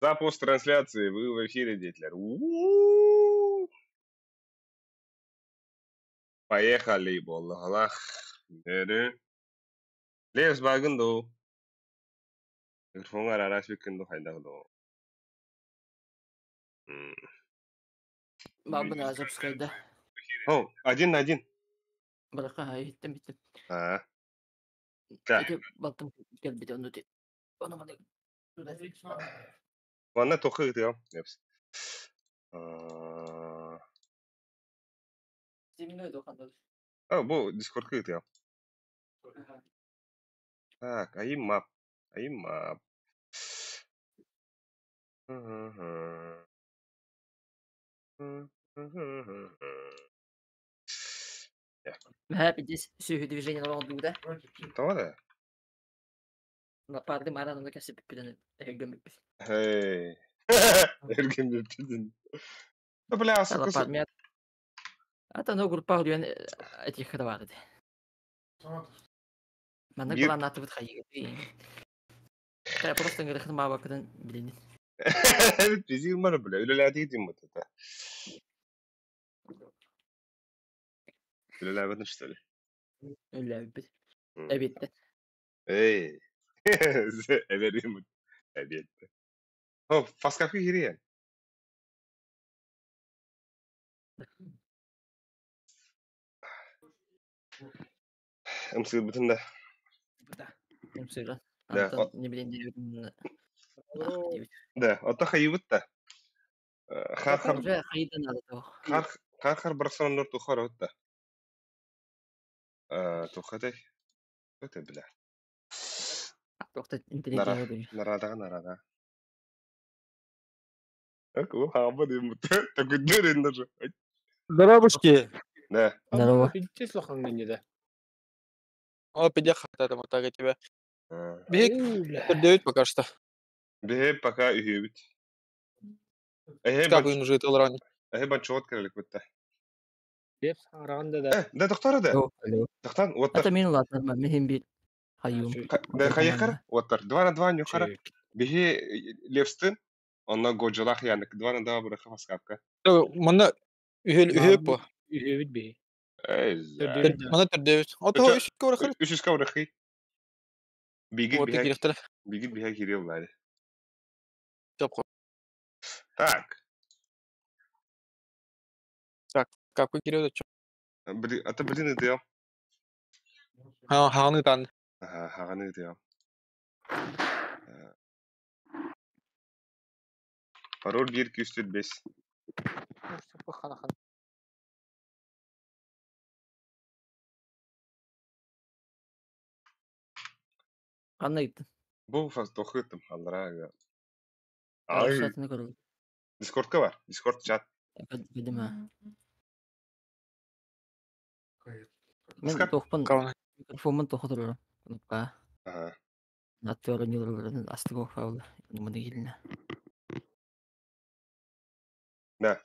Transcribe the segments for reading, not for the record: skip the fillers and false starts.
Запуск трансляции. Вы в эфире, Детлер. Поехали, боллах. Левс багынду. Микрофонга арас бекенду хайдагду. Бабына запускайда. О, 1-1. Барака хайттым биттим. Ка. Эти балтым келбит ону ти. Ону маны. Ванна тохы гытыгам. Левс. Симиной дохандал. Бу Discord гытыгам. Так, аиммап. Аиммап. Mä pitäis syyhy divisionin aloituuta. Tamam. No parti määrän on käsi pitänyt ehgömpi. Hei. Ergen biptidin. Bla Tällä asıkısı. parti mä. Ata no gruppa hyön etih khadawat. Манайг Bir- планат бит хаяг. Кай просто ингэ хэн маабакдан билин. Evet bizi umarım bile. Öyle değil mi bu da? Öyle lavadan işte. Өлләбит бит. Эбитте. Hey. Evet mi? Evet. Oh, fast kapı giriyor. Amsır bütün de. Эмсэга. Да, Антон не билин дивин. Да, ата хайвыт да. Хар Уже хайдан алды. хар Барселона нор тухар отта. Тухатай. Это бля. Тохта интеллигент. Нарада. Аку хаба дим. Так дөрен даже. Здравствуйте. Да. Здорово. Ты слухал меня, да? О, пидяха, это вот так тебя. Бег, передают пока что. Бе пока üyebit. Как им жить ранее? Банчот керелик битте. Беп, аранда да. Да доктор да. Алло. Доктор, вот Это мин латар ма мин бит. Хайюм. Да хайхар, вот 2 на 2 нюхара. Бихи левстин. Онна годжалах янык 2 на 2 быры хаскапка. Мана ühe по. Ühevit bey. Мана передают. А то еще кого хар. Үш иска урахи. Бигит Вот такие рехтер. биха кирил лали. Топко. Так. Как вы кирил это? Блин это я. Ханы тан. Ага, хаганы это я. Пароль 1-2-5. Канайт. Бу фас тохытым алрага. Ашатны көрү. Дискордка бар. Дискорд чат. Бидима. Мен Скап. тохпун. Кавна. Микрофонмун тохотуру. Кнопка. Ага. Натөрү нюрүлөрүн астыгы фаул. Муну килне. Да.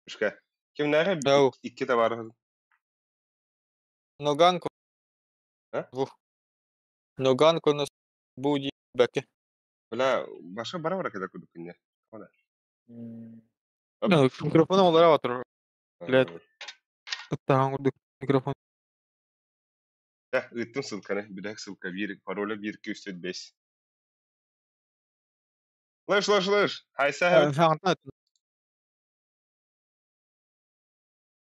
Ушка. Ким нага Дау. 2 товар. Ноганку. А? Ноганку нас будет беке. Бля, башка бара када күдүкүнне. Микрофон олар атыр. Лет. Таңгы микрофон. Да, ыттым ссылканы. Бидак ссылка. Пароля 1-2-5. Лыш. Хайса. Фаңтат.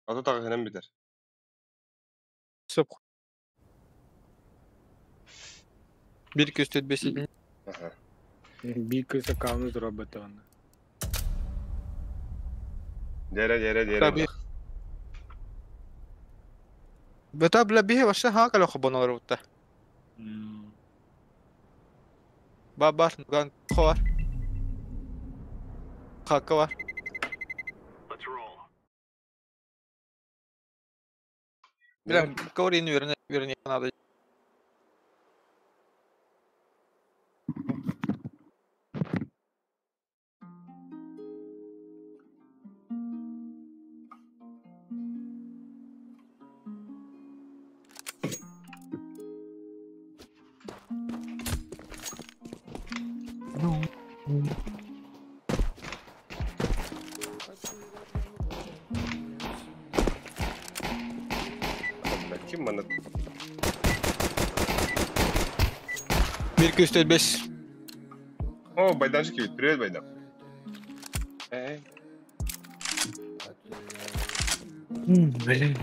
Ата тагы генем битер. Сөп. 1-2-5. Ага. Bir kısa kalmış robotı onu. Дере. Таби. Бета бля бихе баша ха кала хобонор утта. Бабар ноган ховар. Хакка var. Bilmem kavrin verine kanada. Kim bana? 1-2-5. О, Байданчик ведь. Привет, Байдан. Блин.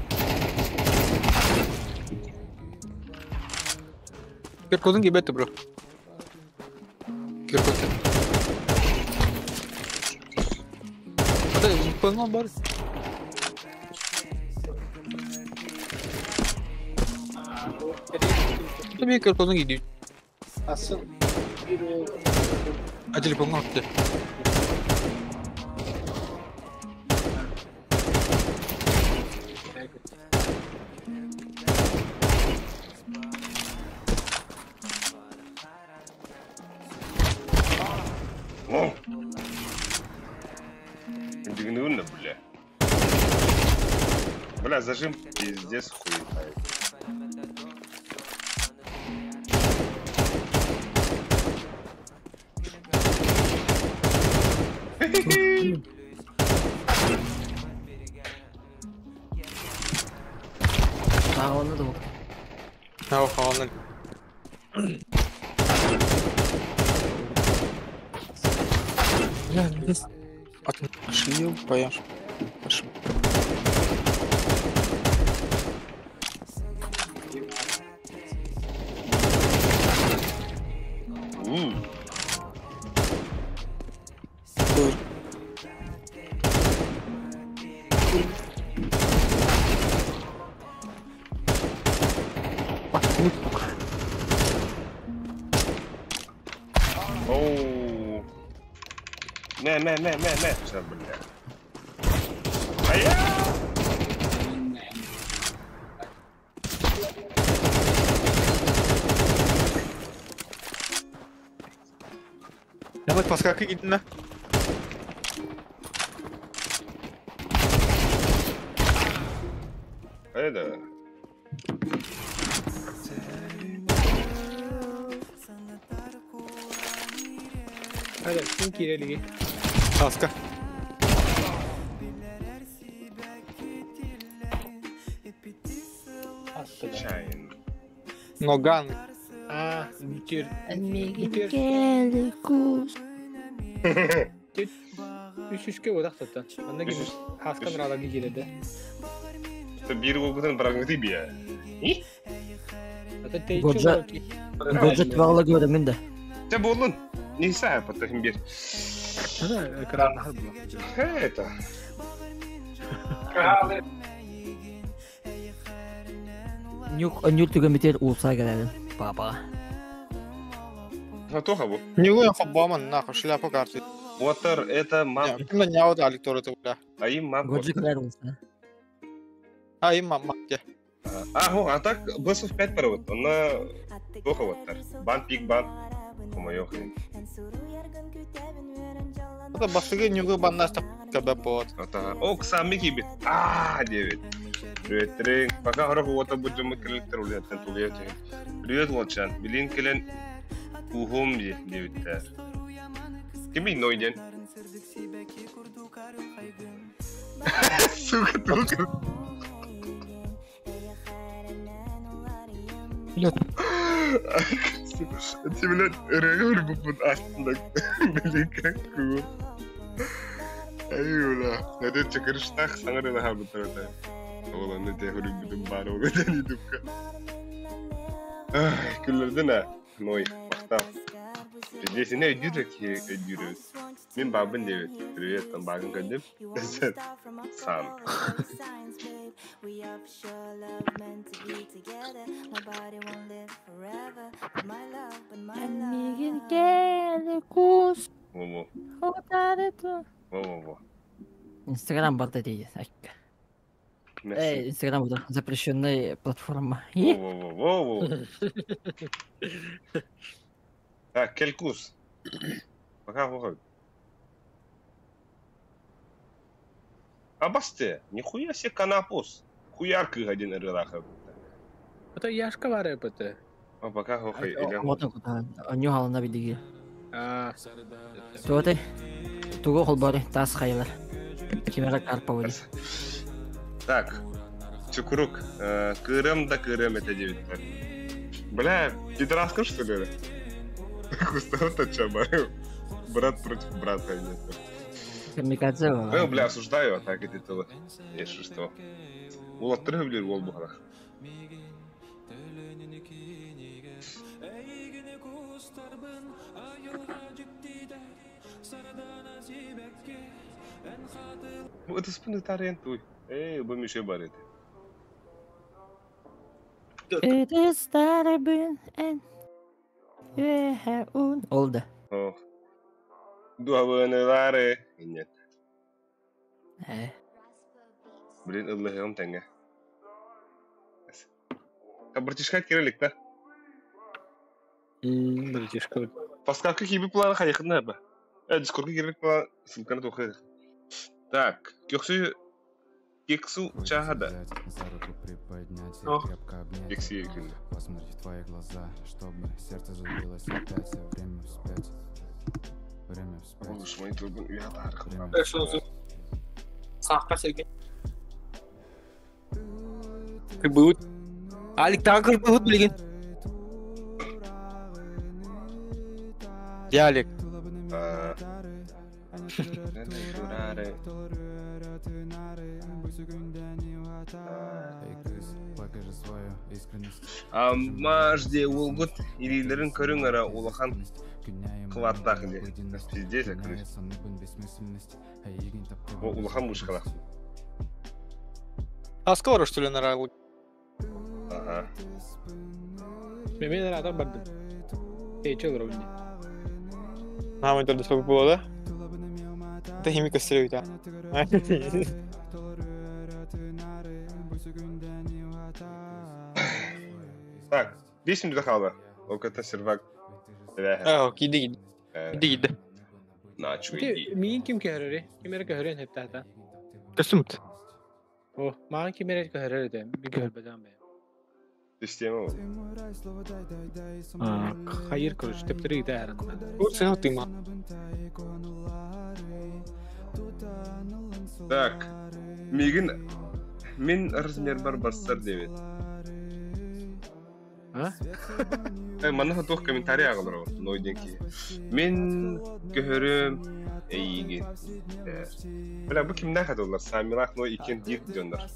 Киркозун кибетти, бро. Киркоз. Ата, понял бар. Tabii Kırkoz'un gidiyor. Asıl Telefonunu attı. Индивидуально, бля. Бля, зажим пиздец хуй. Onu da bak. Ha, o falan. Ya, biz atın aşıyı bayar. Başım. Dur. Bak, Оу. Не. Сейчас, бля. Ая! Yanık paskakı gidin lan. Это. hadi kim kireli? Paska. Asıl. Чайн. Noggan. Bitir. Geldi kus. Üç odak zaten. Anda gibi haskan rağla bir girdi. Ты бир гугутан прагматик бия. Zaten teyit Goca- çok ki. Gözet bağla görümün de. Ты болун. Не знаю, потом бир. Hadi ekran hadi. Это. Нюк түгін бітер улса келедin. Папа. Готово бу. Не уйдем фаббаман, нахуй, шляпа карты. Water это мам. Kimle ne oldu Aliktor это, бля? Аим мам. Годжи келер улса. А, им мама, где? А так бысов 5 провод. Она плохо water. Бан пик бан. По-моему, хрен. Это бастыгы нюгы баннаста кабе под. Это. О, ксами кибит. Девять. Привет, Тринг. Пока хорох вот будем мы коллектор улетен тулете. Привет, Волчан. Билин келен ухом де девять. Кими нойден. Сука, только. Ты, блядь, реагируешь бы под астнак. Блин, как кул. Аюла. Это чекерштах, сангare да хабутарата. Ола не те хори бүтүн баары огодан идупка. Күллөрдүн ной мактап. Здесь не идет идет. Мен бабын деп. Привет, там багын кандып. Сам. Geldi kus. Во-во. Во-во-во. Инстаграм батарея. Merci. Инстаграм это запрещенная платформа. Во-во-во. Так, келькус. Пока выходит. Абасте, нихуя себе канапус. Хуяркы один рыраха. Это яшка var hep öte. А пока хохай. Вот так вот. Нюхал на видео. Туотай. Туго холбары тас хайылар. Кимера Карповый. Так, Чукрук, Крым да Крым это 9. Бля, пидораска что ли? Кустав-то чабаю. Брат против брата. Камикадзе. Ну, бля, осуждаю атаки титула. Если что. Улаттыры билер ол бұғырақ. Это спины тарен туй. Бұл меше бар еді. Это старый бын эн. Олды. Дуабынылары. Нет. Блин, ыллығығым тәңе. Братишка керелік та? Братишка. Паскалка кейбі планы қайықында ба? Дискордқа керелік планы ссылканы тоқиды. Так, көксі кексу чахада. Кекси екінді. Посмотри в твои глаза, чтобы сердце забилось опять, время вспять. Время вспять. Бұл шымай тұрбын ұяда арқылы. Саққа сәген. Кырбығыт. Алик тағы кырбығыт білген. Диалек. Мажде олғыт ирилерін көрің ара олахан қылаттақ де. Пиздец әкіріс. Олахан бұшқалақ. Аска var что ли на рагу? Ага. Мен адам бардым. Чел ровне. Нам это сколько было, да? Это химика стреляет, а? Так, 5 минут қалды. Ол көтін сервак. Gitti. Начу Okey, иди. min kim kahırır? Kimere kahırın hep tahta. Костюмт. Oh, maan kimere kahırır de. Bir kahır badam be. Система ол. Hayır kuruş, teptiri gider. Sen attın mı? Так, min размер бар бассар дебет. Ha? Манна тоқ комментарий ағылыр ол, нойден кей. Мен көрім әйеген. Бля, бұл кімді қады олар? Самилақ ной икен дейік жондар.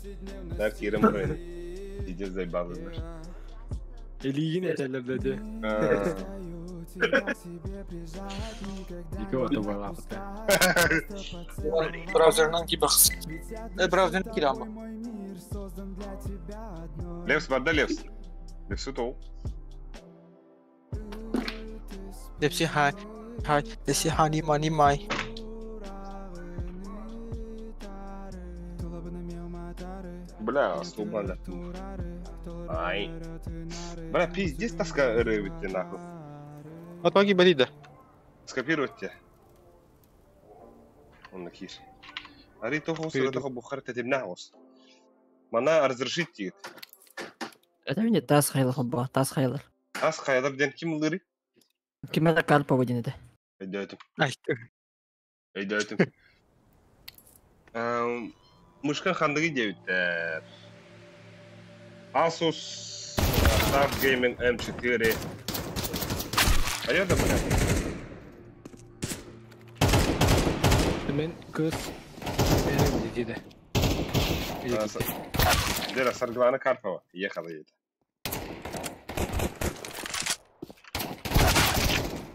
Нар керім бұрайны. Диден зай бағылдар. Eliğin eterler dedi. İki orta var lafıda. Браузернан кибахс. Браузернан кирамбо. Левс, бадда левс. Левсу тоу. Депси хай. Депси хани мани май. Бля, столбан Ай. Бля, пиздец таска рыбите нахуй. Вот маги болида. Скопируйте. Он накиш. Ари toho сюда toho бухар тетимнахос. Мана разрешить тит. Это мне тас хайылар холба, тас хайылар. Ас хайдар ден ким лыри? Кимера Карповый денеде. Айдайтым. Ай. Айдайтым. Мышкан хандыгы дебиттер. Asus Sharp Gaming M4. Ayada bля. Ben kız benim dedi. Дера Сарглана Карпова ехала это.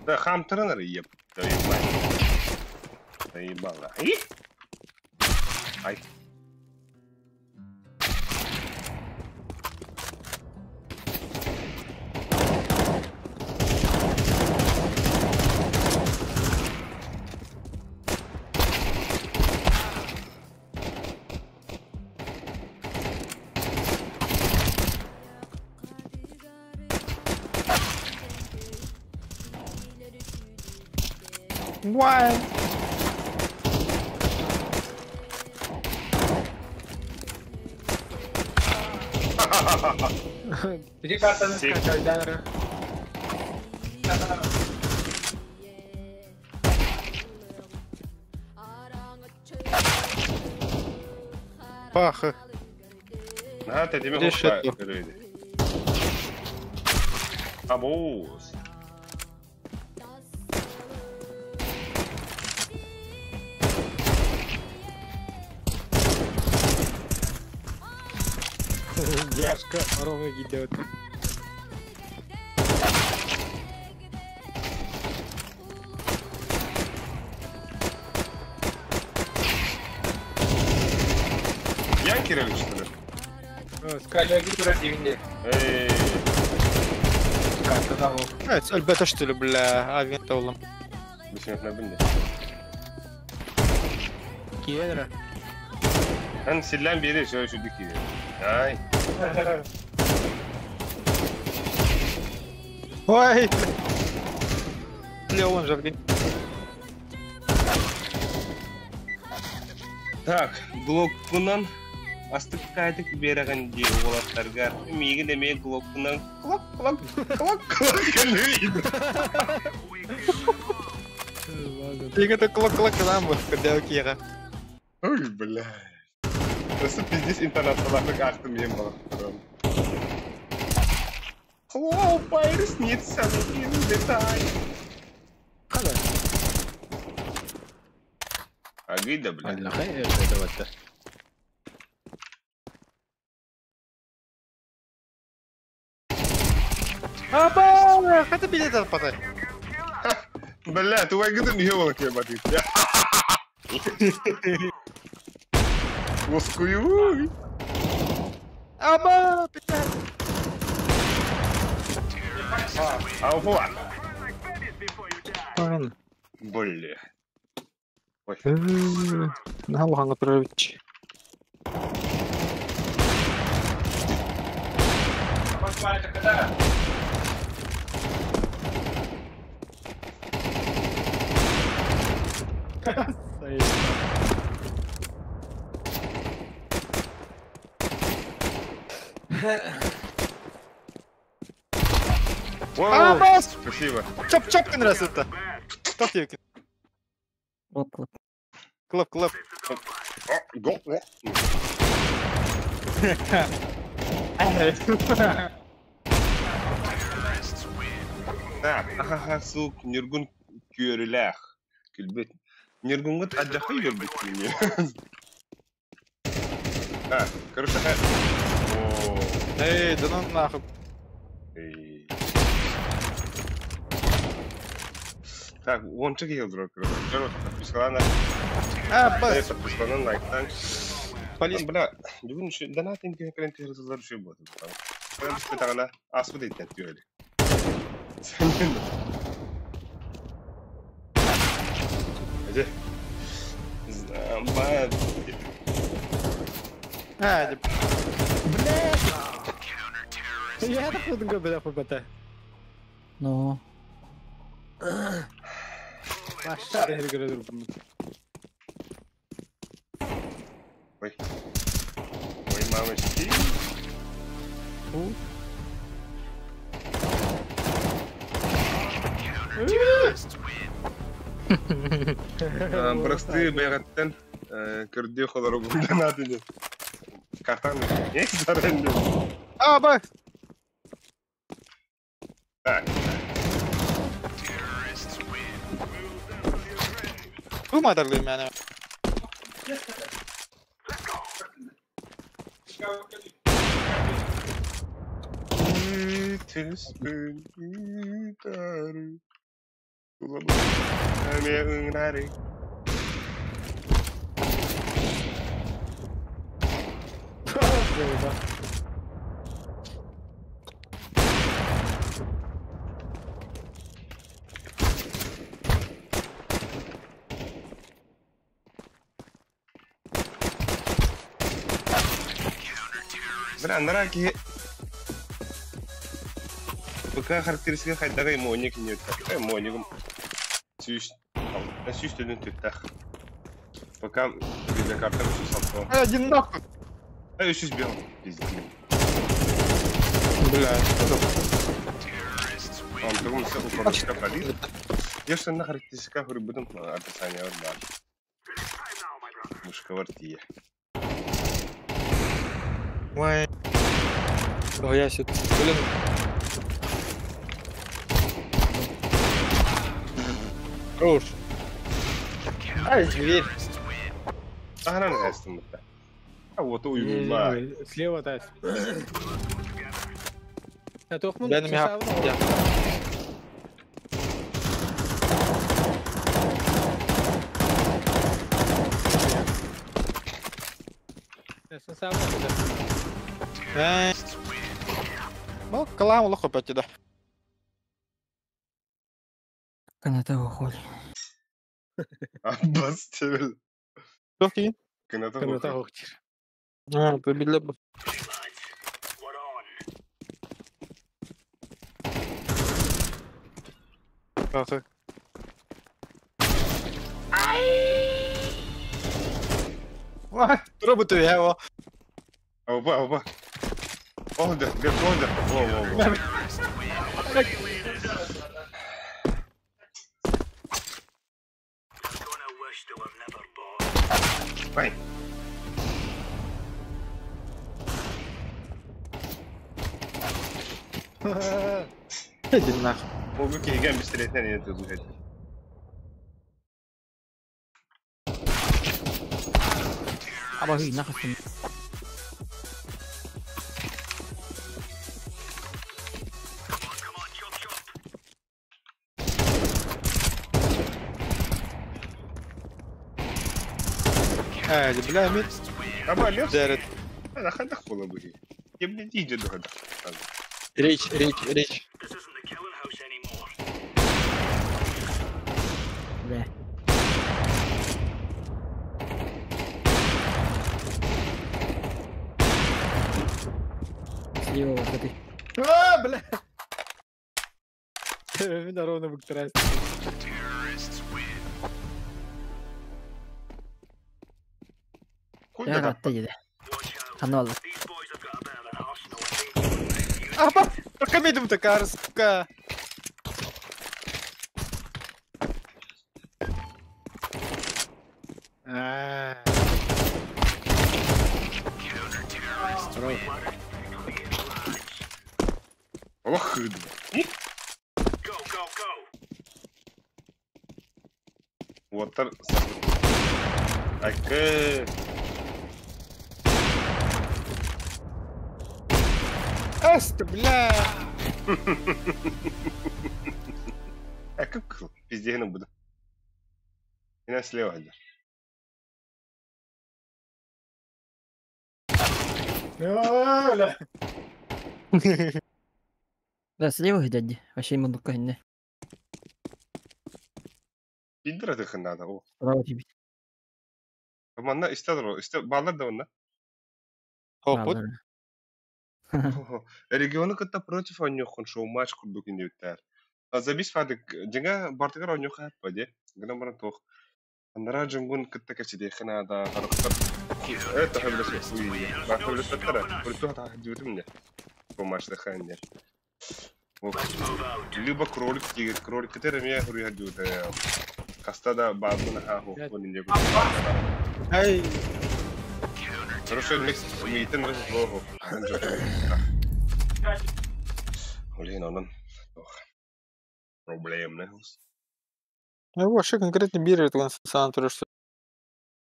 Да хам тренер еб. Да ебала. Ай. Why? Jadi kata Sik. kata Пахы. Тебе Решетку. хопа көрөйді. Абоз. Яшка, ровно гидет. Ян Кириллович, что ли? Скаля оперативнее. Эй, Как-то того. Әлбәттә что ли, бля, авианта улым. бисмет на бінде. Кедра. Хан силлән бері шөй дикі. Ай. Ой! Леон жаргын. Так, глоккунан астык кайтык береген ди олаттарга. Миги деме глоккунан клок Тегә клок-клок там бу, кадә кига. Ой, бля. Просто пиздец интернет-салафык артым ем бала. О, поясница, не деталь. Хада. Агида, бля. Алла хайр, это вот. Аба, хата билет алпатай. Бля, ты вайгыды не было к батит. Воскую. Аба, питай. А вот. Ан. Бля. Ой. На Лухан Петрович. Вау, Бас! спасибо. Чоп-чоп нравится это. Что тебе? Клоп. Клоп-клоп. Гол. Так, ага, сук, ниргун кюрелях. Кюлбет. Ниргунгат аджахы юрбит мне. А, короче, о, Эй, да ну нахуй. эй. Так, вон чеки елдро, короче. Джерот подписала на... Бас. Подписала на лайктан. Полис. Бля, бүгін үші донат емге клиенттер жазылар үші болды. Клиент спитағана асып дейтін түйелі. Әже. Замбай. А, Я так вот говорю, бля, Ну, Паша, я говорю. Ой. Ой, мамочки. Простые бегаттен көрдөө холору донат ене. Картан не заренде. Аба. Так. Кумадарлы меня. Terspen gitarı. Ame unare. Бля, нараки. Пока характеристика хайдага моник не так. Моником. Сүйш. Сүйштөнүн түттах. Пока для карты все салто. Один нахуй. А еще сбил. Пиздец. Бля. Он другом все упорно палит. Я что на характеристиках будем описание бар. Мушка вартия. Ой. Ого, я сюда. Блин. Хорош. Ай, зверь. Ага, не гастим это. А вот уйгулла. Ой, слева тас. Тоқмын Бәні мега. Я. Эй. Ну, калам лох опять да. Каната охоль. Аббас тебел. Что в Кыната Кымыта хохи. хоқтир. А, победили бы. Ага. Ай! Роботу я его. Опа. Олдер, гет олдер. Во. Ай. Иди нахуй. Ого, киген пистолетнен ене төзүлет. Aba hüy nakasın. Hadi بلا مين Аба, лес. دارت Ана хадах бола буги. Кем не диже до хадах. ريش Bre. Слева вот этой. А, бля. Меня ровно выктырась. Хуй Я да. рад dedi. Канал. Апа, прокомедим такая, сука. Ох, Water. Акэ. Аста, бля. А как пизде не буду. И на слева иди. Бля. Да, слева дядя. Вообще ему дука не. Пидра ты хана да. Справа тебе. Манна истадро, балар да онна. Опыт. Регионы кытта против оннёхон шоу матч курдук индивидуал. Забис фадык жеңа бартыгар оннёх хаппа де. Гына баран тох. Андара жөнгүн кытта качиде хана да характар. Это хаблес хуй. Ба хаблес тара. Приту та дивитим не. По матч да ханне. Либо кролик кытер меня хуй хадюта. Кастада бабна хаху онне. Ай. Хорошо, митен раз лого. Олин онан. Проблем не хус. Ну, вообще конкретно бирет он сам то что.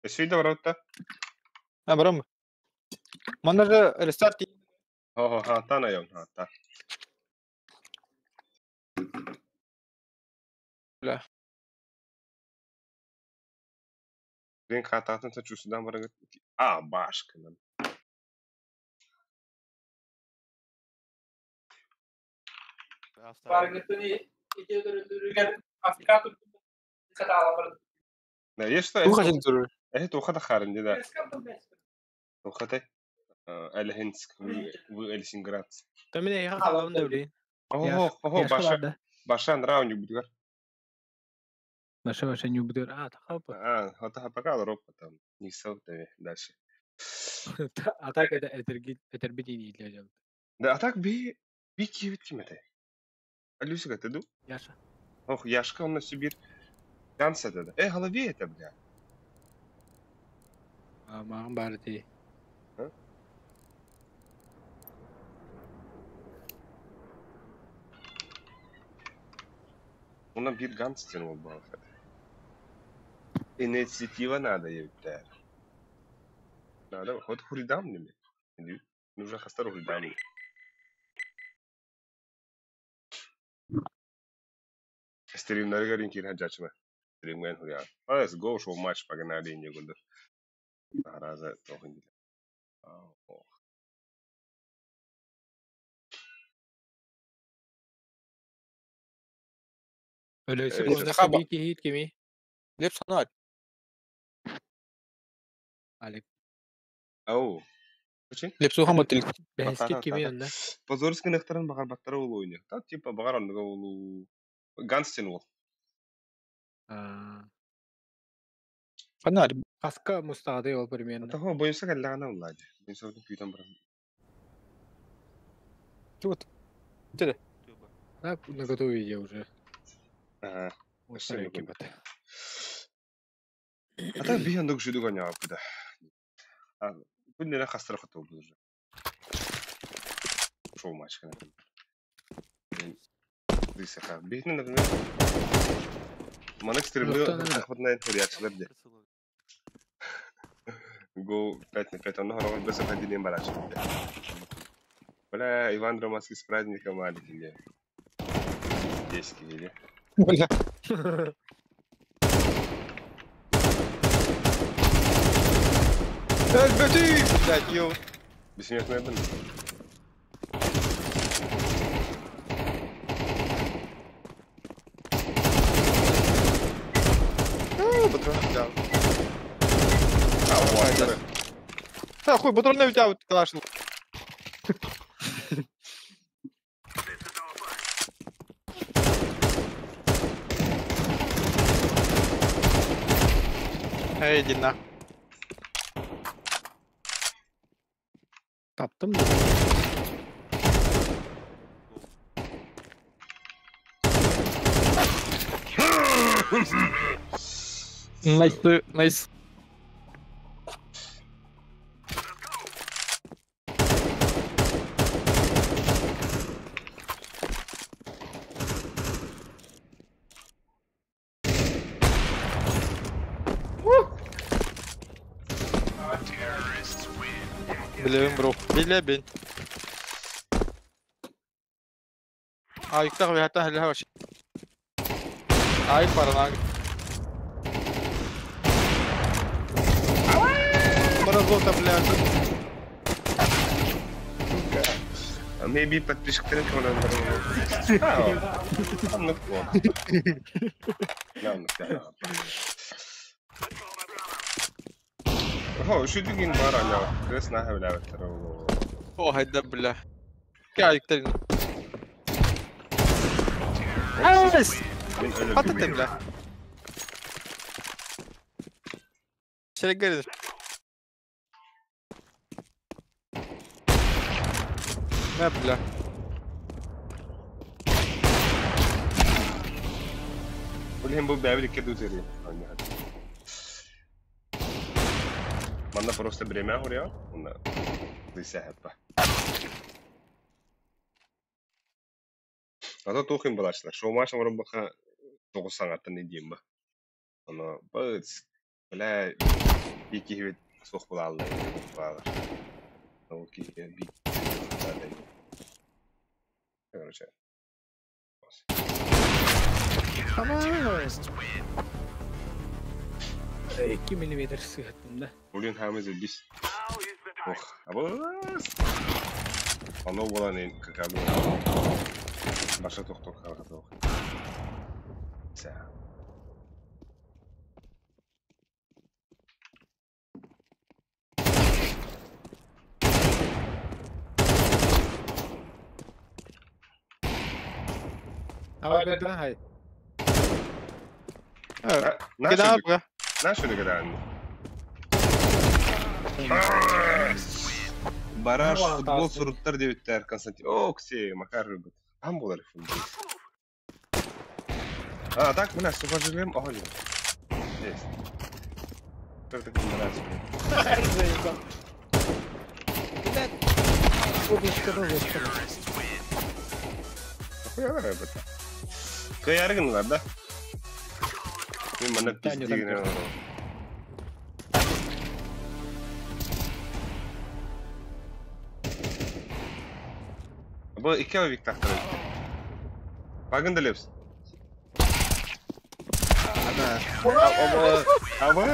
Свида ворота. А, брам. Мана же рестарт. Ха, та на ён, та. Бля. Ден хататын та чусудан барагат. Башка. Да, есть что? Ну, хотел туры. Это ухата харин, да. Ухата. Эльхинск, вы Эльсинград. Там меня я халам дали. Баша нравню будгар. Маша не будет. Тахапа. Это пока Европа там. Не саута дальше. А так это этербитини для жал. Да, а так би кивит кимете. Алюсика ты ду? Яша. Ох, Яшка он на Сибирь. Танца да. Голове это, бля. Маған бары тей. Ona bir ганстен ол бағыр. Инициатива надо, ебтер. Надо, хоть хуридам неме. Нужно хастар хуридам. Стримлерге ринкин хаджачма. Стримген хурия. Let's go show match пагана день егунда. Араза тохин. Öyleyse Evet. konuda bir iki hit kimi. ليه بصناعي Alik. Ау. Kaçın? لبسوها متل Bensket kimi yönde. Позорский нахтаран багар баттара ол ойны. Та типа багар анныга ол ганстен ол. فنان Kaska mustadı ol примерно. Та хо бойынса каллагана уллади. Бойынса одын күйден барам. شوت Да, на готове я уже. Ага. Вот Все старенький готово. бат. А та би андык жуду ганя апыда. А, күннена хастара хату бұл уже. Шоу матч кана. Дисаха. Бейтін например. Манак стримлю, ходна инфуриячылар де. Го 5 на 5, он нахуй без обходения барачки. Бля, Иван Романский с праздником маленький. Деськи, или? ولا البتيك ذات يوم Бессмертный один. بتروح بتاعه А, يا اخوي بتروح بتاعه كلاش هاي جنة Taptım mı? نايس نايس Bilebin bro. Bilebin. يكتغ بهاته الهوا شيء فرناك مرة زوطة بلاد Maybe подписчик тренка вона I'm not cool. No, I'm not. هو شو دقين بارا ناو كريسنا هاي ولا ترى اوه هيدب بالله قاعد يقتلني بس حتى تملا شرقل ما بالله والهم بو بيعمل كده زي Manna просто бремя горя, она десятка. А то тухим балачлар. Шоу машин варам баха тоғысаң аттан не дейм ба. Она быц, бля, бики хивет соқ бола алды. Ол киге бик. Короче. Tamam. 2 mm sıhhattım da. Bugün hamize biz. Oh, abas. Ano bola neyin kakabu. Başa tok hareket yok. Sa. Ama ben hayır. كده ابغى ناشو نقدر Baraj futbol surutlar diye bitti Konstantin. Okey, makar rübet. Ham bolar futbol. А, так, мы нас уважаем, оголим. Есть. Как так нравится? Охуя ребята. Kıyargınlar da. Ben bana pisliğine var. Bu iki avik taktırıyor. Bakın da leps. Ama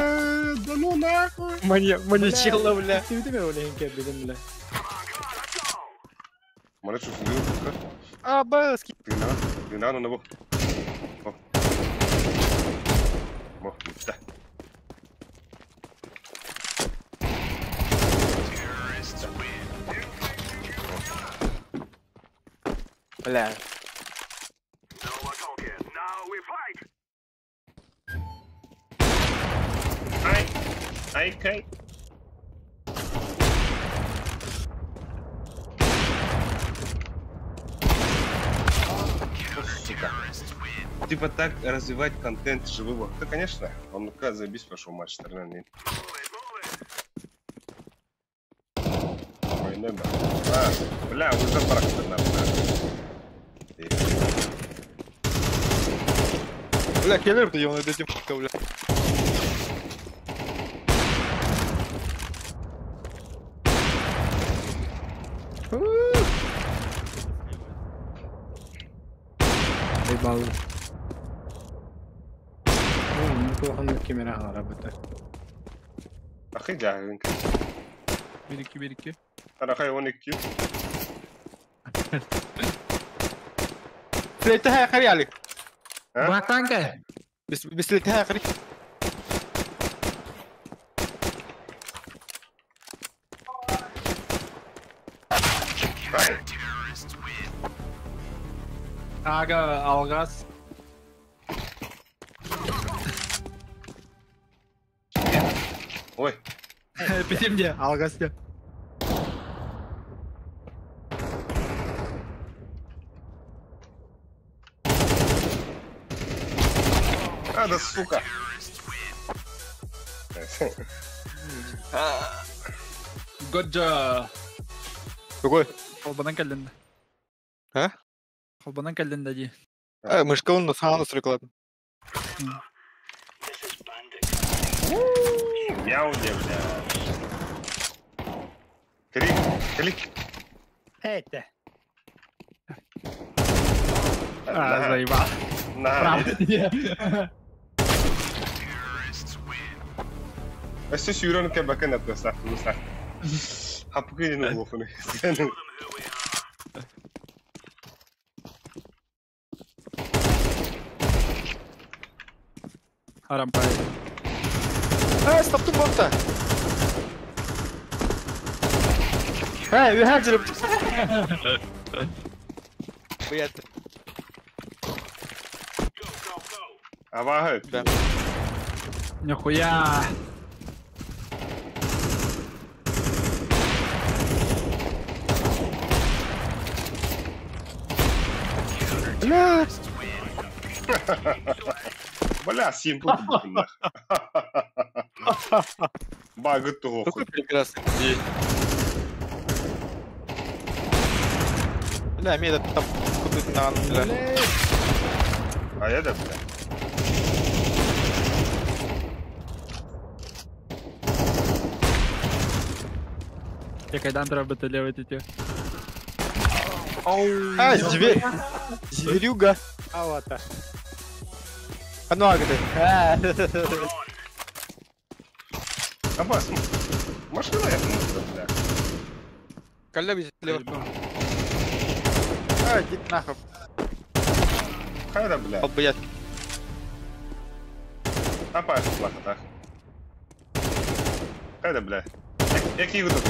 donu nахуй. Маньячила, бля. Ты видишь его легенький блин, бля? Mana şu suyu tutar. Абаски. Gına onu bu. Bu bitti. Бля. Ay. Сука. Типа так развивать контент живого. Да, конечно. Он заебись пошел матч 4-0. Ой, не да. Бля, уже практика нормально. Бля, келер ты его над этим, бля. Ебал. Неплохо на камерах работает. Ахи жаагын. 1-2. Тарахай 12. Слетها خري عليك. Братанка! بس слетها خري. Aga algaz. Ой. Bitir мне, algaz diyor. Да сука. Годжа. Какой? Kolbadan geldin. Ha? Kolbadan geldin dedi. Мышка он на сауну стрекла. Мяу, бля. Клик. Это. Заебал. Este syrran kan backen att det snabbt. Happu kan ju nog för nu. Arampai. Stopp borta. Vi har hjälp. Vet. Vad högt. Нихуя. Бля. Бля, симпл. Багы того. Какой прекрасный день. Бля, меда там куда-то на, бля. А я да, бля. Я кайдан треба баталевать эти. Зверь. Зверюга. А вот так. А ну агды. Абас, машина я думаю, бля. Коля без слева. Иди нахуй. Хайда, бля. Объят. Апа, плохо, так. Хайда, бля. Який ви тут?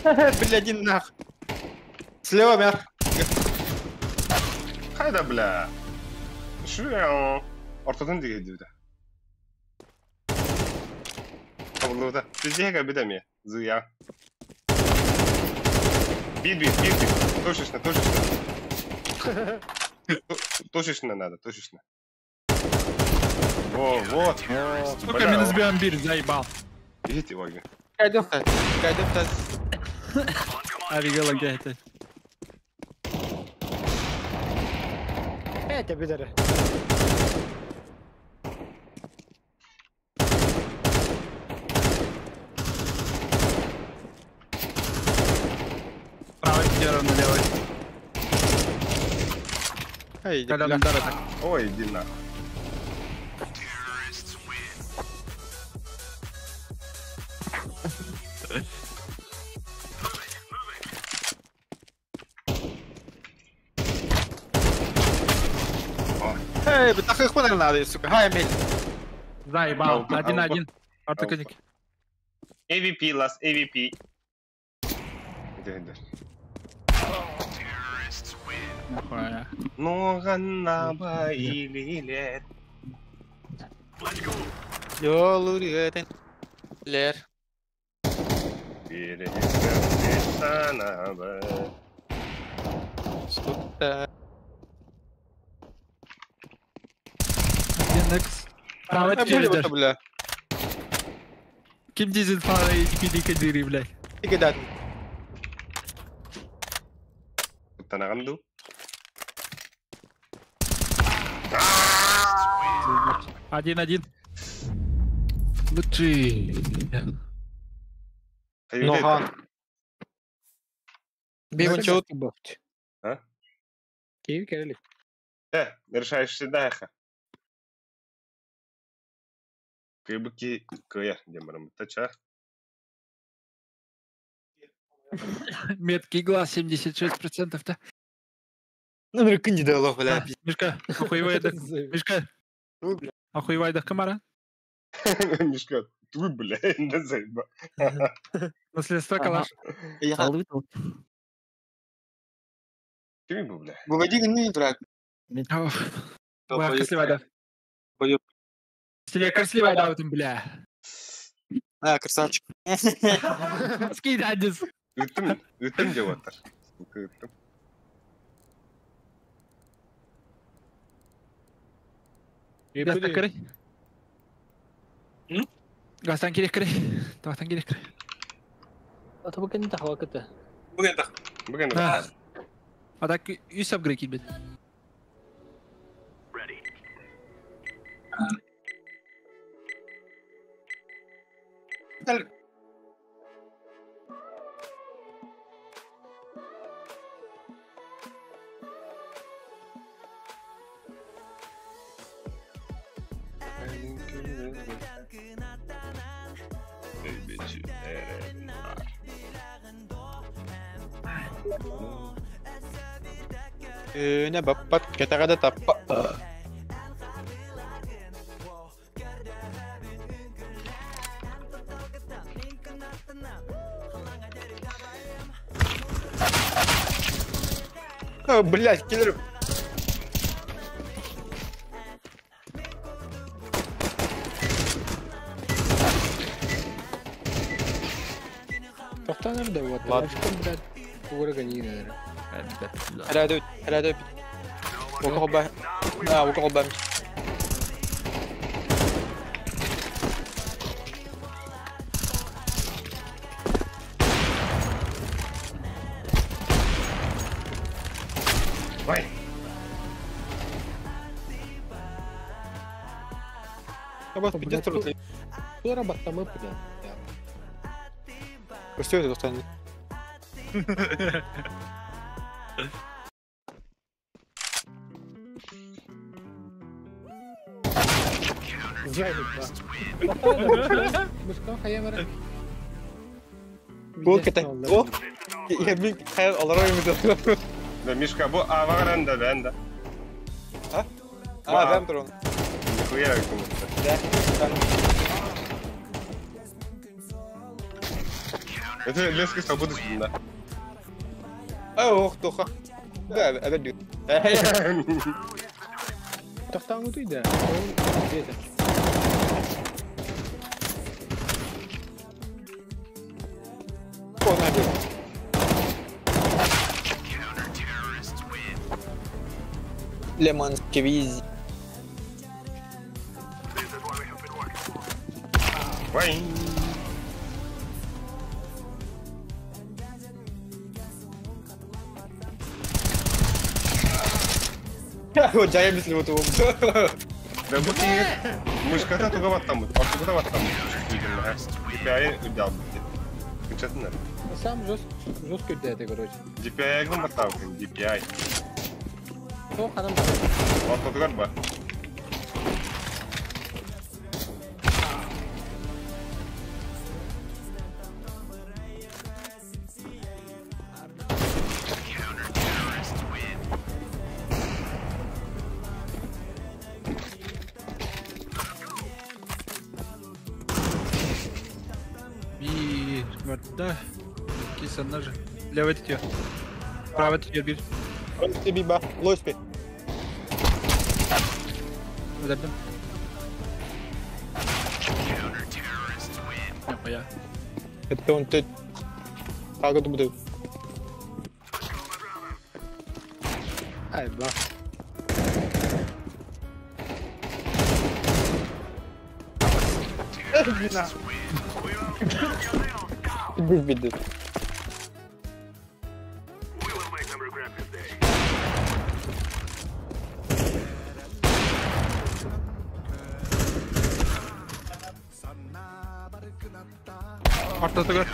Бля, иди нахуй. Слева мяг. Hayda bля. Şu ya. Ortadan diye gidiyor da. Kabullu da. Sizce heka bir de mi? Zıya. Бит. Точечно. Точечно надо, точечно. Вот. Сука, минус бомбир, заебал. Видите, Ваги? Кайдем-то. Авигалогия это. Это бедere. Правый стерон на левый. Эй, иди, Когда бля. удар так. Ой, иди нахуй. Эй, так их надо, сука. Хай, Эмиль. Заебал. Аука. 1-1. Артаконик. AVP, last AVP. Иди. Нахуя. Много набоилилер. Yol yürüyen. Ler. Перенесемся на б. Сука. 1x. Правый Блин, челлендер. вот, бля. Kim dizin falan ADP кадири, блядь. Иди, да. Танаганду. 1-1. Лучший. Нога. Биван чот. А? Киев керели. Решаешь всегда эхо. Кыбыки кыя демарым тача. Меткий глаз 76%-то. Номер кандидатов, бля. Мишка, охуевай да. Мишка, охуевай да камара. Мишка, ты, бля, не заеба. Наследство калаш. Алды тут. Ты, бля. Выводи не дурак. Бах, сливай да. Стиле сливай да, вот бля. А, красавчик. Скид адис. Ütüm de var. Ütüm. Gastан кырый. Гастан керек кырый. Таватан керек кырый. Ата бүкен тахва кете. Bugün de. Адак үсәп кырый килбет. Ne bapat kita kada tapa. Oh, блядь, киллер. Тоқтан nerede bu? Lan. Başkan biraz uğra ganiyine. هلا دوب وقربة وقربة Vay. بس بدي تروح Sonra battama yapıyor. بس شو تستنى Başkan hayamara. Bu kete bu ya bir hayal alara mı diyor? Da Mishka bu avaran da ben de. Aa ben drone. Nihуя como. Это леска свободы сюда. Oh toka. Да, diyor. Toxtan mıydı? Ona diyor. Лемон сквизи. Вай. Вот я мислил вот его. Да вот и мышката туга ваттаммыт. Артугда ваттаммыт. DPI үддалбыт. Күнчатынар. Сам жестко үддәде, короче. DPI-га маттабыкын, DPI. Сол ханам. Артугар ба. Да. Кисан же. Левый тетя. Правый тетя бир. Ты биба. Лоспи. Öldürdüm. Yapma ya. Это он ты. Как это будет? Ай, бах. Биби. Ortada gör.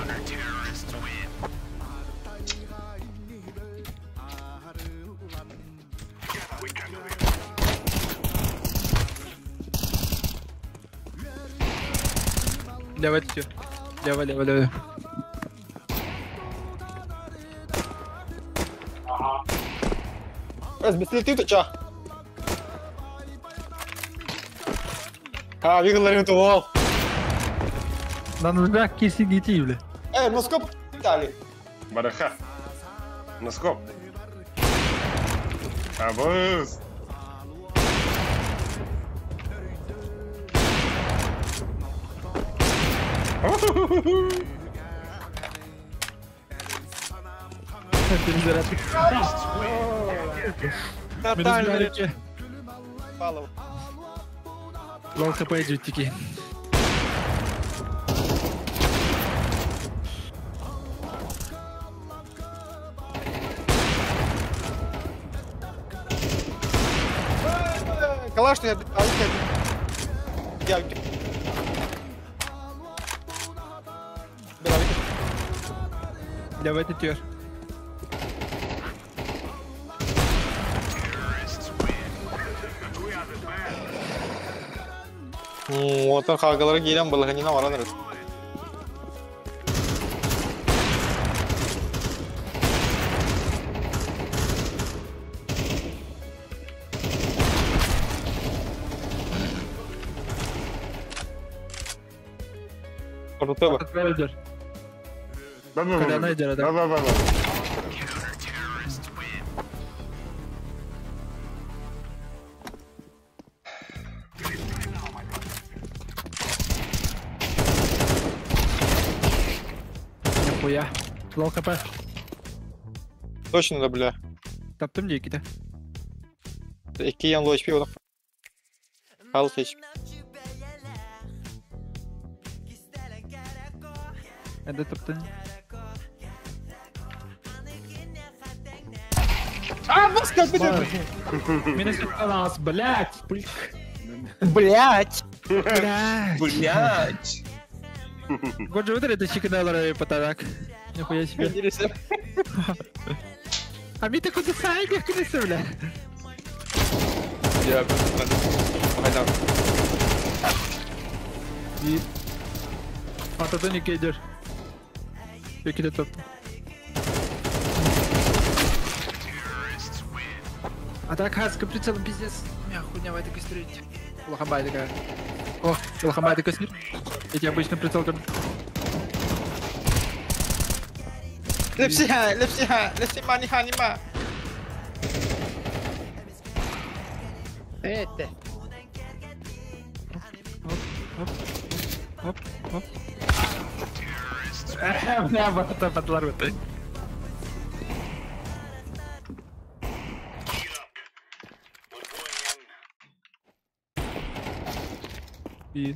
Левый тетя. Левый. Разбесли ты чё? А, выиграли эту вол. Да ну как сидите, бля. Ну скоп дали. Бараха. Носкоп. Абус. Перезарядка. Перезарядка. Палов. Лол хп идет тики. Калаш я. Левый тетя. Вот он хагалар гелем балганина вараныр. Орутеба. Отправитель. Когда найдер, да? Да. Нихуя. Лол хп. Точно да, бля. Таптым дейкиде. 2 yanlı HP olduk. Al seç. Эде таптым. Бас как бы. Меня сеталас, блядь. Блять. Блять. Годжи выдали это $10 подарок. Нихуя себе. А мне такой десай, как ты, бля. Я. Haydan. И... А тогда не кейдер. Якиде топтым. А так хаска прицелом пиздец. Меня хуйня в этой кострить. Лохамбай такая. О, лохамбай такая снит. Я тебе обычно прицел как... Lepsi mani. Это. Оп. Бля, вот это подларвает. Bir.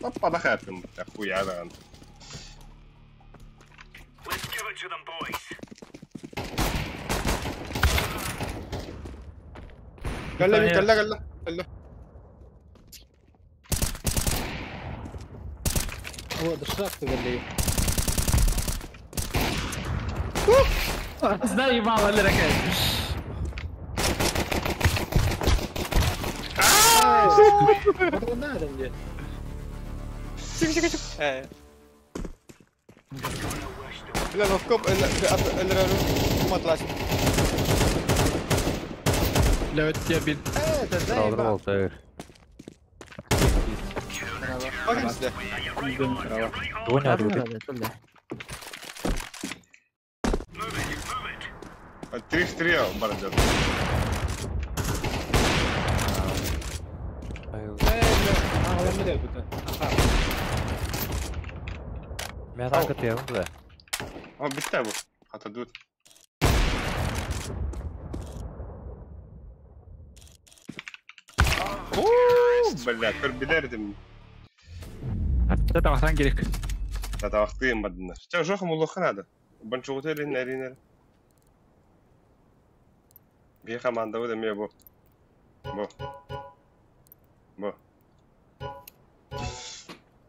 Tappada hayatım. Ya хуядан. Galla tane- galla. هو دشرفت ولا ايه؟ زي بعض اللي ركز. نادم دي ايه لا مفكوب الا ما طلعش Evet ya bir. Kaldır olsa باقي مسده Bu ne adı? Şöyle. 3-3 ya barajat. هذا مدل بده Merak ediyorum da. Ama bitti bu. Hatta dur. Бля, körbilerdim. Da tavaktan gerek. Tatavaktayım badınlar. Çağ жоқым улахан ады. Бан чугут элин эринер. Bir komanda bu demeye bu. Bu.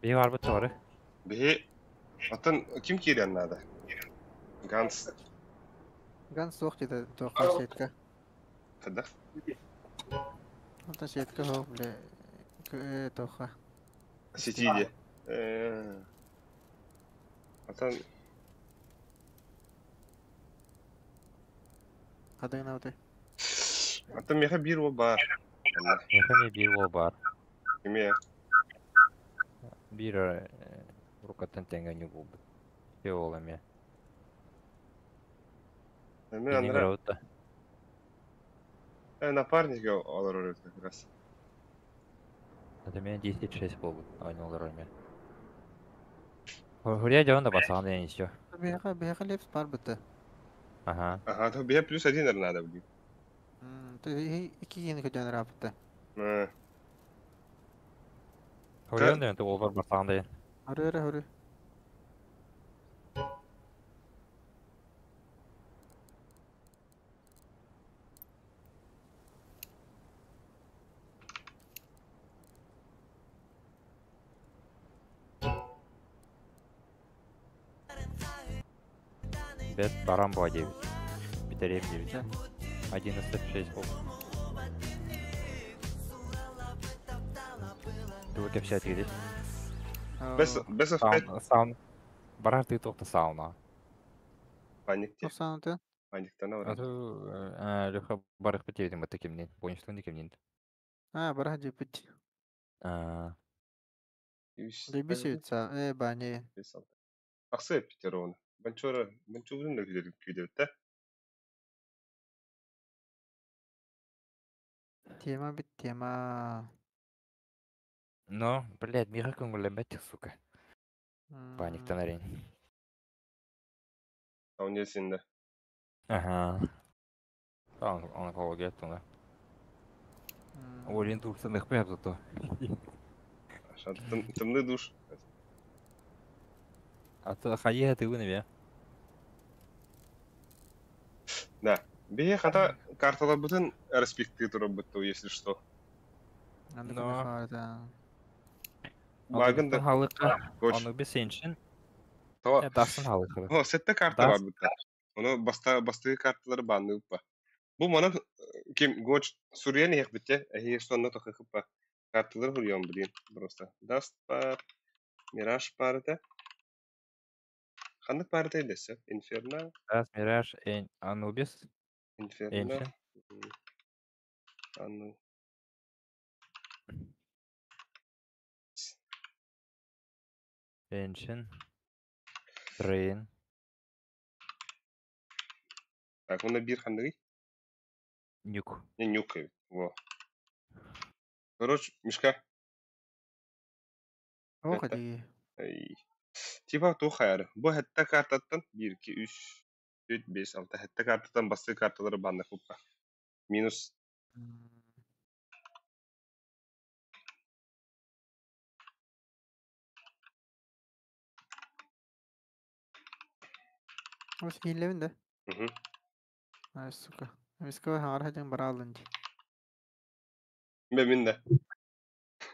Bir var bu doğru. Bir атын kim кирен надо? Ганс. Ганс toch je de toch een zetka. Kada. Want een zetka hoop le toch. Сетиде. Atan Hadden nou te. atan meha bir o bar. Allah. Yakın bir o var. Kime? Bir rukatan tengahnya buldu. Şey oğlum ya. Ben Benim anlarım. ravutta. Напарника alır oraya как раз. Это меня 10-6 buldu. Aynı olur ya. Huraya canım da basan en istiyor. Beha lips par bitti. Aha. Ага, то бе плюс один надо будет. Tu iki yeni kucağına rapıttı. Huraya da over basan değil. Hurry. Bet баран bu 9. Bitireyim 9. 11-6 buldu. Dur kepşet gidiyor. Без в 5 Саун. Барар ты только сауна. паникте. 96. Паниктан var. Atı Lüha barık bitirdim bu tekimden. Bonustan tekimden. Ha barah jipit. Libisitsa bani. Аксы Питерон. Банчурын да gidiyor da. Tema bit tema. Но, блядь, мира конголембетик, сука. Паниктан арен. Там несinde. Ага. Она кого гет она. Олин турсаных пеп зато. Тымны душ. А то хае ты вы наве. Да. Бе хата карталар бүтін респекты тұрып бітті, если что. Багында Халыкка. коч. Аны без сенчин. Тава. Тасын халыкка. О, сетте карта бар бітті. Оны басты карталары банды ұппа. Бұл мана кем гоч Сурьян ек бітте, әйе сонна тоқы қыппа. Карталар хұриян білейін. Просто. Даст бар. Мираж бар да. Қандық бар да елесі? Инферно. Раз Мираж Анубис. Инферно. Эншин. Анну. Эншин. Трейн. Так, оны бір қандығы? Нюк. Не нюкает. Во. Короче, Мишка. Ох, Это. ди. Типа ту хайр. Бу хетте картаттан 1, 2, 3, 4, 5, 6. Хетте картаттан басты карталары банна купка. Минус. Ос хилевин да. Мгм. Ай, сука. Мискава хаңар хажың бара алынды. Мен да.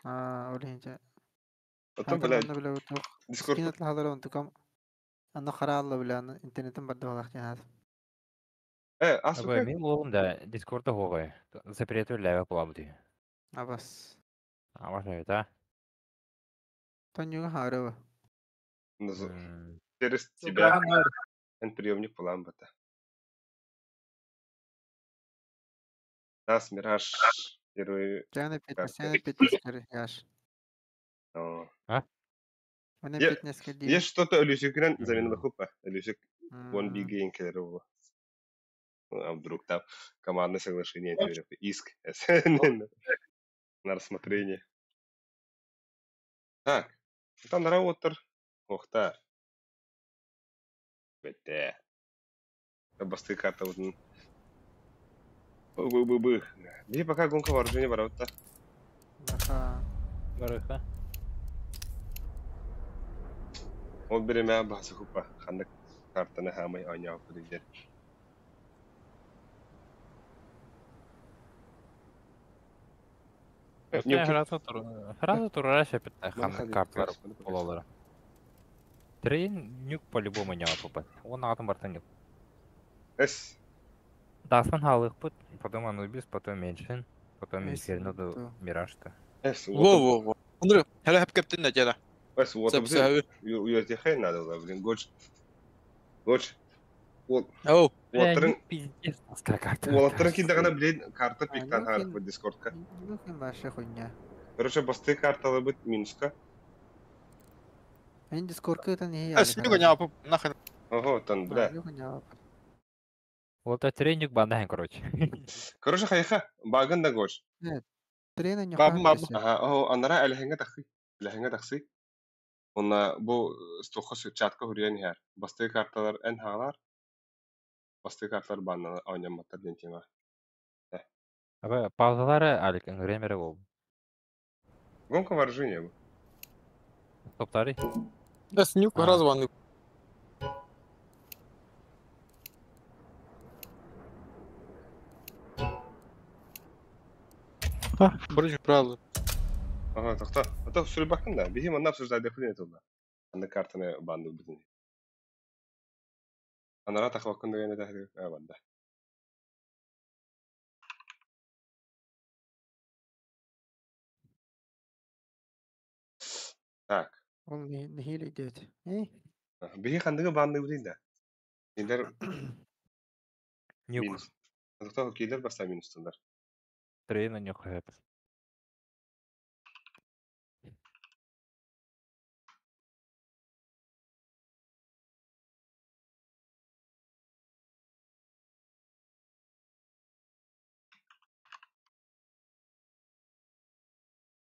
Олинча. Отон Хайтан бля онда биле утук. Discord. Скинет лахалар онтукам. Анда хара алла биле аны интернетен барды балак жана. Абай, Асука. мен олым да Дискордда хоғай. Запрету ләве бұлабы дей. Абас. Ама шайт, а? Тонюга хаарыва. Через Сол тебя. брахан ар. Эн приемник план бата. Нас Мираж. Герои. Жана Карты. 15 кер яш. О. Она Я- 15 кер Есть что-то Люсикрен замену Мгм. хупа. Люсик One Big Game Killer. А вдруг там командное соглашение, иск на рассмотрение. Так, там раутер. Охта. Бете. Басты карта вот. Бы. Где пока гонка вооружения ворота. Баха. Барыха. Вот береме басы хупа. Хандак картаны хамай аняу кудидер. Хразы турара шәпетті Мана ханны хадик, картлар конечно, мана болалары. Трейн нюк по-любому не попад. Он атын бартан нюк. Эс. Дасын халық бұд, потом Анубис, потом Меншин, потом Эс, Инферно то. Миражты. Эс. Во. Андрю, هلا هب كابتن نجلا. Эс. Вот سب سهوي. уйти надо было, блин. Гоч. Вот. أو. Уотрын. Пиздец, скакать. Уотрын киндагана блин карта А, пиктан ну, харах кин- в дискордка. Ну, кем баша хуйня. Короче, басты карталы быть минуска. Эн дискорка это не أس نيجا نعرف ناخذ. Ого, там, бля. Бля. Вот это трейн нюк бандахин, короче. Короче, хайха, багын да гош. Трена не Бабы, бабы. Ага, о, анара әлхәңгә тахый. Әлхәңгә тахсый. Онна бу стохос чатка хүрән яр. Басты карталар эн халар. Басты карталар банна ойнам мата ден тема. Абай, паузалары алик, ремері ол. Гонка вооружения бу. Топтары. أس نيجا رازوان. برج برازو. Ага, тахта. Ата сүрү бакын да. Бихим анна сүрү зайда фүнет олда. Анда картаны банды бүтүн. Анара тахвакын дегене тахты. А банда. Так. Он не хили идет. Эй, Бихи хандыгы банды бүтүн да. Сендер Нюк. минус. Тахта кейлер баста минустундар. Трейна нюк хэп.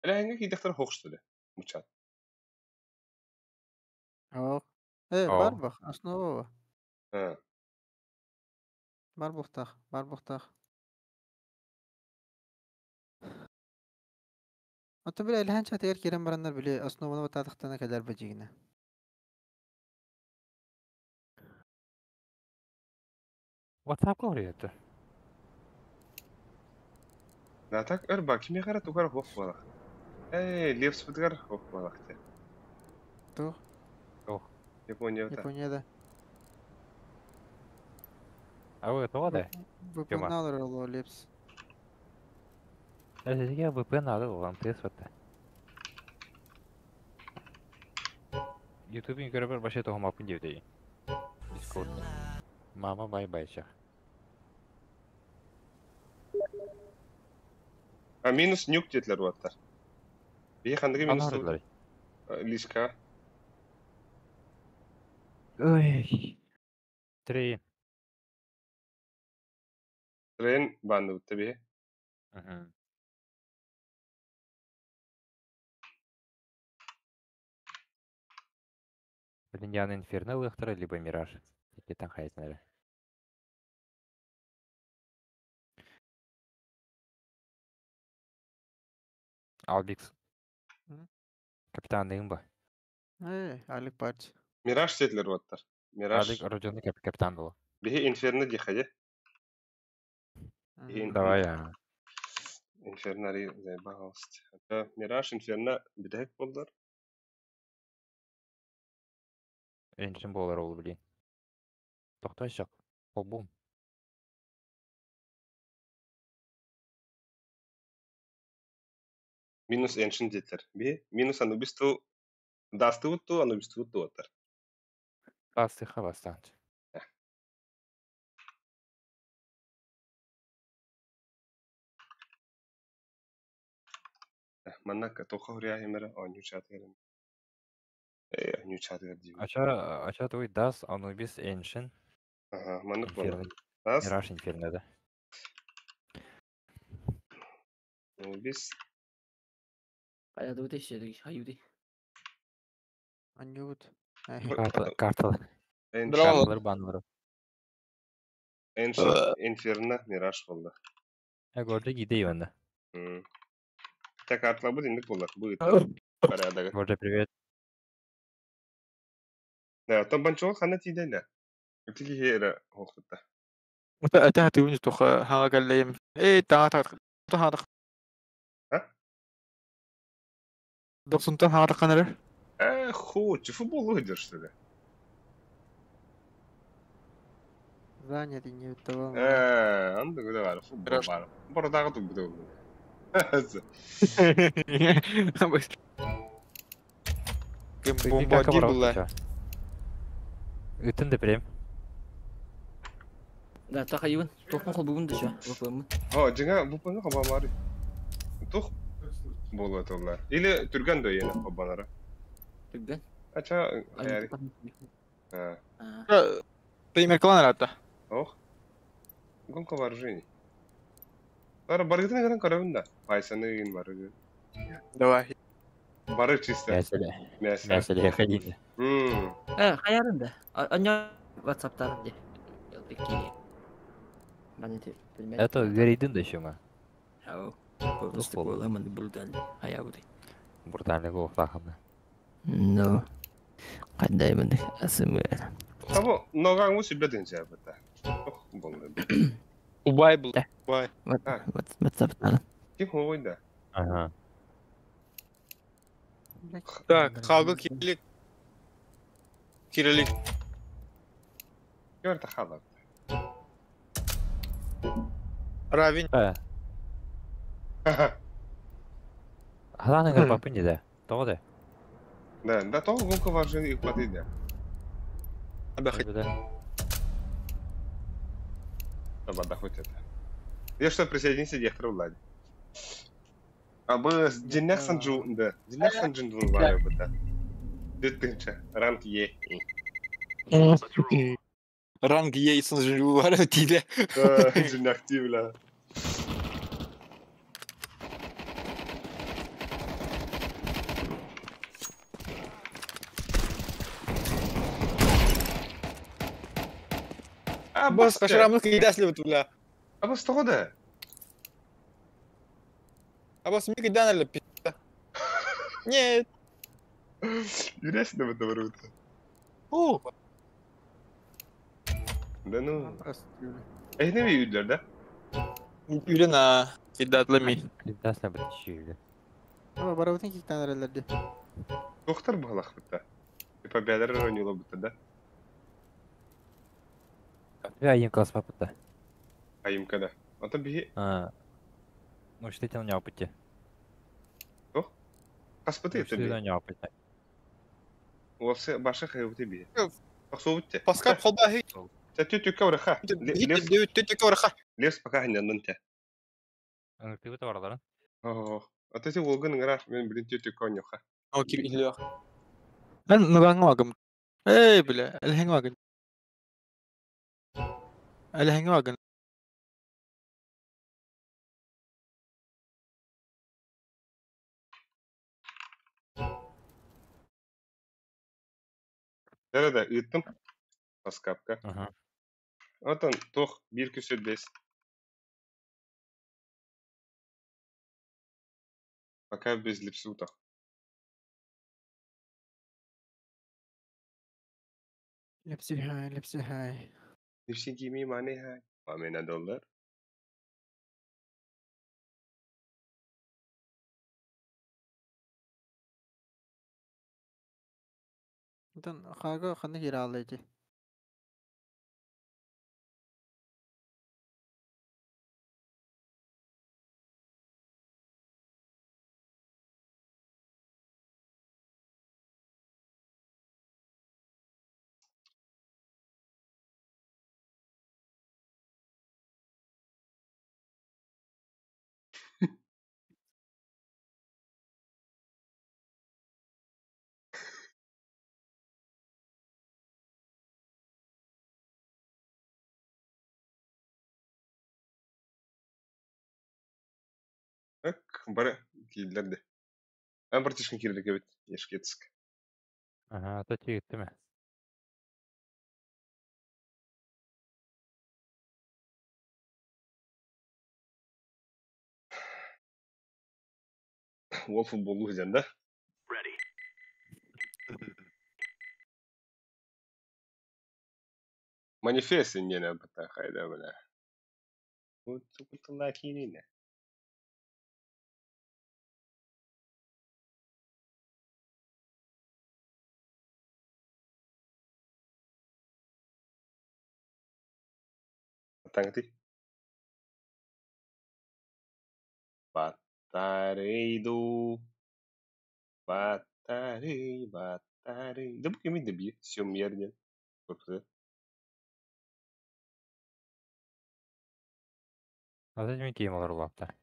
Әлхәңгә кидәктер хокштыды. Мучат. ох. Ау. Барбах, основа. Ha. Барбухтах. Ото бир элhän чатыгар керен барандар биле основаны бататыктана кадар бажигине. WhatsApp говорит это. Да так ырба киме кара тугар хок балак. Левс бутгар хок балак те. Тух, Япония та. Японияда. А вы это да? Выполнал роло лепс. Я VPN надо, вам пресс-то. YouTube görüber başa tohum apın devdeyi. Discord. Mama bay şah. А минус нюк детлер ваттар. Бие хандыгы минус Anladılar. лишка. Ой. 3. Трен банды бутты бие. Мгм. Блин, Инферно лыхтары, либо Мираж. Или там хайзнері. Албикс. М? Капитандығың ба? Алик партия. Мираж сетлер оттар. Мираж. Алик Родионы капитан болу. Бихи инферно дихаде. Давай, а. Инфернари зайбагалст. Мираж инферно бидек болдар. Эншін болар ол білейін. Тоқтай шақ. Ол бұл. Минус эншин детлер. Бихи минус анубисту. Дастывытту, анубистывытту оттар. Бастыға бастанды. Маннака тоха хуря химера, аню чатырым. Аню чатыр дивы. Ача твой Дас, Анубис, Эншін, Ага, маннак болар. Инферно. Дас, Мираж Инфернода. анубис. Қайда өте шерік, аюды. Анют. Карталы. Браво. Карталар банлары. Эншин инферно мираж болду. Горды гидей онда. Так атла бу диндик болар. Бу порядагы. Горды привет. Да, то банчол хана тидейлер. Тиги хера хокта. أتاه توني تخ ها قال لي إيه تا هذا ها؟ دكتور تا هذا قنر Хуч, футбол идешь что ли? Занятый не того. Анда гыда бар, футбол бар. Бордагы туп буту. Бомбардир была. Үтін де прем. Да, та қайуын. Тоқын қол бүгін дөші. Өкімін. О, жаңа бупаңа хаба мари. Тух болот олар. Или түрган да яна хабанара. Түгген. Ача, аяри. Пример клана это. Ох. Гонка вооружений. Ара баргытын гана карабында. Пайсаны ин барыгы. Давай. Бары чисто. Мәселе ходили. Қаярында. Аня WhatsApp-тарын де. Елдеки. Манеті білмеді. Это верейдің да шума. Ау. Просто ойламын бұлдан. Аяуды. Брутальный оқтақымды. Ну. Қандай мынды асымы. Або ноган муси беден жабыта. Ох, болды. Убай был. Убай. WhatsApp-тарын. Ким ойда? Ага. Так, Хага Кирилик. Кирилик. Görte халат. Равин. Халаны ғыр бапын еді. Тоғыды. Да, то гонка вооружений их подойдет. Обахать. Чтобы отдохнуть это. Я что, присоединиться к Влади. А бы с Динех Санджу, да. Динех Санджу думаю, да. Дытынча, ранг Е. Ранг Ейсон живу тебе. Динех Тивля. Босс, пошрамных кидас ли вот бля. А босс того да? А босс мне кидан ли пи***. Нет. Интересно в этом рута. О. Да ну. Эй, не видишь, да? Юлина кидатлами. Кидасына бір түйілі. Ama baravutun ki tane herhalde. Доктор балах быта. Типа бядер ронило быта, да? Я им класс папыта. А им когда? А то беги. Ну, что ты на опыте? Каспыты это Что ты беги. на опыте? У вас баша хай тебе. Пахсовте. Паскал холбахи. Тетю кавраха. Ты кораха. Лес пока не нанте. Ты это вардара? А ты волган граф, мен блин тетю конюха. О, Кирилл. Ну гангвагам. Эй, бля, الهنواجن. الهنواجن. Nerede? Iyittim. Paskapka. Ага. Atan toh bir küsürdeyiz. Пока без липсута. لبسي هاي Lipsi giymeyi mani hay. Amena dollar. Итан хага ханы кире алайди. Bak bara giydiler de. Ben bir tişkin kirlik evet. Yaşk yetişk. Ага, это тигит mi? O futbolu üzerinde. Манифест не потахай да бля. Вот тут лакирина. Тангти. Батарейду. Батарей. Да bu kimin de bir siyom yerden. Korktu. А зачем киім олар улапта?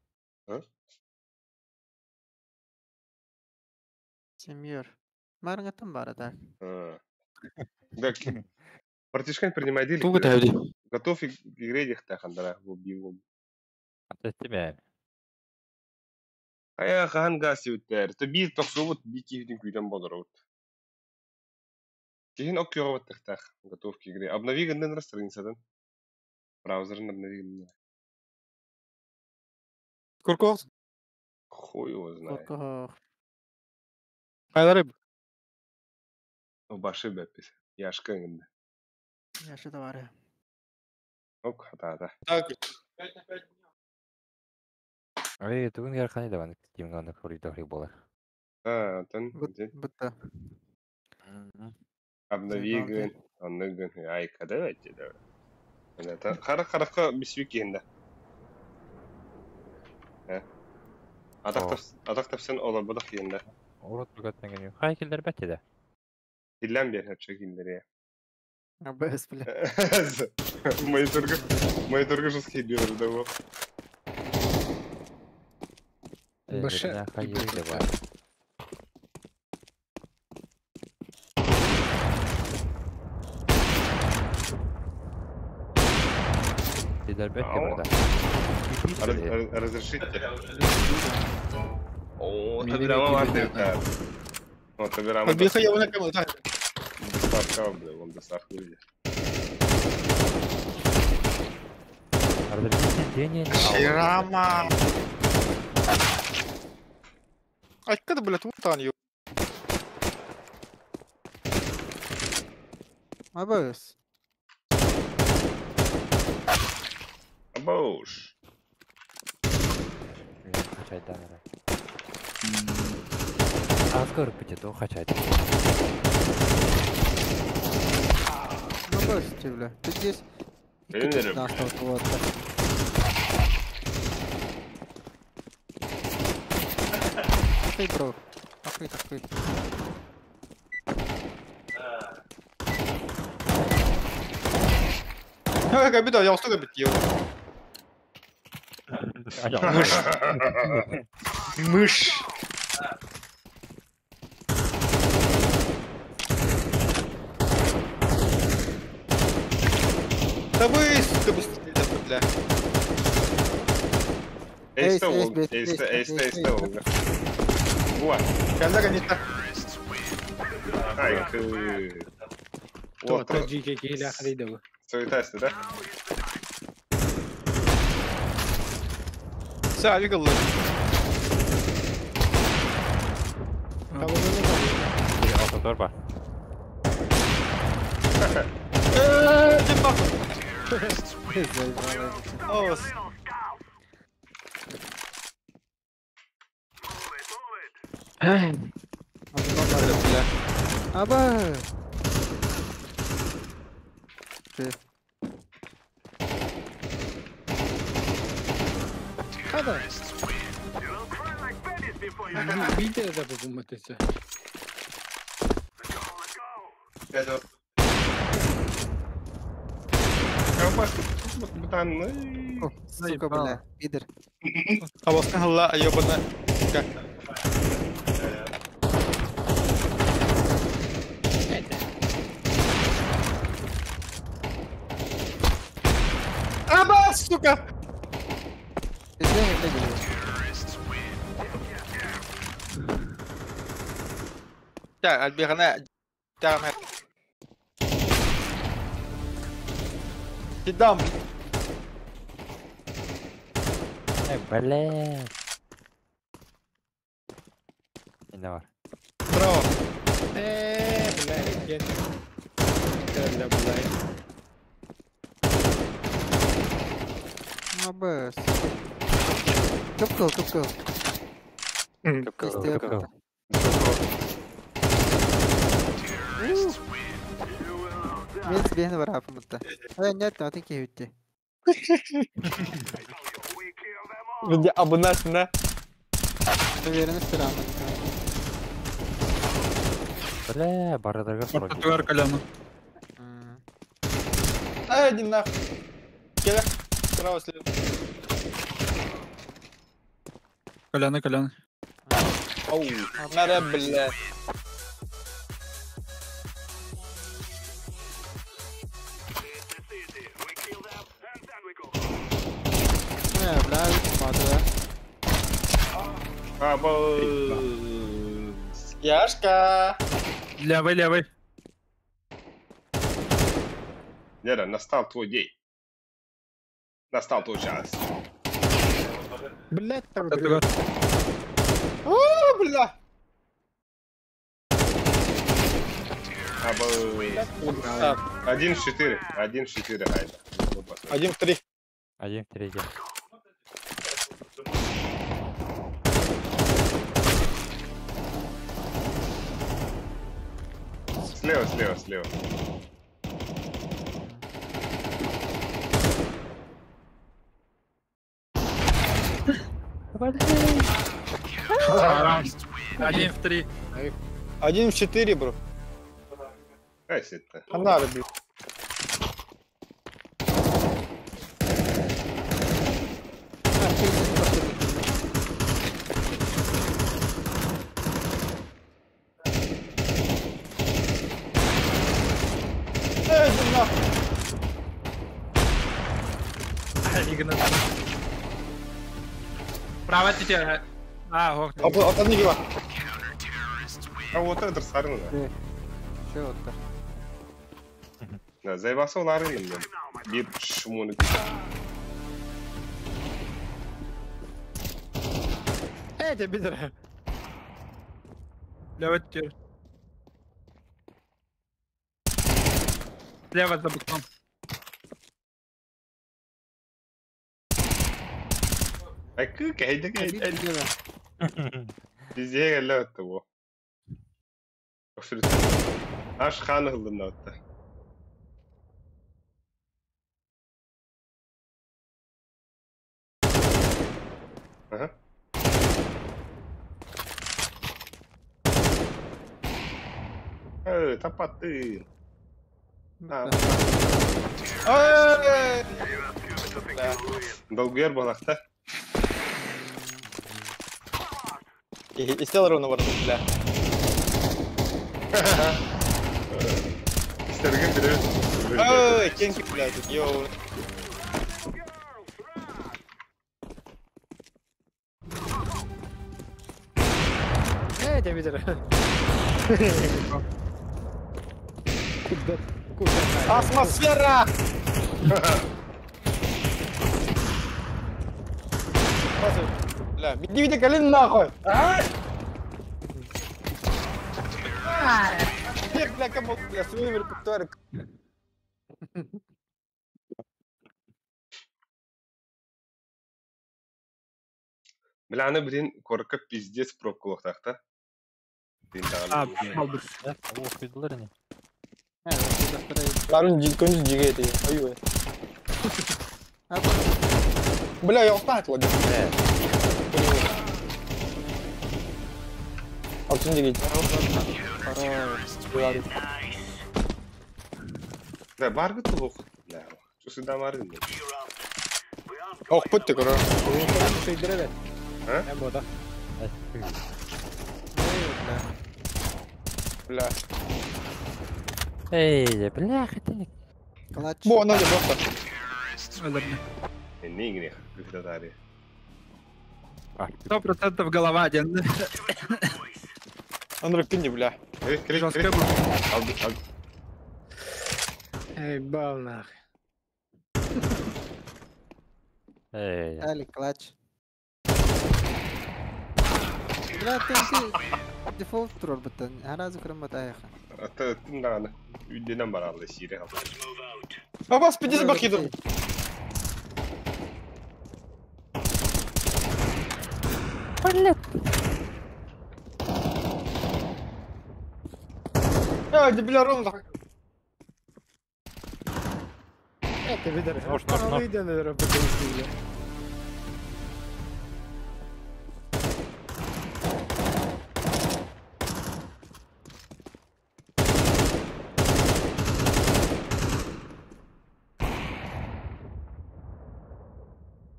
Семьер. Марыңатын бар да. Да, партишкан принимай делик. Тугу тәуди. Готов к игре дехтахандара bu bir. Это тебе. Aya хан газ үтер. Тэ bir тохсобут bir кихдин күйден болорот. Кихин ок ёгот тахтах. Готов к игре. Обнови ганден раз страницадан. Браузерын обнови ганден. Курков. Хуй его знает. Корко. Кайлары. Башы бәппес. Яшкы ганден. Яшы да бар. Ок хатада. Так. Эй, тугун ярханы да ван киім ганы хоридохри болар. Тан. Бутта. Обнови ген. Анны ген. Ай када бәтте да. Это харакка бисвик генде. Атактапсан олар будак генде. Урут бүгөттен геню. Хай келдер бәтте де. Диллен бер хәп шекилләре. Абас бля. Мониторга жас хидер да бу. Башы. Хай де бар. Келдер бәтте burada. Разрешите. О, табирама var dedi. O табирама. Bir hayvanı kamı tak. Доставка, бля, он доставка или. Ширама. Откуда, блядь, вот он ее? Абас. Абош. Хачайдан ара. Азгар бите то хачайд. Абас бля. Ты здесь. Тренеры. Вот. Охай, бро. Охай. Как обидал, я устал бить. Мышь. Да вы быстрее, бля. Эйста Олга. Вот. Когда не так. Ай, Туата GK ile xarida bu. Söğütəsdir də. Sağlık Allah. Bir autotor var. Cim bak. Olsun. Aba. Kada. Videoda bu mutlaka. Gəl o. Yapma. Bu tane. Сука, бля. Пидор. Havasını halla ayobana. Gel. Aba suka. Bizden evde geliyor. Ya albihana. Devam et. Gidam. Блин. Ne var? Bravo. Bля, gel. Öyle bulay. Aba. Kıpkıl kıpkıl. İşte Капкал. Мен сбегну в рапмута. Нет, но ты киюти. Где абонасына? Уверен, что рано. Бля, барадарға сұрай. Португар коляну. Один нахуй. Келе. Справа слева. Коляны. Оу. Надо, блядь. Не, бля, смотрю. Aba. Яшка. Левый. Лера, настал твой день. Настал твой час. Блядь, там Португар. О, бля. Aba. Так, 1-4. 1-4, haydi. 1-3. 1-3. Слева. Один в 3. 1-4, бро. Кайсетті. Надо, блядь. Иди нахуй. Право тебе. Ох. Отодни гива. Ha otur sarın da. Şey oldu. Ya zeyvası oların mı? Bir şumunu. Это бедра. Левый тир. Слева за бутом. Akı kaydı. Gidiyor. Bize gel öttü bu. Oşurdu. Aş kanı hıldın öttü. Aha. Tapattı. Tamam. Эй! Долгуер балакта. И сел ровно ворот, бля. İstergen biri. Ой, кенки, бля, тут, йоу. Это бедра. Куда? Атмосфера! Бля, беги, колен нахуй! Бля, кому, бля, свой репертуар. Бля, аны билин коркап пиздец пробкалык такта. Ол күйділер не? Ларын көндүз жигети. Ой. Бля, я устал вот. Алтын жигети. Бля, баргы тубук. Бля, чусуда марын. Ох, путты, кора. Шейдеревет. А? Я бода. Бля. Эй, бляха, ты не... Клач. Бо, надо просто. Өлірні. Не игрэх, как это даре. 100% голова один. Андрей, пинди, бля. Жорстка була. Эй, бал нах. Эй, Али, клач. Бля, ты дефолт турор бутан. Харазы кырым батаяха. Это надо. Үйденен бар алды сире алды. Папа, спиди за бакиду. Бля, ровно. Это видер. Нож, нож, нож. Выйдя на работу.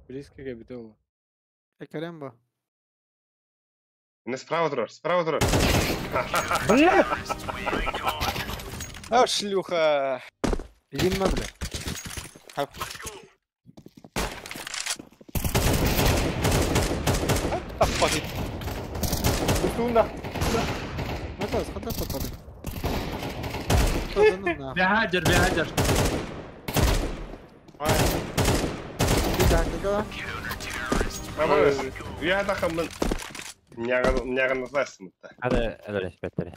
Близко к обитому. Экарембо. Не справа турар, справа турар. А, шлюха. Иди на, бля. Таппади. Бутунда. Матас, хода попады. Хода на. Бігадір, бігадір. Бигага. Я дахамын. Няган назарсın mutta. hadi öyle spetleri.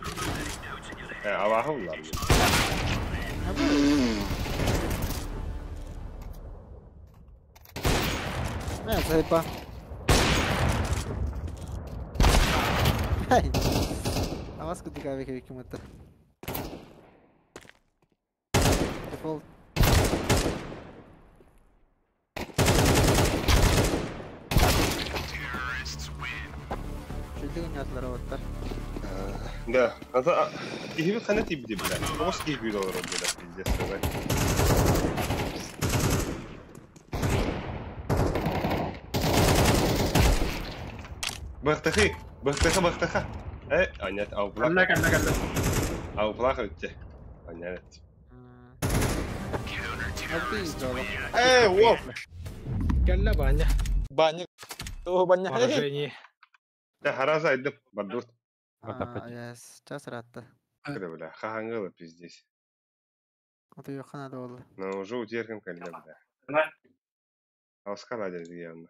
Allah'ım lan. Зайба. Хай. Аваска дигаве хекимата. Дефолт. Шилдеген ятлар аваттар. Да, это кихи ханати биде бля. Просто кихи биде olur бля, пиздец сказать. Бахтаха. Анят, Калла, калла, калла. ауплаха өтте. Анят. Абди изала. Эй, воп. Калла баня. Баня. О, баня. Поражение. Да, хараза айдым, бардут. Яс, час ратта. Кыда бля, хахангыла пиздец. Это Йохана долла. Но уже утеркам калля бля. Аускал один явно.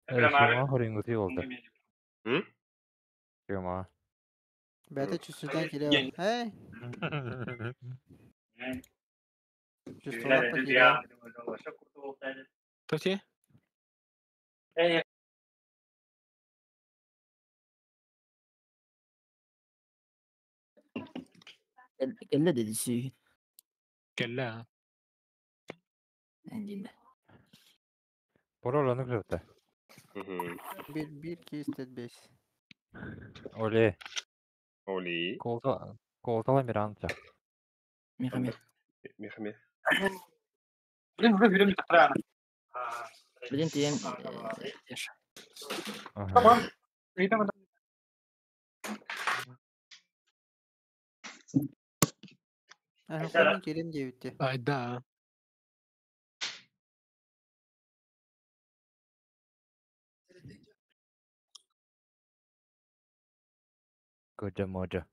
Şuma horinguti oldu. Hı? Şuma. Бәте чувствудан келе. Эй, чувствовал келе. Кто тебе? Kelle dedi suyu. Калла. Bence de. Porolanı kırdı. Bir кейстед бес. Oli. Oli. Koltala Miranda. Мехамед. Мехамед. Блин, ты Яша. Ага, келем девитте. Ай, да. Коджа-моджа.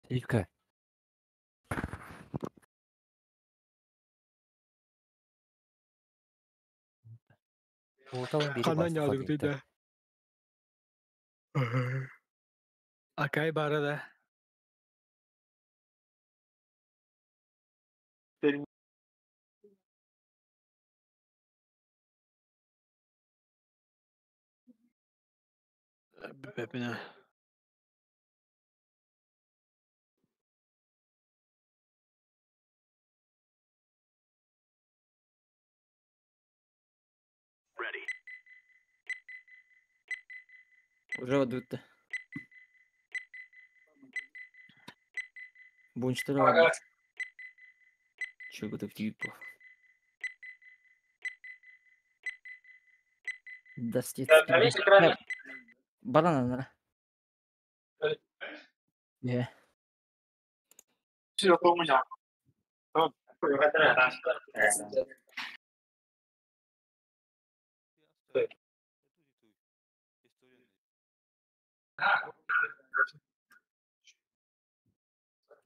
Сивка. Орталың бері Қаннан басты жаздық қадейді. дейді. Акай бары да. Бәпіне. Уже выйдут. Бунчтер var. Чего-то типа. Достить. Банана. Не.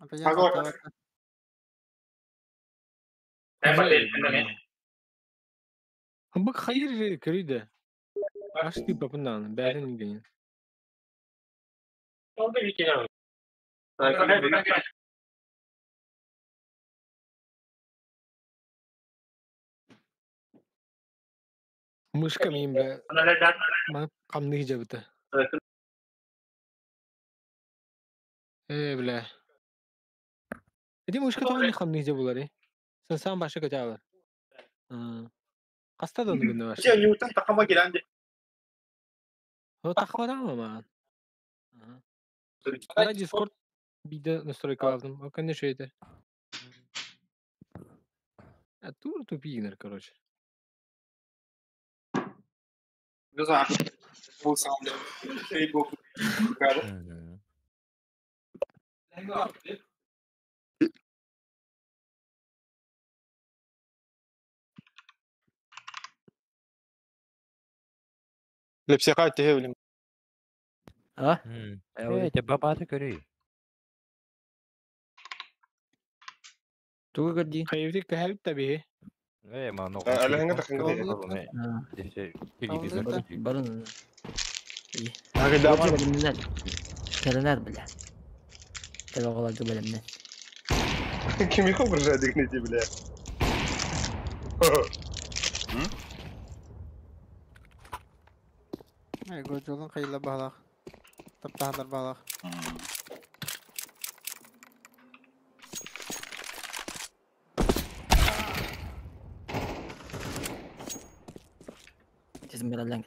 Apa yang satu apa? Бак хайыр криде. Аш ти бапынан бәрін деген. Мышка мен бе. Ман камны жабыты. Бля. Эти мышка тоғын камны жабылар. Sen сам башы көтәбір. Қаста да оны баш. Сен Ньютон тақама келенде. О тақмада ма? Ана Discord биде настройка алdım. O конечно şeyde. Тур тупинер, короче. Güzel. Bu sandı. Facebook. Лепсиха тегевлим. А? Те бабаты көрей. Туга гади. Хайвдик кәһәбит таби. Мано. Әлі хәңгі тақыңғы дейін. Барın. Ага да бар. Kelenler bile. Telegalarda bölümden. Kim yıkı buraya dignity bile. Gojolun kayıla bağlaq. Taptahanlar bağlaq. Kesin beraber gel.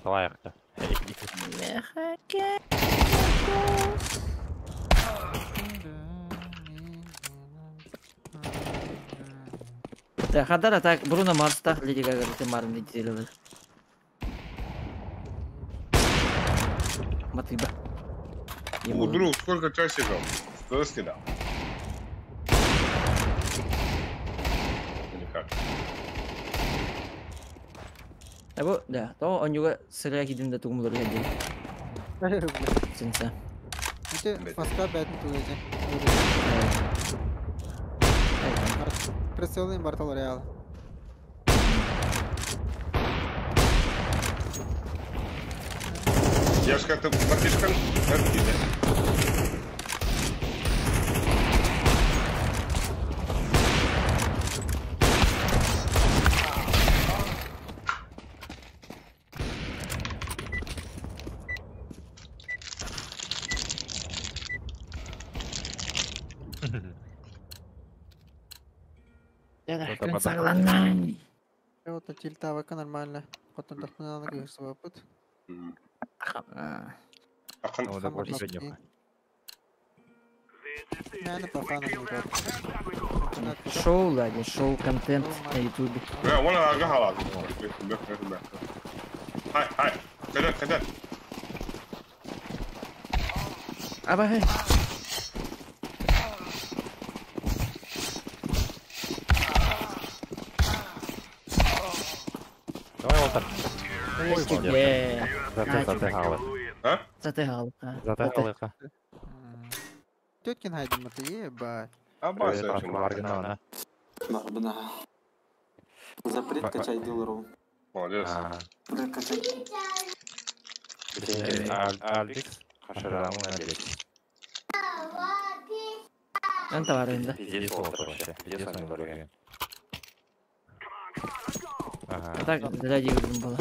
Давай як-то. Так, Хадара, так, Бруно Марста, Леди Гага, ты Марн, Леди Зелевый. Матриба. Друг, сколько часиков? Что скидал? Или как? Да, то он juga sering hidupnya tuh mulai aja. Sensa. Itu masker beden tuh aja. Presionin Bartol Real. Я ж как-то батишкан откинули. Kan sağlanan. Вот тильтовка нормально. Потом дохнуна на гыш опыт. Акын. Ну, да, больше сегодня. Наверное, по фану не идет. Шоу, ладно, шоу контент на ютубе. وانا قهوة. هاي كذا Абай. Е. Зате хават. А? Зате гал. Зате халыха. Төткин хайдым мыты, ебать. А баса үшін. Маргинал, Бына. Запрет качать долларов. Молодец. Запрет качать. Альбикс. Хашараму надеть. Anta var önünde. Пиздец лох вообще. Пиздец он дорогой. Ага. Так, зря girdim bana.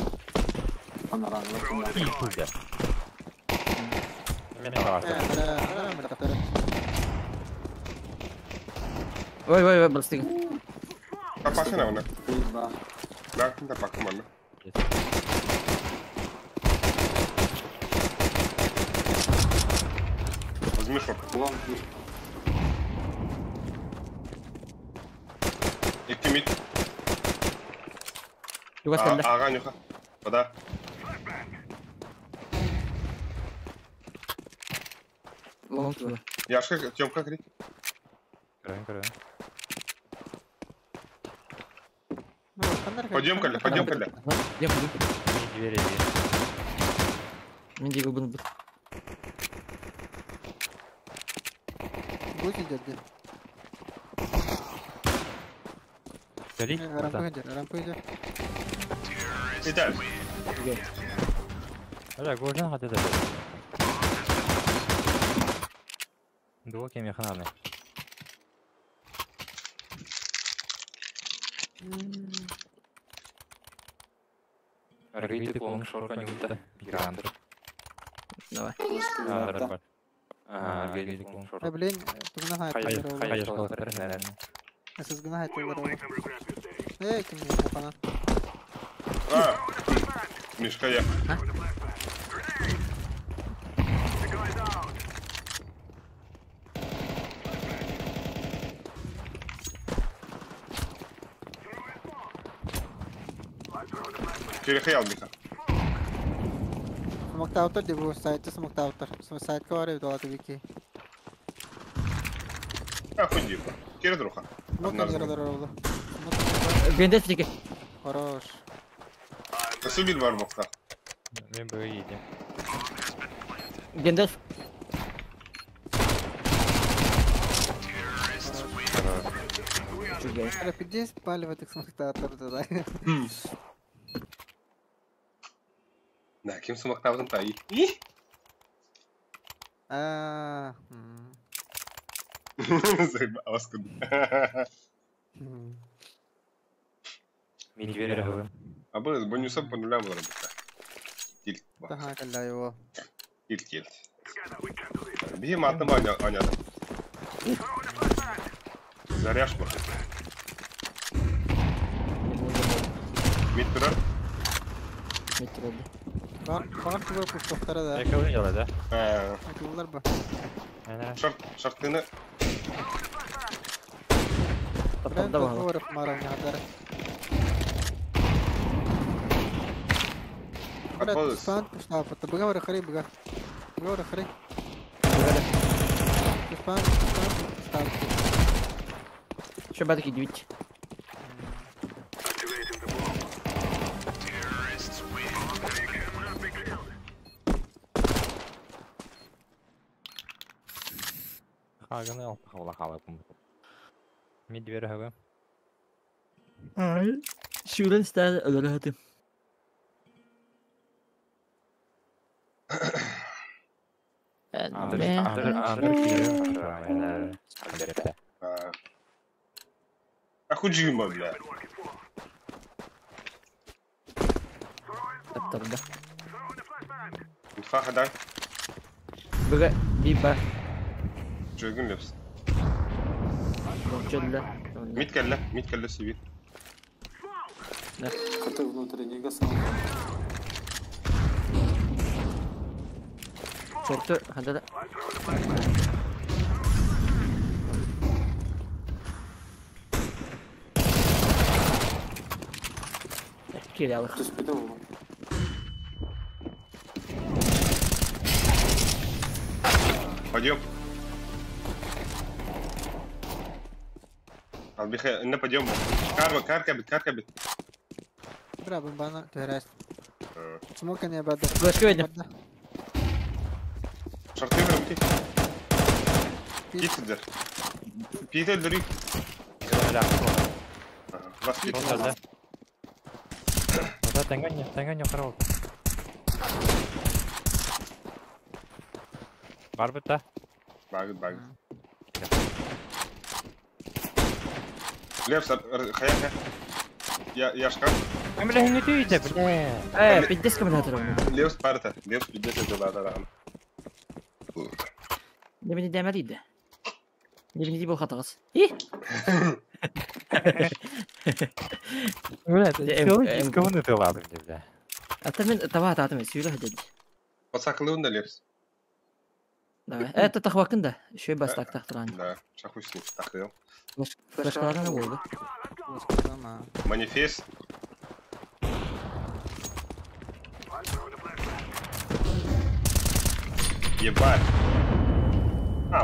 Панорама. Хуя. Менталка. Ой, bastı. Kapasana onu. Да. Lakin de bakım onu. Возьми шорт. Лом. İki mid. Yuva sende. Ağa yuka. O da. Long tuva. Yaşka Тёмка крик. Крым. Пойдем, Коля. Я буду. Двери. Мен дегі bunu. Будет идет. Гори. Рампа идет. Yeter. Öyle golden hadi de. Duo kim yakın Аргейты клон шорка не ульта. Грандер. Давай. Нормально. Аргейты клон шорка. Блин, тугна хайт. Хайя школа реально. Сіз гына хайт. Кім не мухана. А. Мишка я. Перехаял Миха. Смокта утыр деп ол сайтты смокта утыр. Сайтқа бар еді олаты вики. Охуенно. Кері друха. Смокта жарадар олды. Bende friki. Хорош. Насубил var bokta. Ben böyle iyiydim. Bende. Рапидей спаливать их смоктаторды, да? Да, ким смоктавдың тайы. Заебалась куда. Медведь рахуем. А было с бонусом по нулям заработать. Кильт. Ага, когда его. Кильт. Бей матом, Аня. Заряж, может. Мид туда? Metre oldu. Bana kıvır kuşluklara da. Yakaladı yola da. Kıvırlar bu. Aynen. Şartını. Ben Patladı bana. kıvırıp maravını hadar. Отпадыс. Спан, что это? Быга рахари, быга. Быга рахари. Спан, стал. Şu belki двить. Хаганы алып хавла халып. Медведь рахуем. Ay. Şuradan ister ölür hadi. Ахуджима, бля. Attırdı. Mutfağa kadar Böyle bir bak. çözgün löps. Kontrolle. Mid kelle sivil. Коты внутренний газ. Çortu hadi de. Geri alır. Ты спидовал. Пойдем. Албиха, не пойдем. Карка бит. Bra, ben bana terörist. Смока не бада. Флешка видим. Шорты берем, ки. Китсидер. Питер дурик. Бас кит. Да, тайганья второго. Барбета. Багы. Лепс, хаяка. Яшка. Бля, не түйді, бля. 50 км атырым. Лепс парта. Лепс 50 жылады. Демени демелiydi. Демени бұл қатығыз. Кого ты ладно, бля. Атымен таба ататымен сүйрі хедеді. Посакылы онда лепс. Давай. Это тахвакында. Шөй бас тақтыран. Да, шахусни. Тахтыл. Флешкаларына болды. Манифест. Ебать.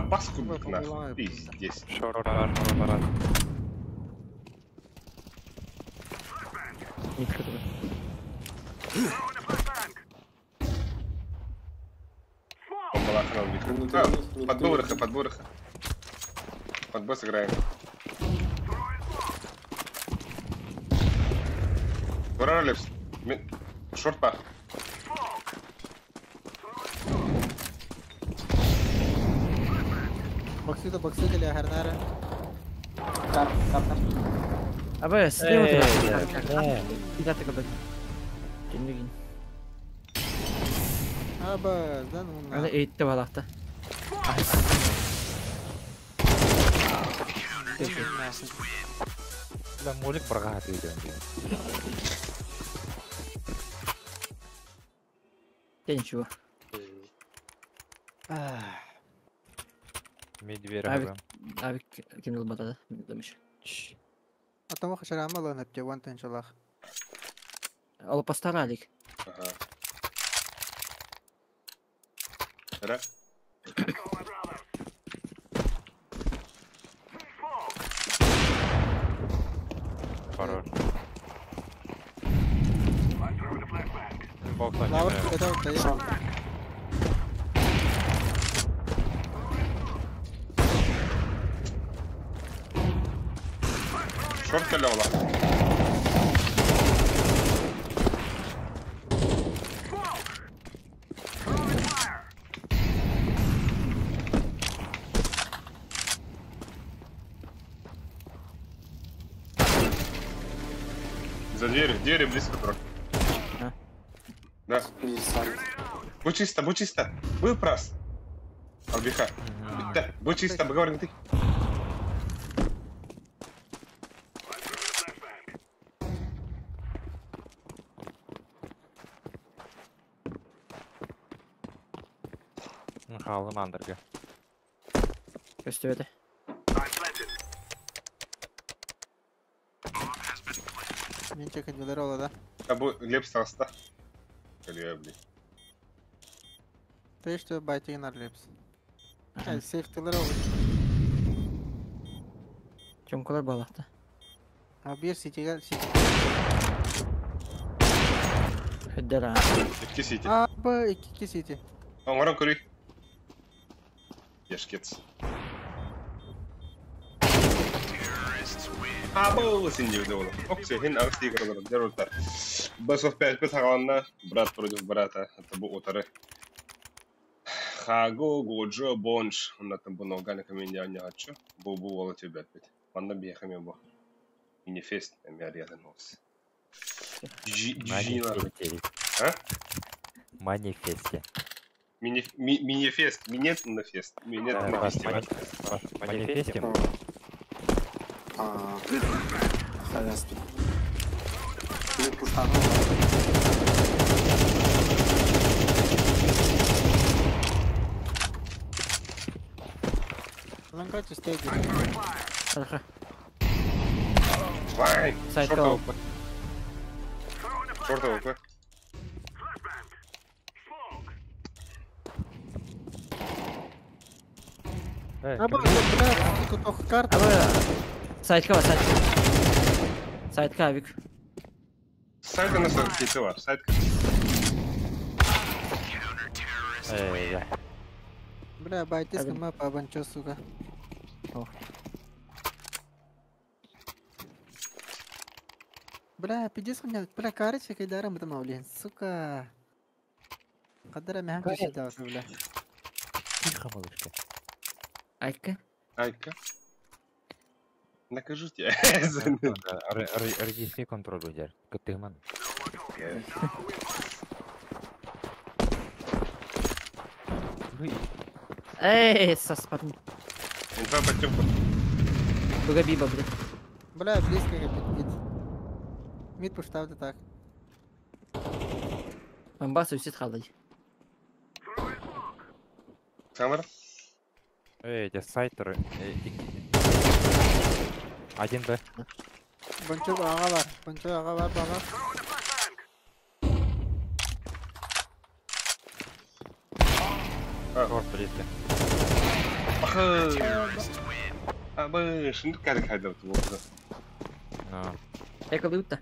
Бас кубик нахуй. Пиздец. Шорорар. Подборыха. Подбор сыграем. Ура, Лепс. Шорт пар. Боксы के लिए हरनारा. Абе, слева отыр. Идаты кабак. Кенмеген. Аба, дан Аны эйтті балақты. Бля, молик бұрға атыйды. Ден чего? Медвера. Abi kim yıl batadı demiş. Атама хашарама ло напте ван тенчалах. Alıp постарались. Ага. Ра. Хорош. Лавр это вот Шорт калявла. За дверью близко трохи. Да. Будь чисто. Был прас. Албиха. Да, будь чисто, говори ты. Қалым андырға. Көстебеді. Мен чекенділер ола да. Табу лепс таста. Калия, блин. Ты что байтигнар лепс. Сейфтілер ола. Чомкалар балақты. А bir ситиге сити. Хүддер а. Икки сити. Аба икки сити. Аңаран көрей. Яшкетс. Бұл сендеуді олы. Оксе, хен ағыс дейгір олар. Дер олтар. Бас of 5 тағаланна. Брат против брата. Это бұл отары. Хаго, Годжо, Бонж. Оннатын бұл науганы комендия не хатчу. Бұл олы төбет бет. Манда бияқымен бұл. Минифест. Әмер язан олсы. А? Манифесте. Минифест. Минет на фест. Минет на фестиваль. Манифесте. Хаяспи. Или пуштану. Ланкайте стейги. Арха. Вай! Сайт Шорта кал. Шорта ОП. Аба, блядь, тут ох карта. Сайтка var сайт. Сайт кавик. Сайта на сайт кейті бар. Сайт Я. Бля, байтис кама пабанчо, сука. Бля, пиздец меня, бля, карыча кайдарам это мавлин, сука. Кадара мяхам киши да, бля. Тихо, малышка. Айка. Айка. Накажу тебя. Родительский контроль удер. Катыман. Эй, соспадни. Инфа по тёмку. Буга биба, бля. Бля, близко мид. Мид пуштав да так. Мамбасу сит халай. Камера. Эти сайтеры. Один Б. Бончо ага бар бага. Шорт близко. Абы, шындык кәрі қайда өтіп болды. Эка лута.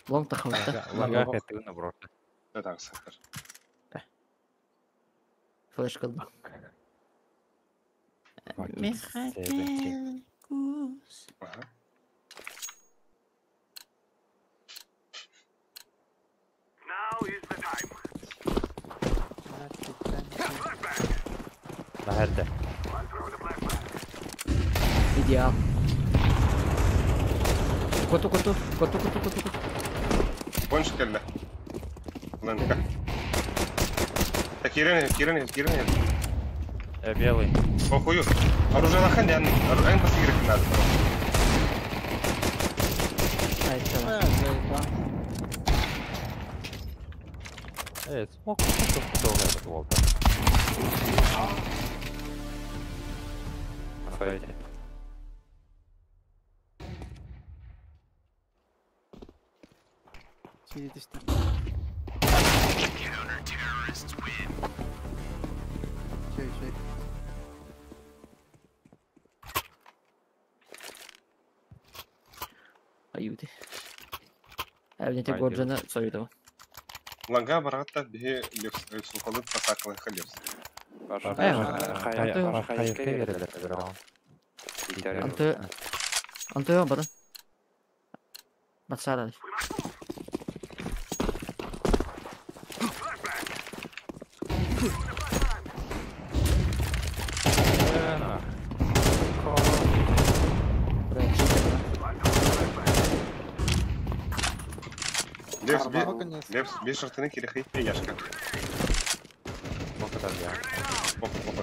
Лонг тахаута. Лага хэты наброс. Это сахар. Флеш калды. Ага. Нахерде. Идеал. Коту. Кончик келді. Лэнка. Кирен. Белый. Похую. Оружие лахан, я айн пасы керек надо. Айка. Смог долго этот Уолтер. Отходите. Сидит işte. Şey. Аюты. Әбінете горжаны союды. Ланга баратта бе сухалык пасакалы халевс. Антоя барын. Батсада. Лепс, без шартаны кирихай яшка. Плохо даже я. Плохо.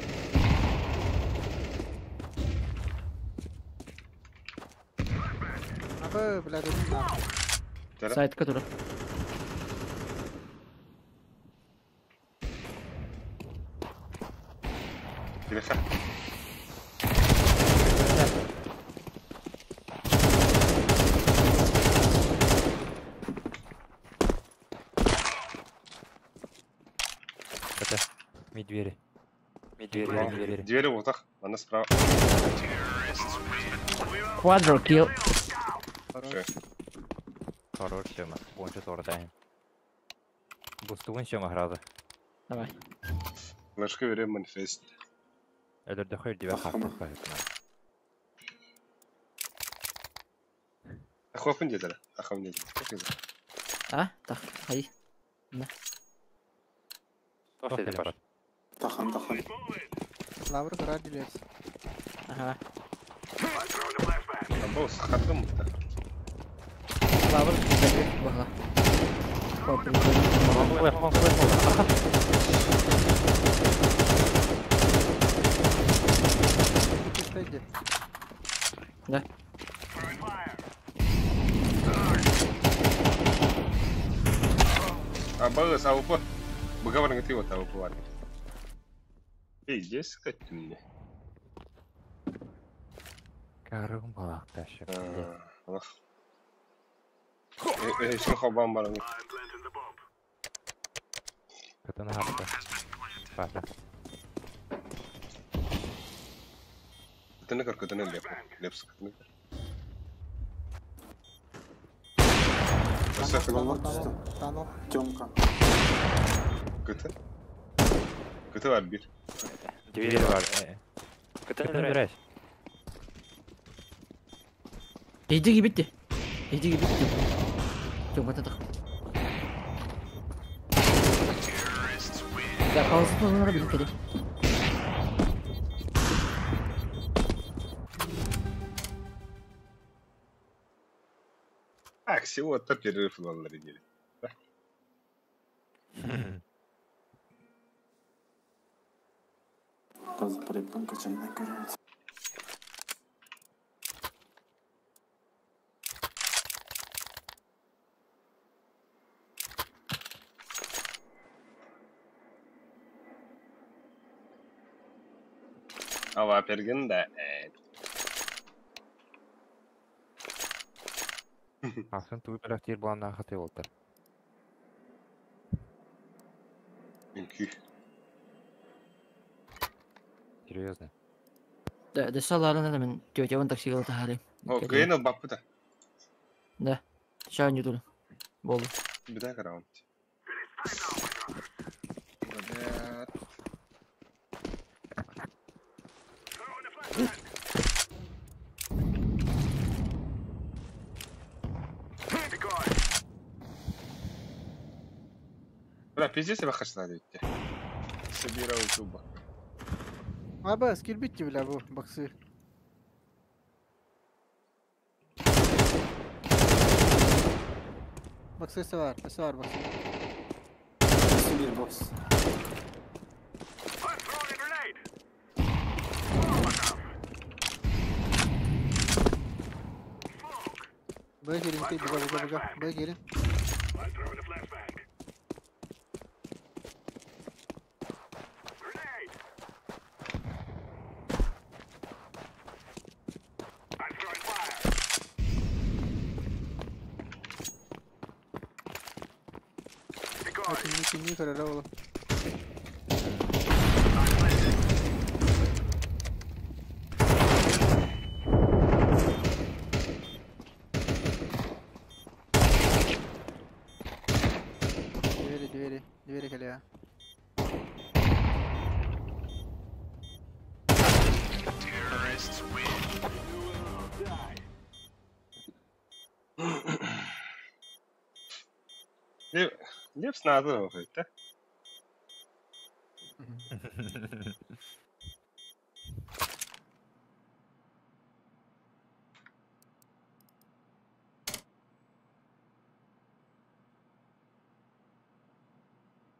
Абы, бля, дым. Сайт который. Кирихай. Медвери. Двери вот так, она справа. Quadro kill. Хорош, Сема. Больше тордаем. Бустуын Сема грады. Давай. Флешка верим манифест. Элер дохойр дивя хатуха. Ахуапын дедер. А? Так, хай. Тахан. Лавр кара дилерс. Ага. Або сахатым. Лавр дилерс. Бага. Кстати. Да. Або саупо. Быгавар ты вот того повар. Эй, здесь сказать мне. Карым балак тащик. Что хабам баран. Это на харта. Папа. Это не как это не лепс. Танок. Тёмка. Kıtı. Kıtı var bir. Двери var. Kıtını biraz. Эйдиги битти. Эйдиги битти. Жок батадык. Я калсын онlara билин керек. Так, всего-то перерыв на неделе. Тоже припан качаный короче. Hava pergin de. Асын туй бірақ тер болғанда хаты болтар. Çünkü. Серьезно. Да, десаларын эле мен тётевон таксиге тахарым. O kıyın bak bu da. Да. Шаа не дулу. Болду. Bir dakika round. Bırak pizza bakışına diyor. Собира YouTube. Abi skill bitti bile bu. Baksı. Bak sesi var. Sesi var bak. Bir box. Böyle gelin. Buga. Böyle gelin. Kimi kırır oğlum. Двери коля. Лепс надо выходить, да?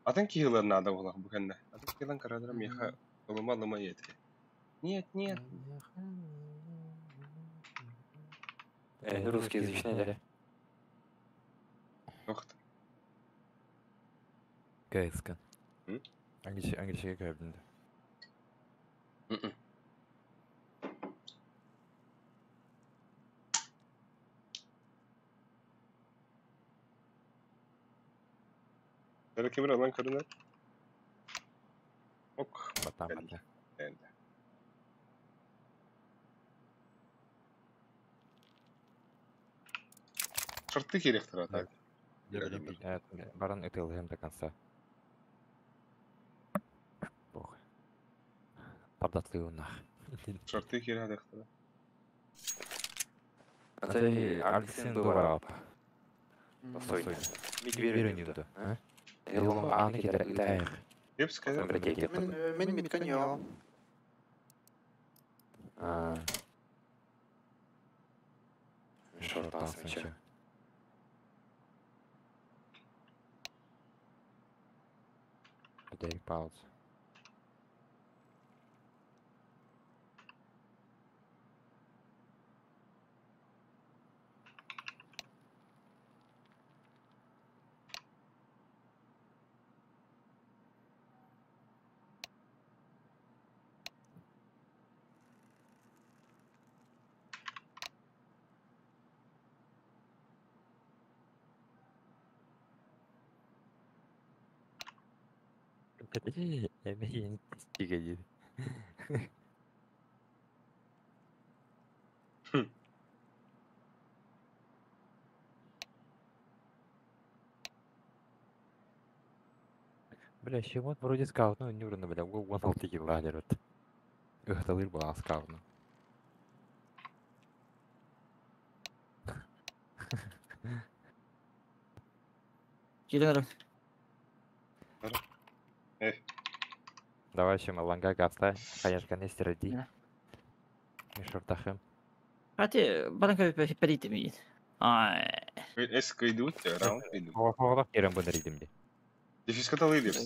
Атын киылар надо олақ bu kende. Атын киылан карадырам яха ылыма етке. Нет. Русскоязычный, да? Yok. Кайскан. Hı? Английский кабинде. Böyle kimir alan kadına? Ok. Батам. Yani. Шорты керектер атак. Баран этилген до конца. Похуй. Подотлый нах. Шорты керектер. Ты Алексин Дурап. Постой. Медведь не туда. Елом аны кидер. Лепс кайда? Benim mitkan yok. Шортасın çe. Дай паузу. Emeğin pisliği. Бля, Шимон вроде скаут, ну, не вроде, бля, он 16 килла дерет. Ыхталыр была скаутну. Келерім. Давай, Шима, ланга гапта, конечно, не стереди. Да. Мишуртахым. Хати, баранка перейти мейін. Ай. Эс кыйдут, раунд кыйдут. Оғақ керем бұны ридімде. Дефис каталы дерс.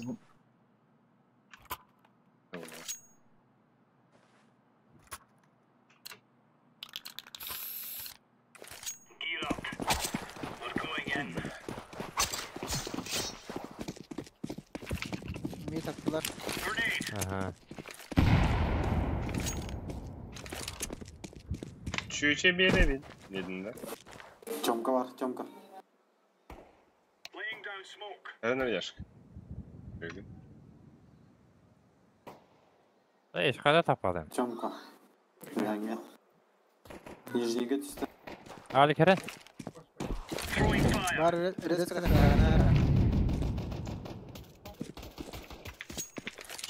Mid attılar. Ага. Çüçe беремин дедим да. Темка var, темка. Әнер яшк. Көрдүм. Эй, қайда таппадым? Темка. Yange. Нижнейге түсті. Али керен? Var res kadar.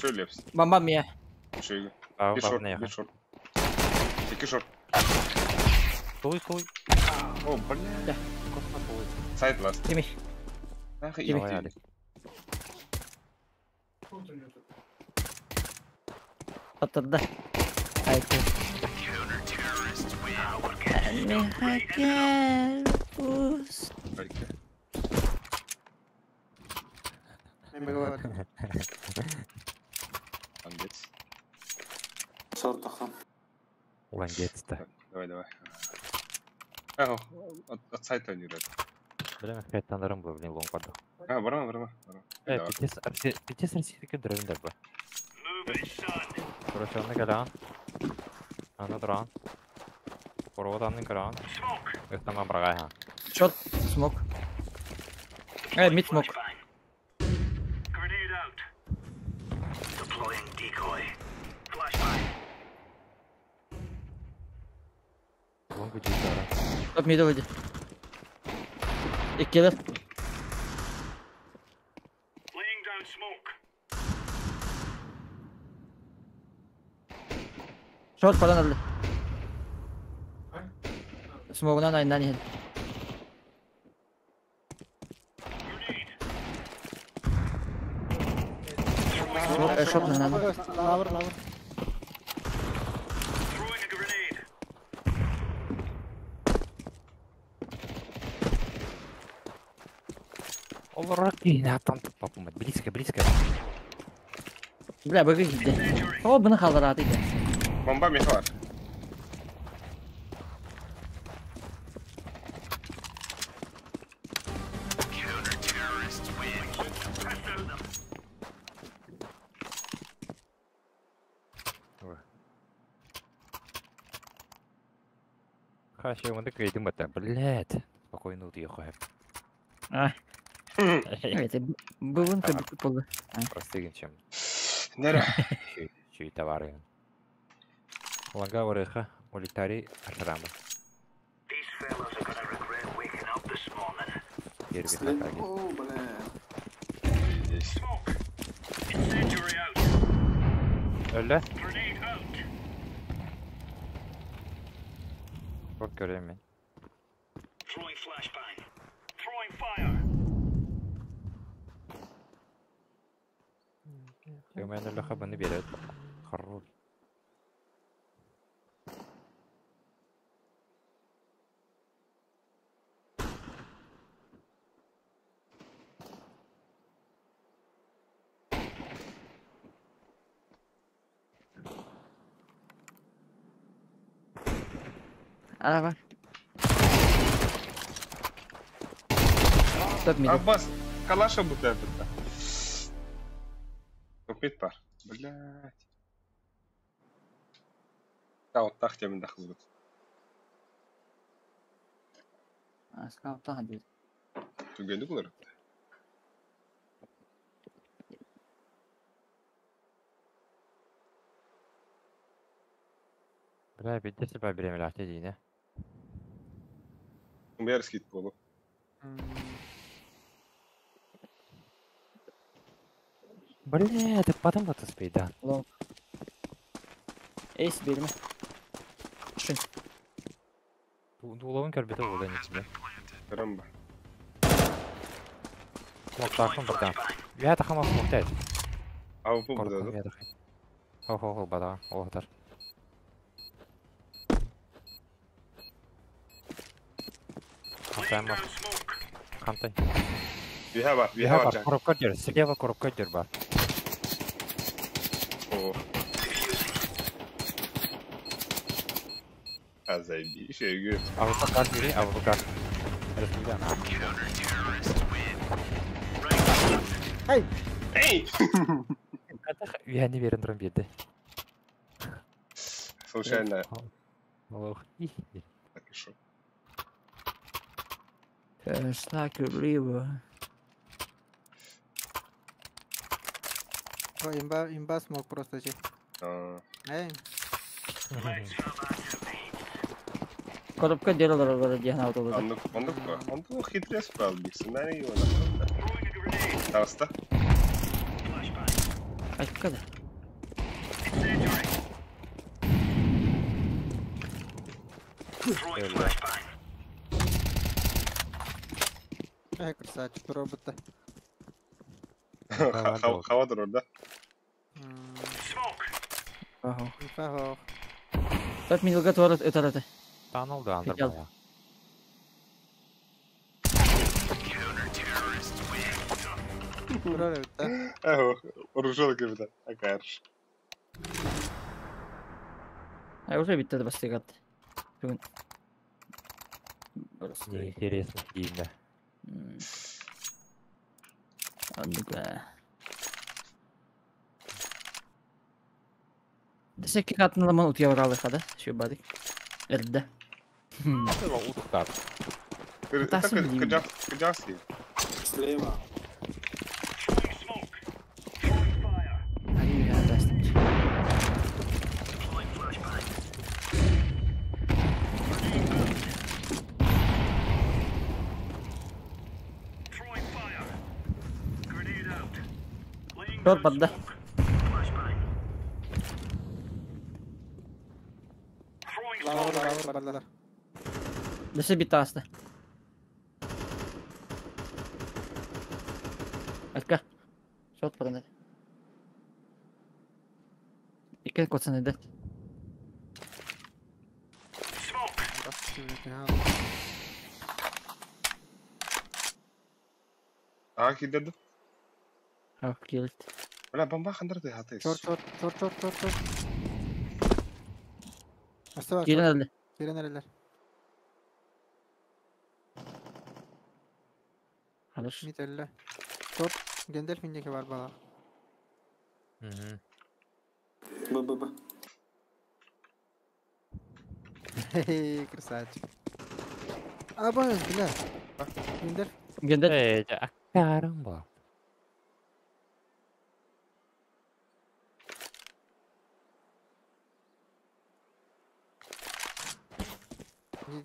Şöyle yapsın. Бамбам я. Şöyle. Ау, Bir short, бабына bir яқын. short. İki short. Туй. О, бля. Side last. Кемей. Ах, Давай, iyi. Али. Атырды. Айты. Harika. Mega var. Lan geç. Шорт тақам. Ulan geçti. Давай. Ага, от сайта не рад. Білем, қайттандарым бұл, блин, лоңғады. Барама. Эй, питес ресейдікі дөріндер бұл. Короче, оны кәлі ан. Аны тұран. Қорғыт анның кірі ан. Үқтанған бірағай хан. Шот. Смок. Мид смок. Лоңғы дейді ара. Топ миді өйді. Еккелер. Шот falan öldü. Smoke'dan ayından yedi. Shot lan. Lower. Олар кейіне аттан тұппапым. Близко. Бля, бөгі gitti. O bunu kaldırdı ki. Bomba mı var? Хаще, он такой думает, блядь. Спокойно утихо. Ay. Evet, bıvın tabii kapalı. Простыгин, чем Nere? чьи товары. Лага варыха, улитари, ашрама. Слеп. О, бля. Öyle. Çok göreyim ben. كمان اللقب انه بيرد خروج Araba. Top mid. Abbas, калаша будто это. Купить пар. Блядь. Да, вот так тебе дохлый. Scout daha değil. Түгенді бұлар. бля бедесі ба беремел аты дейіне Бәрі скит болу. Бля, ты потом вот успей, да. Лонг. Эйс береме. Шын. Дуловын көрбеті олда не тебе. Көрем ба. Смок тақым бірден. Я тақым ал смок дәйді. Авупу burada. Хо, бада, оғдар. Қантайым бар. Қантай. Bir ha var. Коробка дер, слева коробка дер бар. О. Азайби, шегü. Авукар бери, авукар. Ресмиден, Эй! Я не верен дрон беді. Случайно. Ох, Так и шо. Снайпер ліво. О, имба смог просто же. Эй, Коробка дералар var diye ne oldu? Он хитрее справил биксы, на его надо. Таста. Açık kadar. красавчик, робота. Havadır orada. Ага. Фаго. Тот минилга туар ötәрәте. Танылды андыр Петел. бая. Робота. Оружал gibi de. Akarış. Ay уже bitdi бастыгат. Бүгін. Неинтересно киімді. Anlıkla. Desek ki katınlaman utuya varalı kada. Şu badık. Elde. Це утықтар. Пытался блин. Кыджасы. Слева. Ay ya dastım. Short badda. Лаур, балдар. Dese bitti hasta. Arka. Short var ne? İki kotsan eder. Aki dedi. Ah kilit. Ulan bomba kandırdı hatayız. Çort. Aslı Gelin elde. Gelin nereler? Alır. Mit elle. Çort. Gönder findeki var bala. Б. Хе-хе, красавчик. Аба, бля. Gönder. Gönder. Akarım var.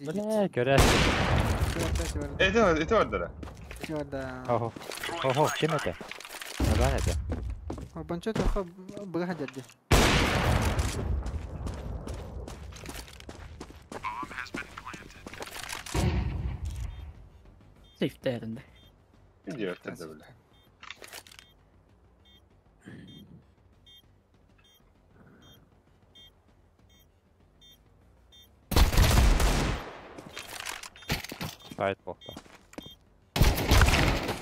Bля, görersin. Eti orada. Orada. Oho, kim ete? Neden ete? Банчо тоха бага хадерди. Safe değerinde. Gidiyor dedi böyle. Gayet bokta.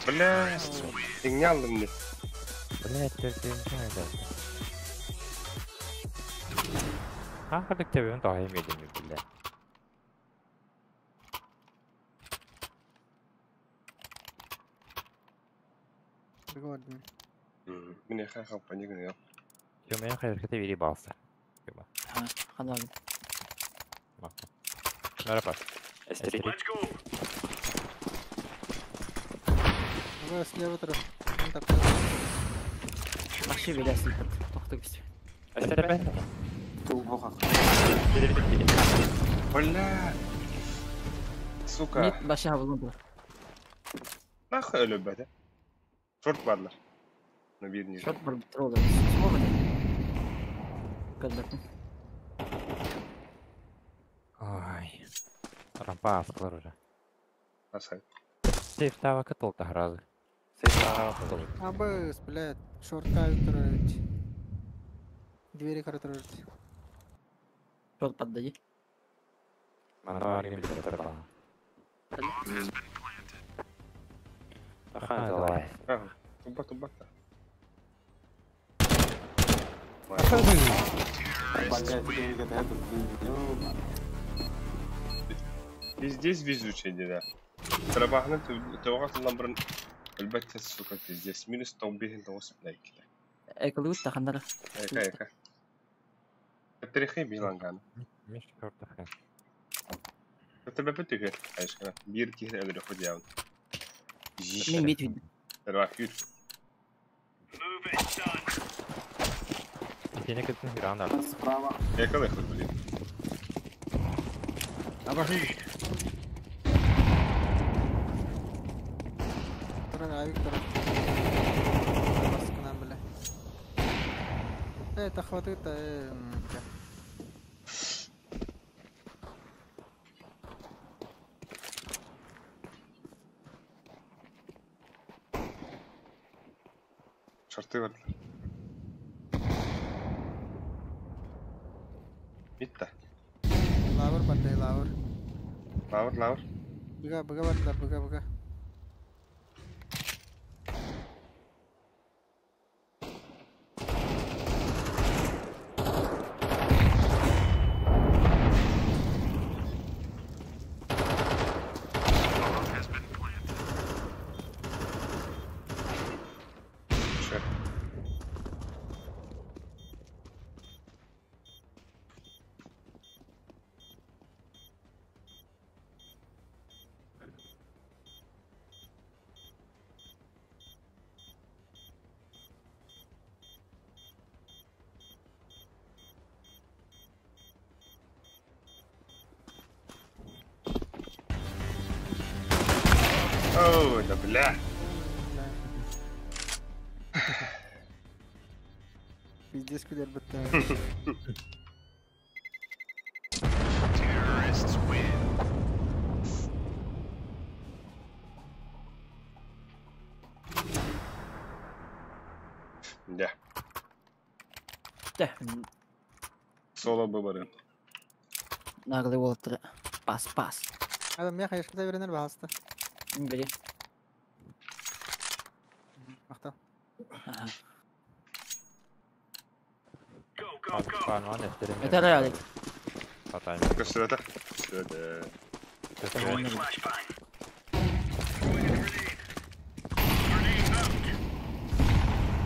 Bля, ne aldım ne? Bля, tertemiz nerede? Kankalık tabii daha yemedim mi bile? Пригоден. Мне хахал понигнул. Cümlenin hareketi biri bastı. Ha, hadi abi. Bak. Merhaba. Estri. Ага, слева трох. Aşı bile sıkıntı. Toktuk istiyor. Estri ben. Тугоха. Bля. Сука. Mid başı havuzun bu. Nahı öyle böyle. Short varlar. На бир ниже. Шот бір трогай. Смог это? Кадбатын. Ой. Рампа аскалар уже. Асай. Сейф тава католта гразы. Сейф тава католта. Абыс, блядь. Шортка тұрады. Двери тұрады. Шот поддади. Манавар им тепа. Аха, давай. Ага. Тубак-та. Богатый, когда это, блин, Здесь везучий, да. Трабахны тоғатынан бұрын әлбәтте сука пиздец. Минус 15 тоғыз блайк. Экалут тахандара. Эка. Тарихи биланганы. Миш картаха. Это бәпі түге. Айшқана. Bir кейін әлірі құд яуын. Мен бит видим. Рах юд. Тени кеттин гранда. справа. Якалы құд білейін. Обошли. Тұрады, авик тұрады. Басқынан біле. Тахваты та... Шарты бар. Битті. Лавыр бандай, лавыр. Лавыр. Бұға бардылар, бұға. Шер. Ой, да бля. Пиздец, кудер бітті. Да. Да. Соло бабары. Наглый волтер. Пас. Адам, я қайшқыда беренер бағасты. Бери. Мақтал. Ага. Пан ван эстерин. Это реалит. Патай. Көсіреді. Көсіреді.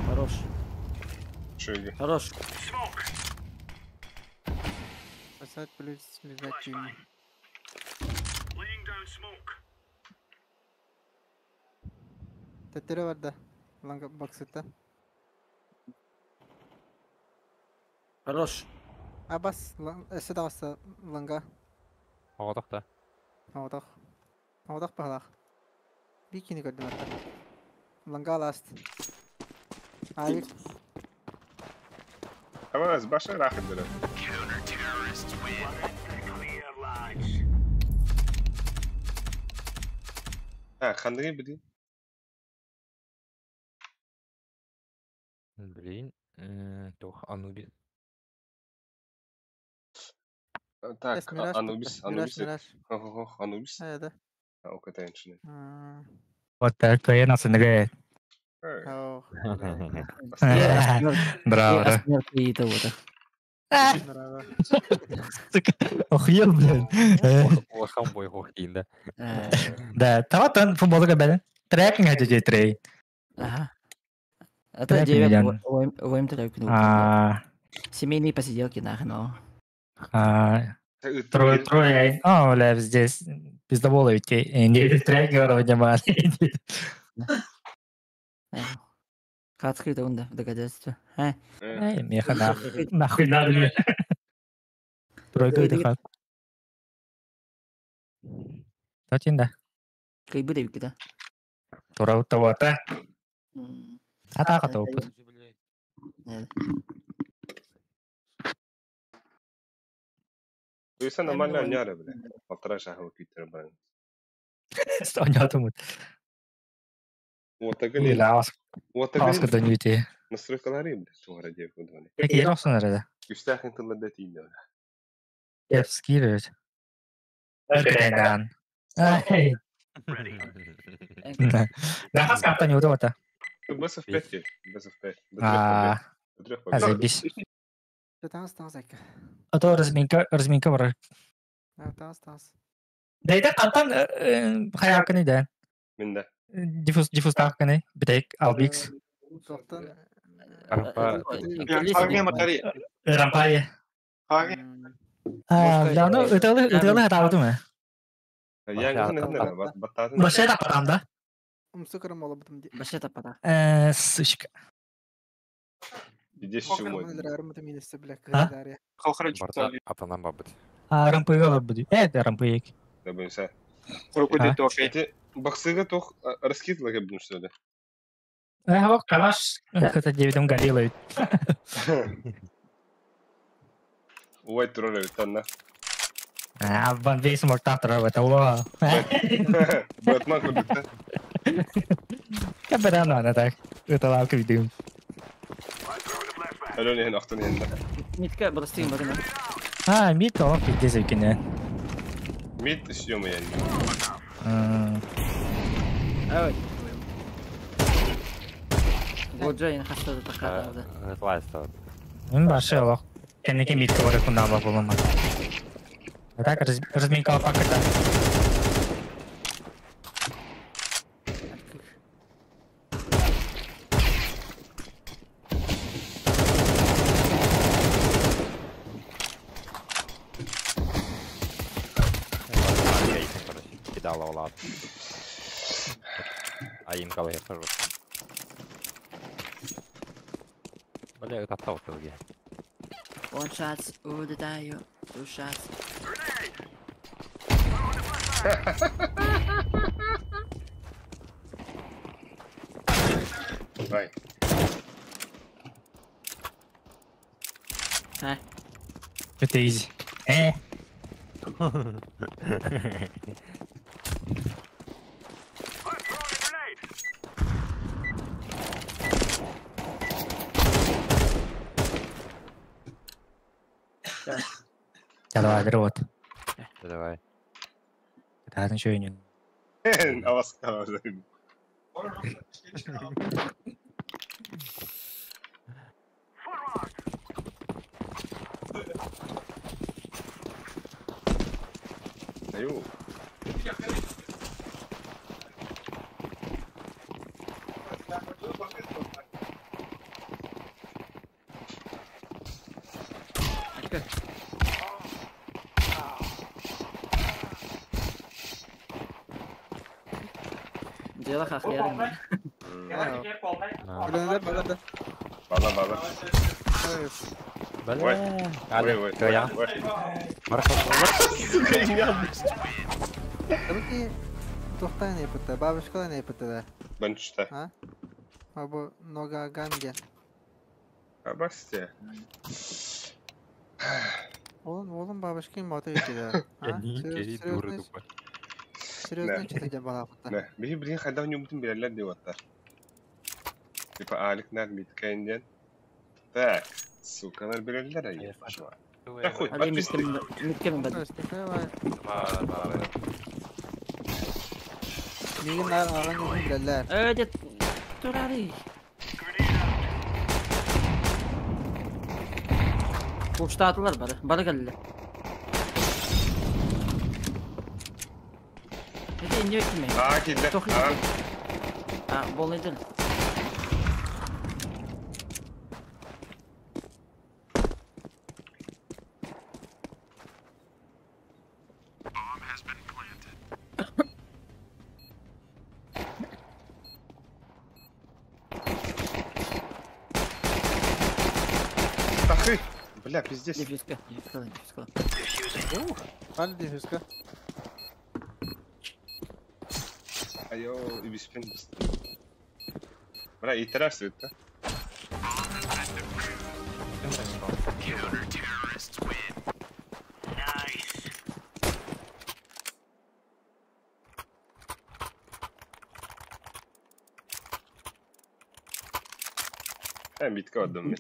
Хорош. Шөйге. Хорош. Спасать плюс лежать ему. Тәттері бар да. Ланга баксыта. Хорош. Абас, әсі дағысы ланга. Оғадақта. Ауадақ бағалақ. Бикини көрдім әтті. Ланга ласт. Айық. Ama az başa rakıdır. Ha, қандығы білейін? Блин. Тух, Анубис. Так, Анубис. Мираж. Анубис. Да. O kadar içine. Вот это я нас играет. Ау. Браво, да. И того-то. Браво. Охуел, блин. Лохам бой хохтин, да. Да, таватан футболга бәлі. Трекинг әді же трей. Ага. Это Трек 9 миллион. ОМ трек. Семейные посиделки, нахрен. Трое. О, бля, здесь пиздоболы ведь. Не трекер, внимание. Как скрыто он, да, в доказательство. Эй, меха нахуй надо мне. Тройка это как? Точно, да. Как бы да. Тура того-то. Атака опыт. Уйса нормально няра, бля. 1,5 шага киттер бан. Стонятумут. Вот так и Илаус. Аска донюти. настройкалары, бля, тугара деп уданы. Peki yapsın arada. Üstahın tıllarda değil öyle. Hep skillers. Öldürenden. Ay. Daha скапта не удобно. Бس в 5. Бс в 5. Заебись. Танс, Айка. А то разминка бар. Танс. Да это кантан хаякны да. Мен да. Диффуз тахканы. Битек албикс. Тоқтан. Рампай. Лано өтөлө хатабыды мı? Яңгы нәнә баттатын. Башы да падамда. Умсукарым олы бутым ди. Башы таппада. Сучка. Идеш чумой. Армата минесте блек кадария. Барта атанан бабыт. Рампайга бар буди. Рампайг. Да бенса. Крокодил тофи. Баксыга тох раскитлы кеп бун сөйле. Вот калаш. Это девидом горело. Ой, тролль танна. Ван весь мортатор это во. Бэтмен кудукта. Каберана на так. Это лавка видим. Алёне хен ахтын хен. Митке брастин бадына. Мид оп идезе кине. Мид съёмы yani. Evet. Годжайн хастады такада. Лайста. Башы лох. Кенеке мид говорит кунда ба болма. Так разминка пакета. Кидала олад. Айымкалы ясар. Бля, это отталкивает. One shots, улетаю, two shots. Vai. Это изи. Давай, дрот. Давай. Да, ничего не. Аваска. Аю. Дело хахлерин. Балада. Бала. Бля. Ой. Кая. Руки тоқтай не пыта, бабушка не пыта да. Банчта. Або нога ганге. Абасте. Oğlum бабушкин моты да. Серьезно читать бала пыта. Не, бери хайда у него берелер деп аттар. Типа аликнар биткайнден. Так, сукалар берелер ай. Хуй, Hadi mitke min bad. Мигин нар аган юм билелер. Evet, turari. Uçtadılar bana geldiler. Hadi iniyor kimi? Kilde. Çok iyi. Bol edin. Бля, пиздец. Дефиска. Hadi difüska. Айо, и беспен. Bra, iterersin ute. Mitkä on dummi.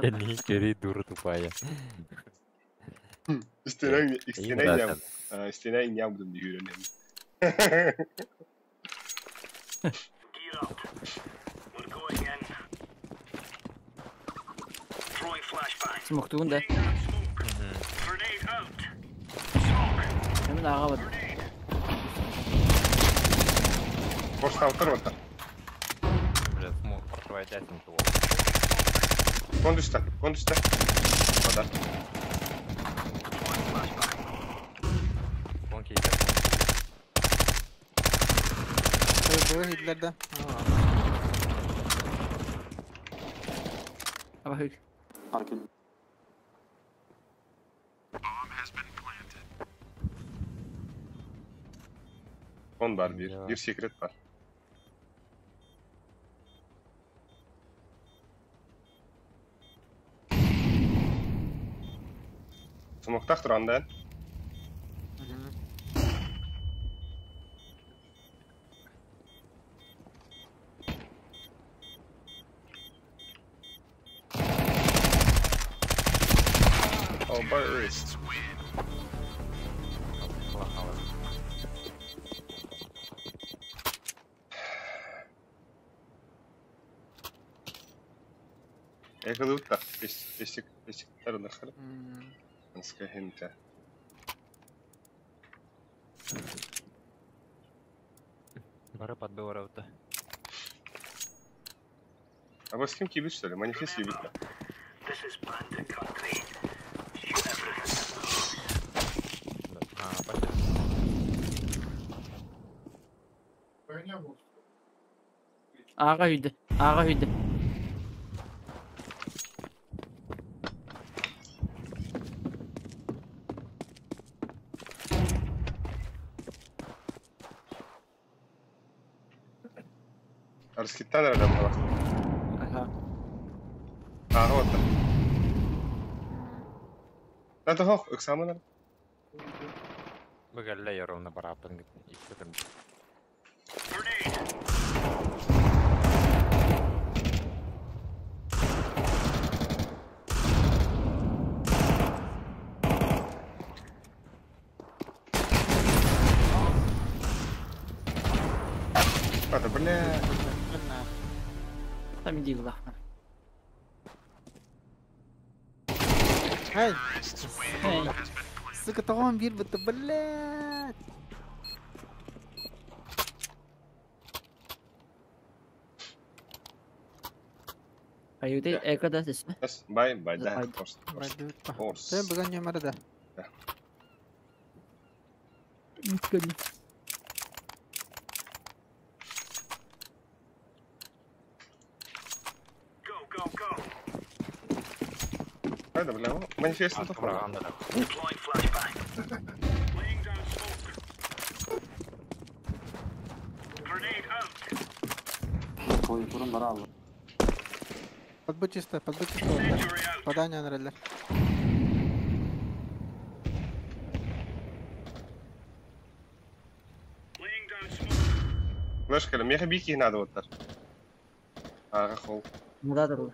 Ini kiri dur tupaya. Istine injam diyor önemli. Smoke'tuğun da. Hemen ağa var. Kosta oturmadan. Блядь, смог прошивать один того. Kondüste. O da. Конки идет. Bu Hitler'de. Ama hıyk. Fark edin. Kon var bir. Bir secret var. Smoke'tak durandan. Oba öst. Ekılıyık da. Beşikler dakika. Nasıl hinte. Бары подбивают-то. А вы с кем кибит, что ли? Манифест кибит, да? Ağa hıydı. Ağa hıydı. Арскиттан nereden bak? Aha. Вот так. Надо хох, экзамен. Выголяй ровно барабан. И что там? Это, бля. Там иди в лахман. Hey. Hey. Сука, tamam bir bitti. Блядь. Ayuda ekada ismi. بس باي ده باي. horse. Sen bugün numarada. Mutlu. هذا بلا манифест это Пропаганда. Клавиатура нравится. Подбудь чисто. Подание на реле. Знаешь, когда мне бики надо вот так. Хол. Мудаdır bu.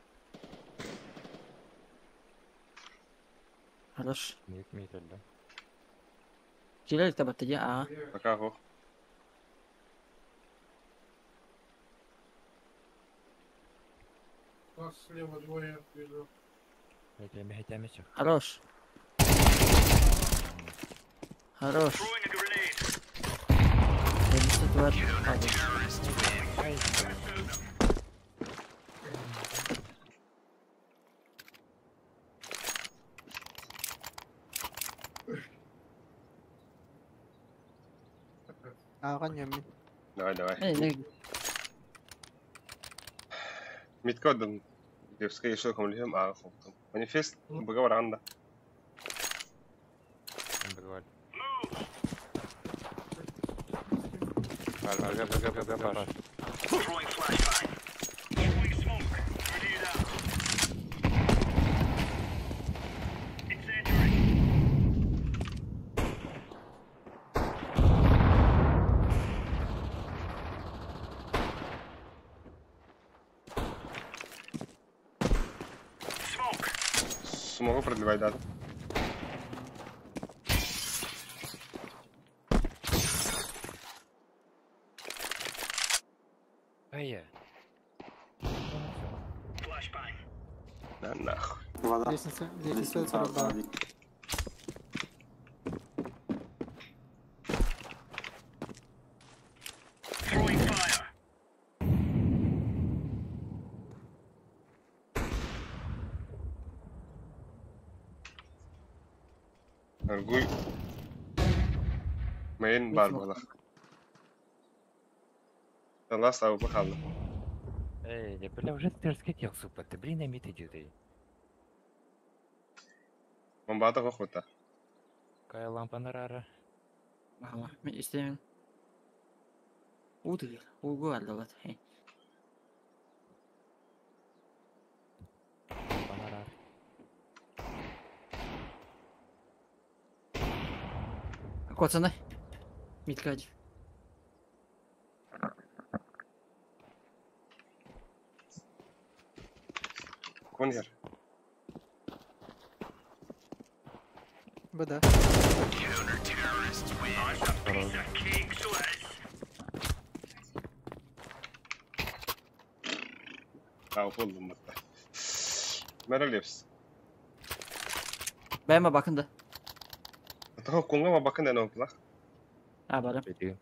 Хорош. Нет, да. Жилет табатты ya ağa. Пока хол. Хотя. Хорош. Хорош. Elbise var. Ağa yemin. Давай. Ne? متقدم девская يشوفهم اليوم أعرفهم манифест بقول عنده Смогу продлевать дату. Ай-я. Да нахуй. Вода. Лестница Лестница, труба. Вик. Аргуй. Main бар балах. Талас сау бахална. Эй, я бля уже терскетел, супа, ты блин, амит идет. Бомбата хохота. Какая лампа нарара? Valla. Men istemiyorum. Uğdur. Uğur var da var. Hey. Лампа нарара. Kotsana. Mitkacı. Кон here. Бада. Buldum hatta. Meral yapsın. Beğenme bakın da. Hatta konga ma bakın ne oldu la? Ha barım. Bedi.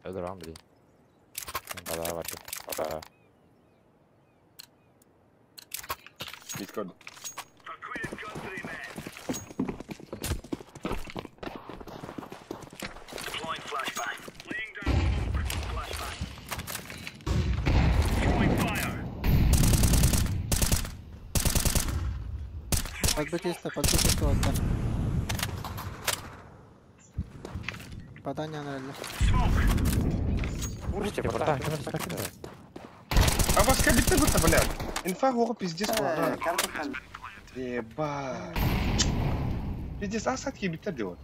Öldüren bedi. Kadar var. Kadar. Mid gördüm. Подбытие отда. Попадание нормально. Урите, братан, что надо так? А вас как биtti bu tabi lan? İnfa hoğu pizdes var. Картофель. Ебать. Пиздец, а садки биtti diyor.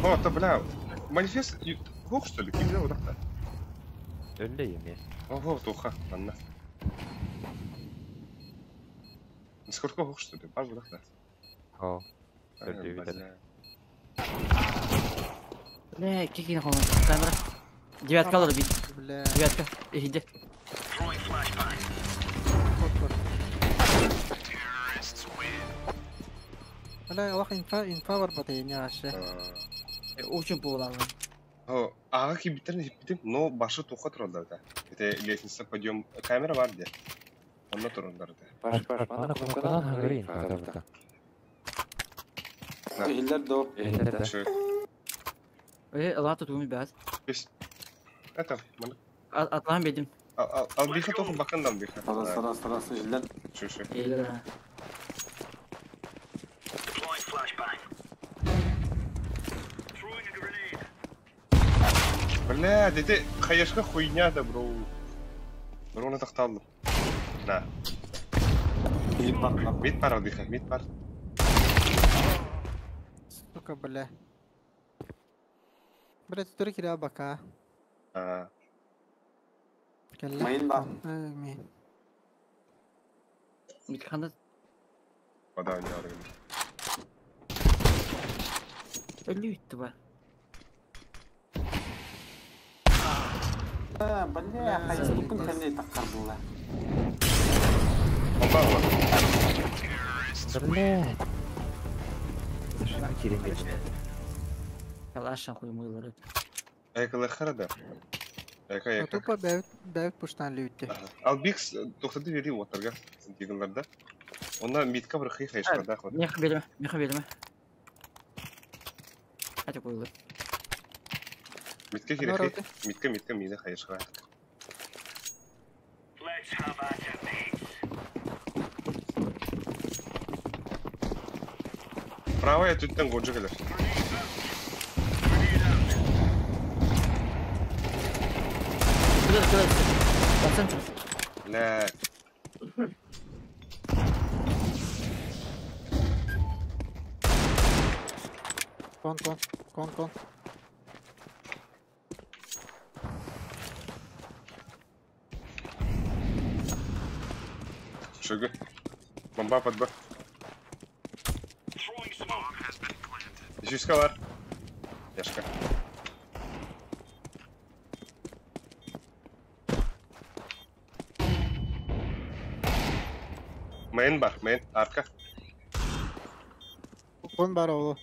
О, то бля. Манифест hoğu что ли? Kim diyor da? Öyleyim ya. Ого, туха, ладно. Сколько hoğu что ли? Бар burada. О. Öldü bir tane. Ne? Kekine konu. Sen bırak. Девятка alır bir. Бля. Девятка. Иди. Бля, вах инфа var batayın aşağı. Очень popular. О, ага ki bitti. No başı toka turlar da. Bir лестница подъем kamera var diye. Onda turlar da. Паш, bana kuladan haberin kadar. Eller doğup. Şu. Allah tutulmuş biraz. Biz. Это, mana. Atlan bedim. Al bir hat oku bakından bir hat. Sırası eller. Şu. İyiler ha. Бля, дети, хаешка хуйня да, бро. Бро, на тахталdım. На. Мид пар алдиха, мид пар. Сука, бля. Бля, ты только кида бака. Mayın bak. Main. Mitkanda Вода не аргын. ölü bitti var. Бля, хайстукun kendine takardılar. Бомба var. Блядь. Зашла керемет. Kalaşan koymuyorlar. Айкалы харада. Айка. Тупо бәвит пуштан лүйтті. Ал бикс тоқтады вери отырга. Дегенлерде. Ona midka bir xey xeyşka da xod. Meha belime. Hadi koyulur. Midka kirek. Midka mide xeyşka. Правая түттен годжы келер. Kıdır. Baksana. Ля. Кон. Шугы. Бомба под Б. Еще var. Яшка. Main бар, main, arka. Kon бар oğlu.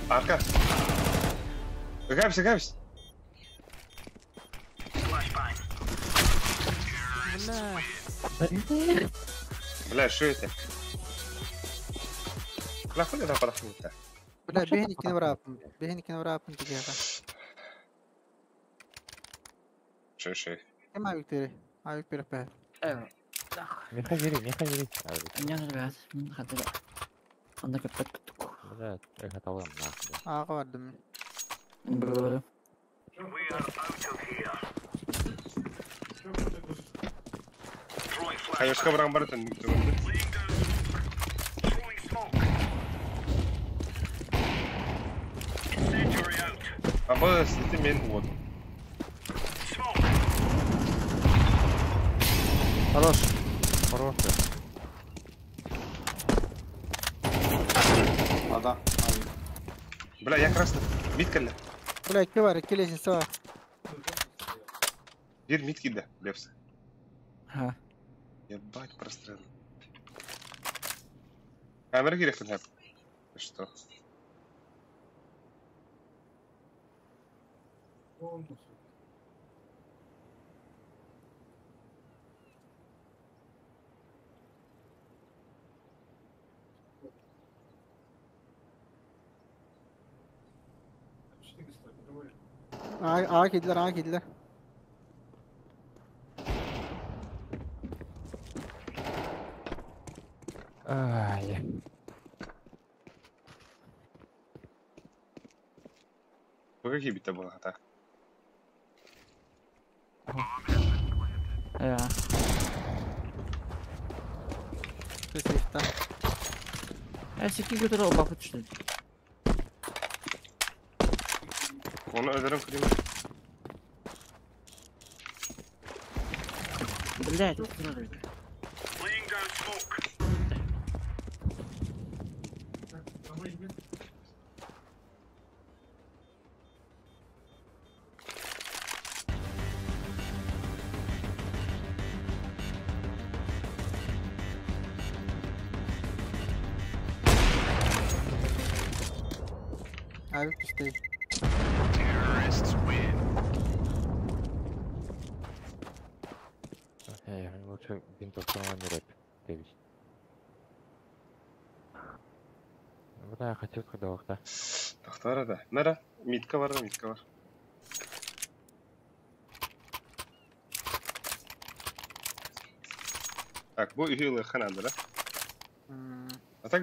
Arka. Гайбс. Бля, что это? Бля, хули да подохнуть-то? Бля, бегникini врапın тигега. Что? Кем авиктери? Авиктери пэ. Меха жери. Нет, ребят, хотели. Он так как Блядь, я готовы нахуй. Ağa vardım. Böyle. Яшка баран бар екен. Абы сізді мен вот. Хорош. Ада. Бля, я красный. Мид келді. Bля, iki var, iki lezisi var. Жер мид келді, Лепс. Ha. Ебать, прострел. Камера керек хәп. Что? Ağa kediler. Ай. Bu какие бита было, хата? Ya. Kesinlikle. Eski götürü o bakıp işte. Onu öderim kırayım. Блядь, тут смотри. Avik işte. Лучше винтовку не рэп. Девись. Бля, я хотел когда вахта. Тахтара да. Нара, митка var. Так, bu üyeyle kanalda da. А так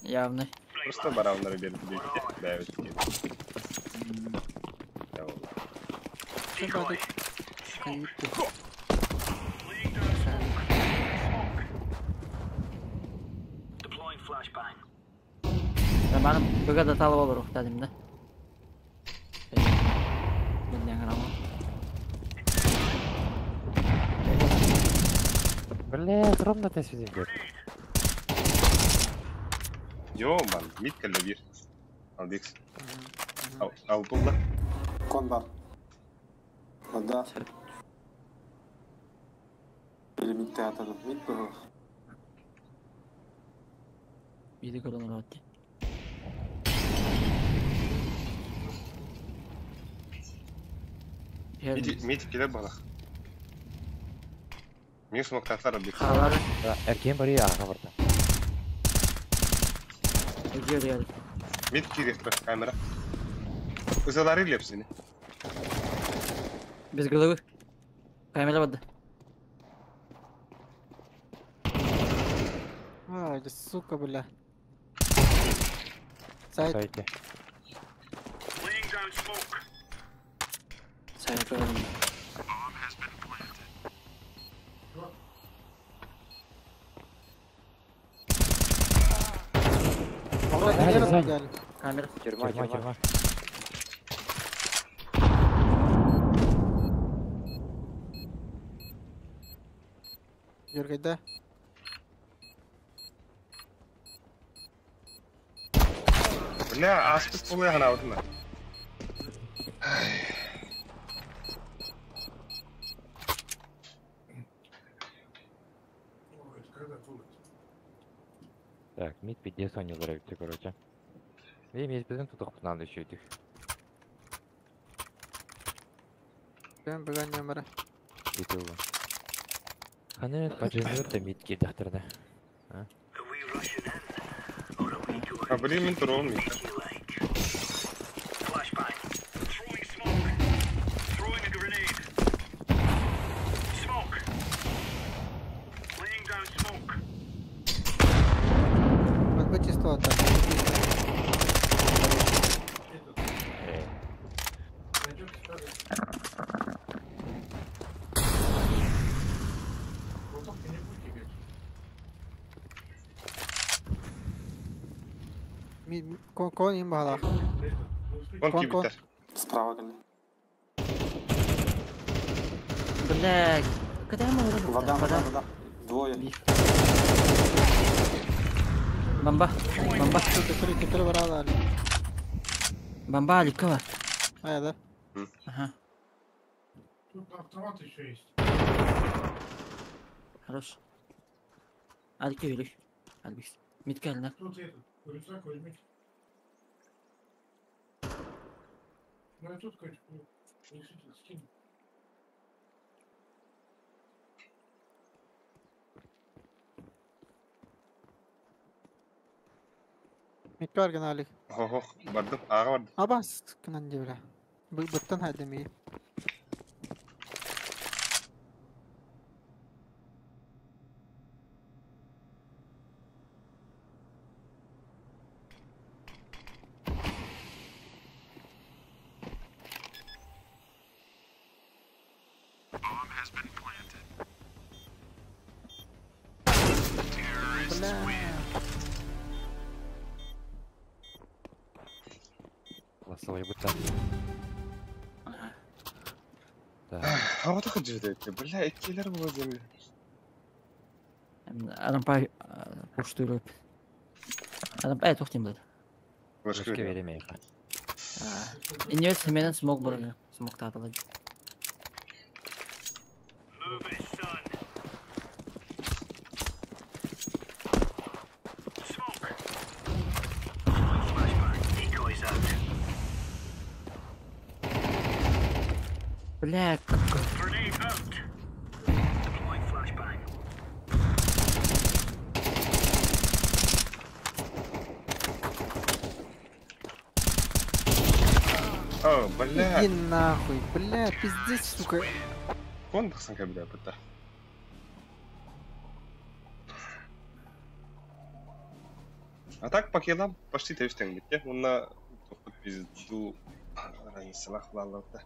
Явный. просто баравнары берді бейте. Бәйбіт келді. Şurada kayıttı. Benim bu kadar talep olur dedim de. Bildiğin ama. Блядь, ровно ты сюда идёшь. Йоман, мит келді bir. Al Dix. Al bulda. Kon бар. Ада. Элементте атады. Мид бұл. Biri kırılır hadi. Мит келді бала. Мен смоктатлар Dix. Karaları Erkeğin bari ya kabarda. ödüyor yani. Mid керек бір камера. Ызалары hepsini. Biz kılığı. Kamera vardı. Haydi suka bля. Sait. Сайте. Sen yapalım. Orada Sait. gel. Kamera. Тюрьма. Görgeyde. Бля, аспект болой хана удна. Так, мид пиздец он не взрывается, короче. И мид пиздец тут надо еще этих. Ben bir numara. Битулы. Ханы поджимают да мид кидахтырды. А блин, трон ми. Bak bu чисто ата. Кон им бахала. Кон кибитер. Справа гали. Бля, когда мы уже... Вода. Двое. Бомба. Теперь врала. Бомба, ликова. А, да? Ага. Тут автомат еще есть. Хорош. Алики велик. Албикс. Миткальна. Тут этот, рюкзак возьмите. Ну и тут, конечно, решите, скинь. Miktar gene Ali. Ho, bardım. Ağa bardım. Abas kınan diyorlar. Bu bıttan hadi mi? Ласовый будто. Да. А вот так ждете. Бля, киллер было земли. Адам пай пуштуруп. Адам пай тоқтим dedi. Başka veremeyim. İnvest hemen smoke bırakıyor. Smoke tatlıcı. Бля, О, бля. Иди нахуй, бля, пиздец, сука. Кон бақсан ка бля бұта. А так по киллам почти тәуістен бітті. Онна тоқпыт пизду ранесілақ лалауды.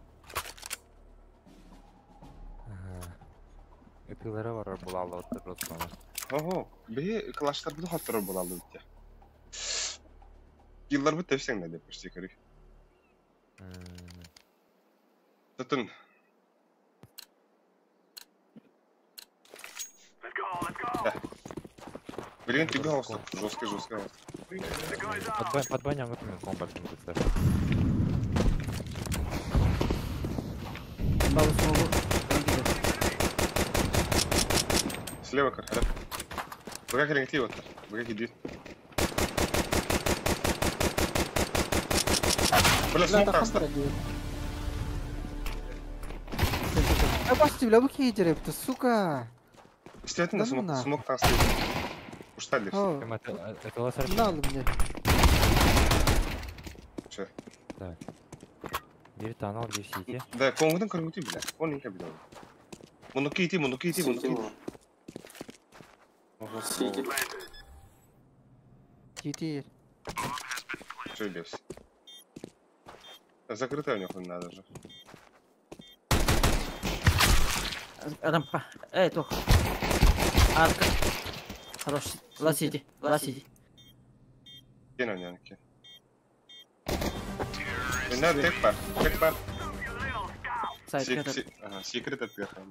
Эпилері бар бұлалы отты просто. Ого, бе клаштар бұды хаттыры бұлалы бітті. Киллар бұд тәуістен де почти көрі. Tutun. Блин, ты гаусс. Жестко. Под баням выпрямил комбат. бабу смогу. Слева карта. Вы как рентли вот. Вы как идет. Бля, смог каста. Ya bastı bile bu keydir hepti, suka. Естественно, смог каста. Устали. Это лосар. Ne aldım ya? Че? Да. Bir tane al bir CT. Да, конгдың көргөтү биле. Он не биле. Муну кейти. Сиди. Gitti. Что идешь? Закрытая у него надо же. Адам па. Тох. Арка. Хорош. Ласиди. Кена нянки. На текпар. Сайт. Секрет от перха.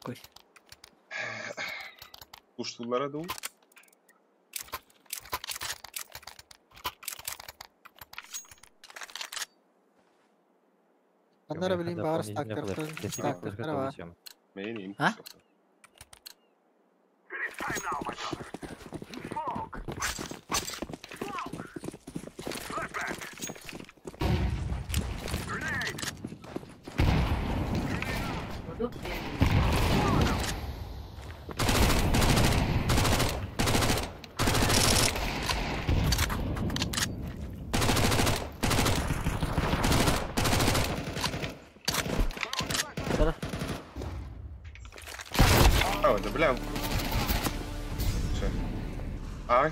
Koy. Kuşlulara doğu. Qandara bileyim bağır staklar var. Meyin Ha? Tara. ده بلعب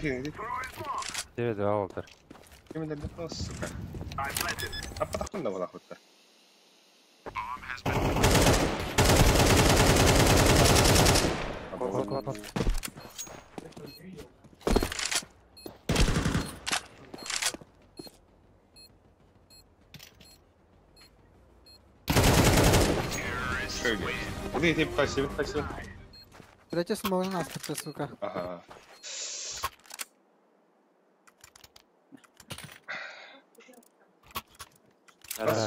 كده Deve de aldır. kimin de nasıl apa takın da valla kutta şöyle bu tip pasif Короче, смогли нас тут, сука. ага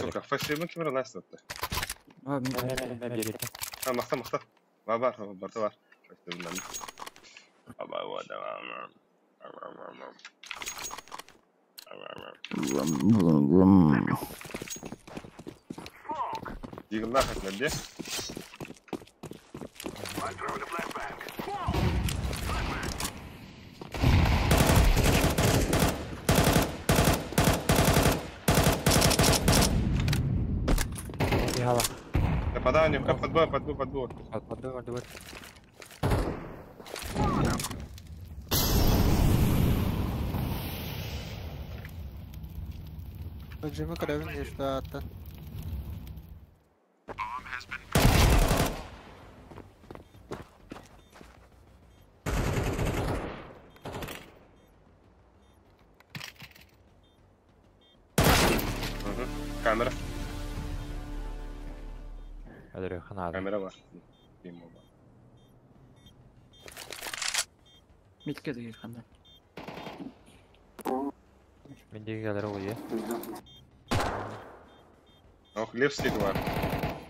сука фашизм kim nasıl attı Abi ha makta var var fashizmden baba o adam Yığınlar haklardı. Hava. Попадание, подбор. Подбор. Джимми кровь что-то. Камера. Камера var. Mitke de girkanda. Mendeki kadar oluyor. Left stick var.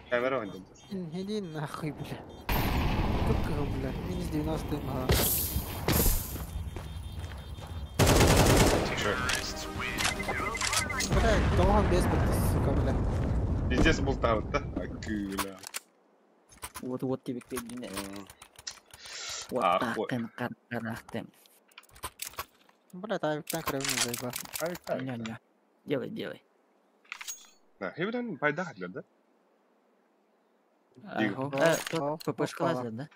Камера var. Иди нахуй, бля. Тупо, бля. Минус 90 ага. Бля, долгом без сука, бля. Пиздец болтают, да? Акула. Вот тебе педине. Вот так. Бля, так кровь не заебал. Не. Делай. Hevden payda haklar da. ППшка лазит, да?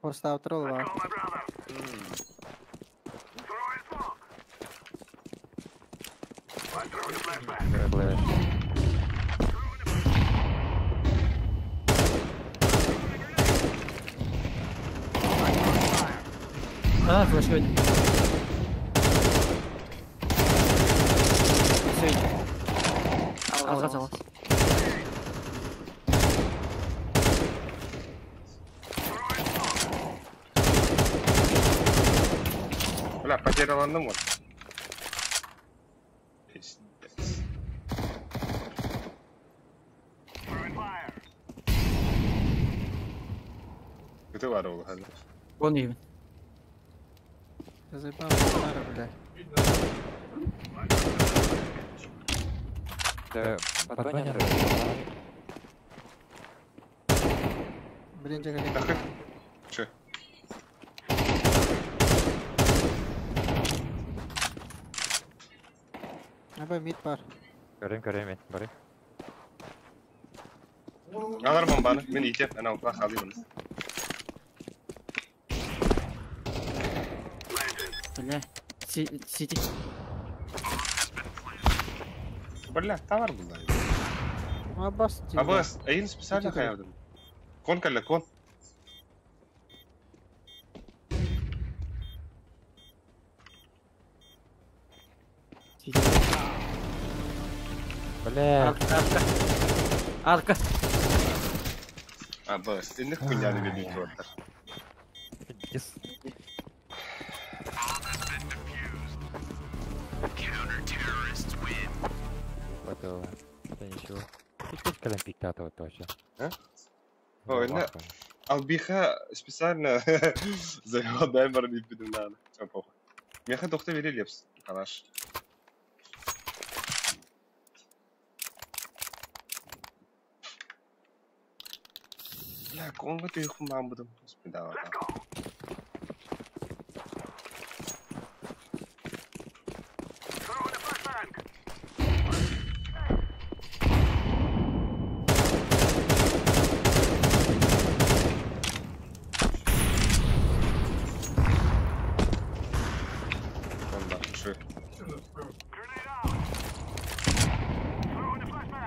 Просто утрол var. Флеш один. Алгазалась. Бля, потеряланdım var. Kötü var oğlum hadi. Вон even. Я заебал, бля. Подгонят. Блин, джагали. Bakın. Şu. Абай мид бар. Göreyim. Bari. Alır bombanı. Ben yiyeceğim. Ben avukat alayım onu. Бля. Сити. Бля, товар бunda. Абас. Абас, ayın специально kayavdım. Kon kalla kon. Bля. Арка. Bas, indik kunyali bir büyük orada. Yes. Это ничего. Тут кален пиктатор точно. Ой, на... Албиха специально завела даймер не будем надо. Все похуй. Меха доктор вели лепс, калаш. Я конго ты их мам буду спидала.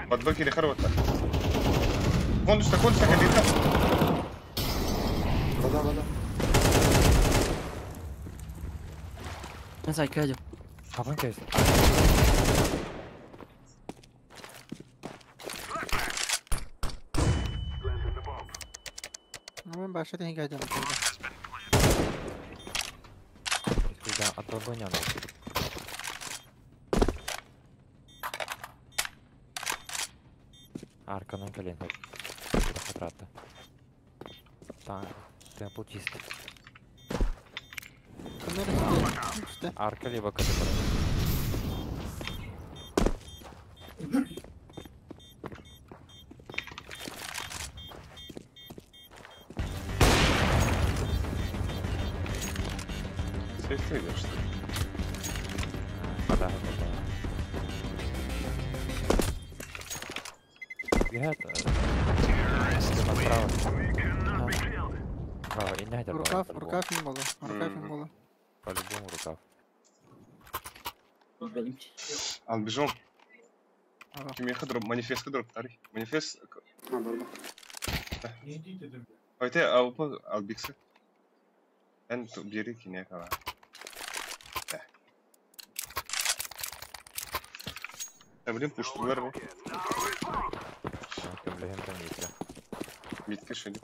Подбокили хорошо. Вон что ходит. Вода. Не знаю, кадю. Хапан кейс. Ben başladı geleceğim. Когда от ладони оно. Арка на колен. Потрата. Темпл чистый. İşte. Арка либо КД. Ты идешь, что ли? Да. Бегает. Справа. Справа. И не хотят. Рукав не было. Рукав не было. По-любому рукав. Al бежом. Меха дроп, манифест дроп, тарih. Манифест. Ой, ты al bikse. Ben biri ki ne kadar. Блин, пуштулар bu. Легенда митка. Митка шели.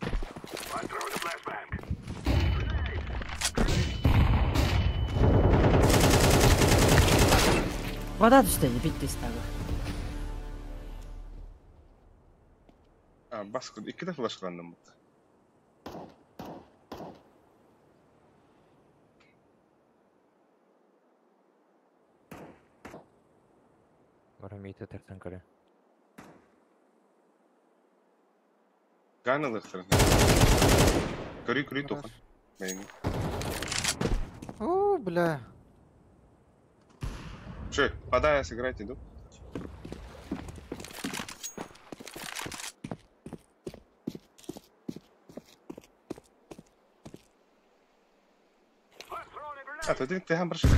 Вода düştü, bitti istedim. Baskı, iki de flashlandım burada. Varamite tersen kare. Ганал их сразу. Кури, тохан. О, бля. Че, подай, сыграть иду. То ты хам прошел.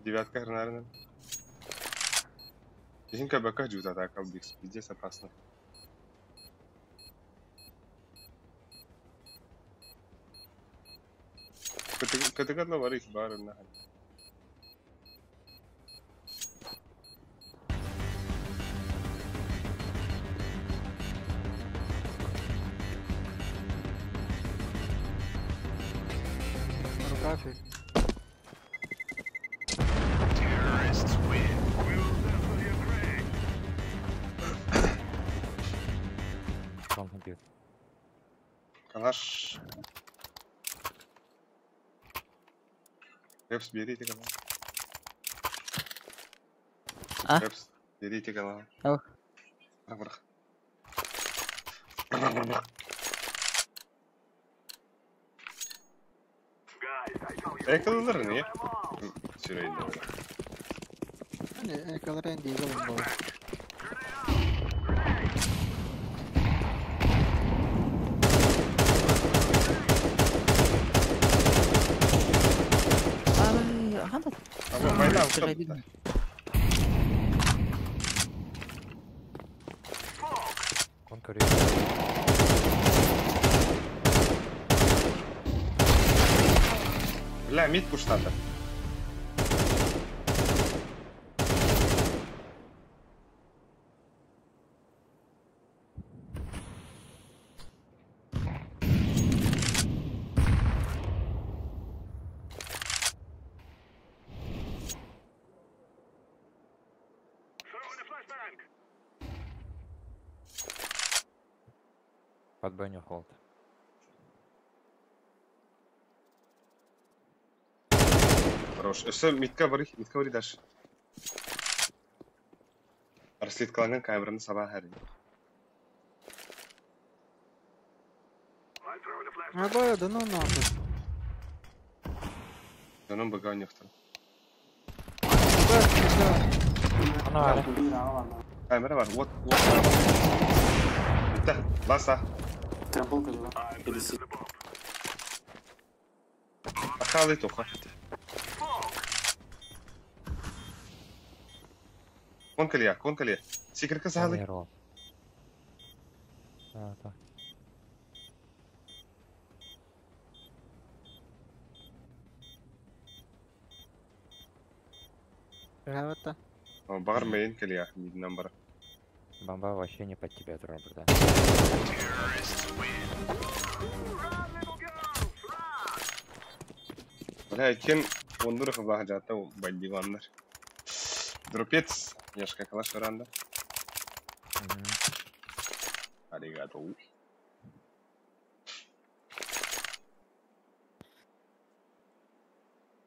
Девятка, наверное. Тихенько БК джута так, Албикс. Пиздец опасно. Категорно варить бары нахуй. Рукав. Калаш. Репс, берите канал. Репс, берите канал. Брақ. Ekılır niye? Süreyim de. Hani ekılır en değil oğlum bu. Ama bayram. لا ميت пуштата. Под баню холд. Хорош. Өсі митка бари даш. Арслеткаланған камераны саба әрі. Абай, да ну нахуй. Жаным бага нефтер. Камера бар. Вот. Бітті. Баса. Трапулка жива. 50. Ақалы тоқа. Кон калия. Секретка сағалы. Гавата. Бағар мейн калия. Мидінен бара. Бомба вообще не под тебя, братан. Бля, кен ондыры қыбағы жатта байдивандар. Дропец. Яшка калаш варанда. Аригато.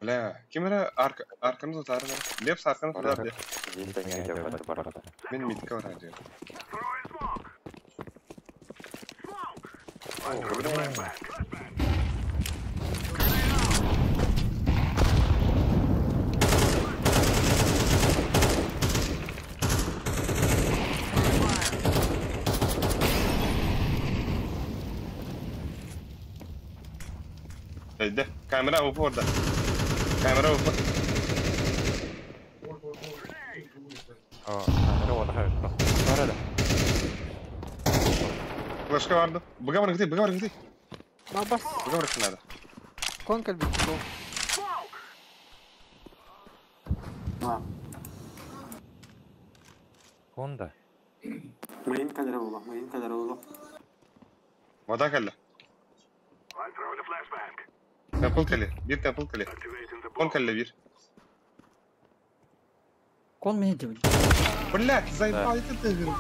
Бля, кемера арканы тұтары бар. Лепс арканы тұтары. Мен митка бар әже. Ejde, kamera uppe orada. Kamera uppe. Kamera orada här. Var är det? Flashka vardı. Bıga var gitti. Bas. Bıga var nerede? Конкаль бит. Honda. Main kadar oldu. Vada kelle. Temple kelle. Bir temple kelle. Kon kelle bir. Кон меня делает. Блядь, заебал это ты.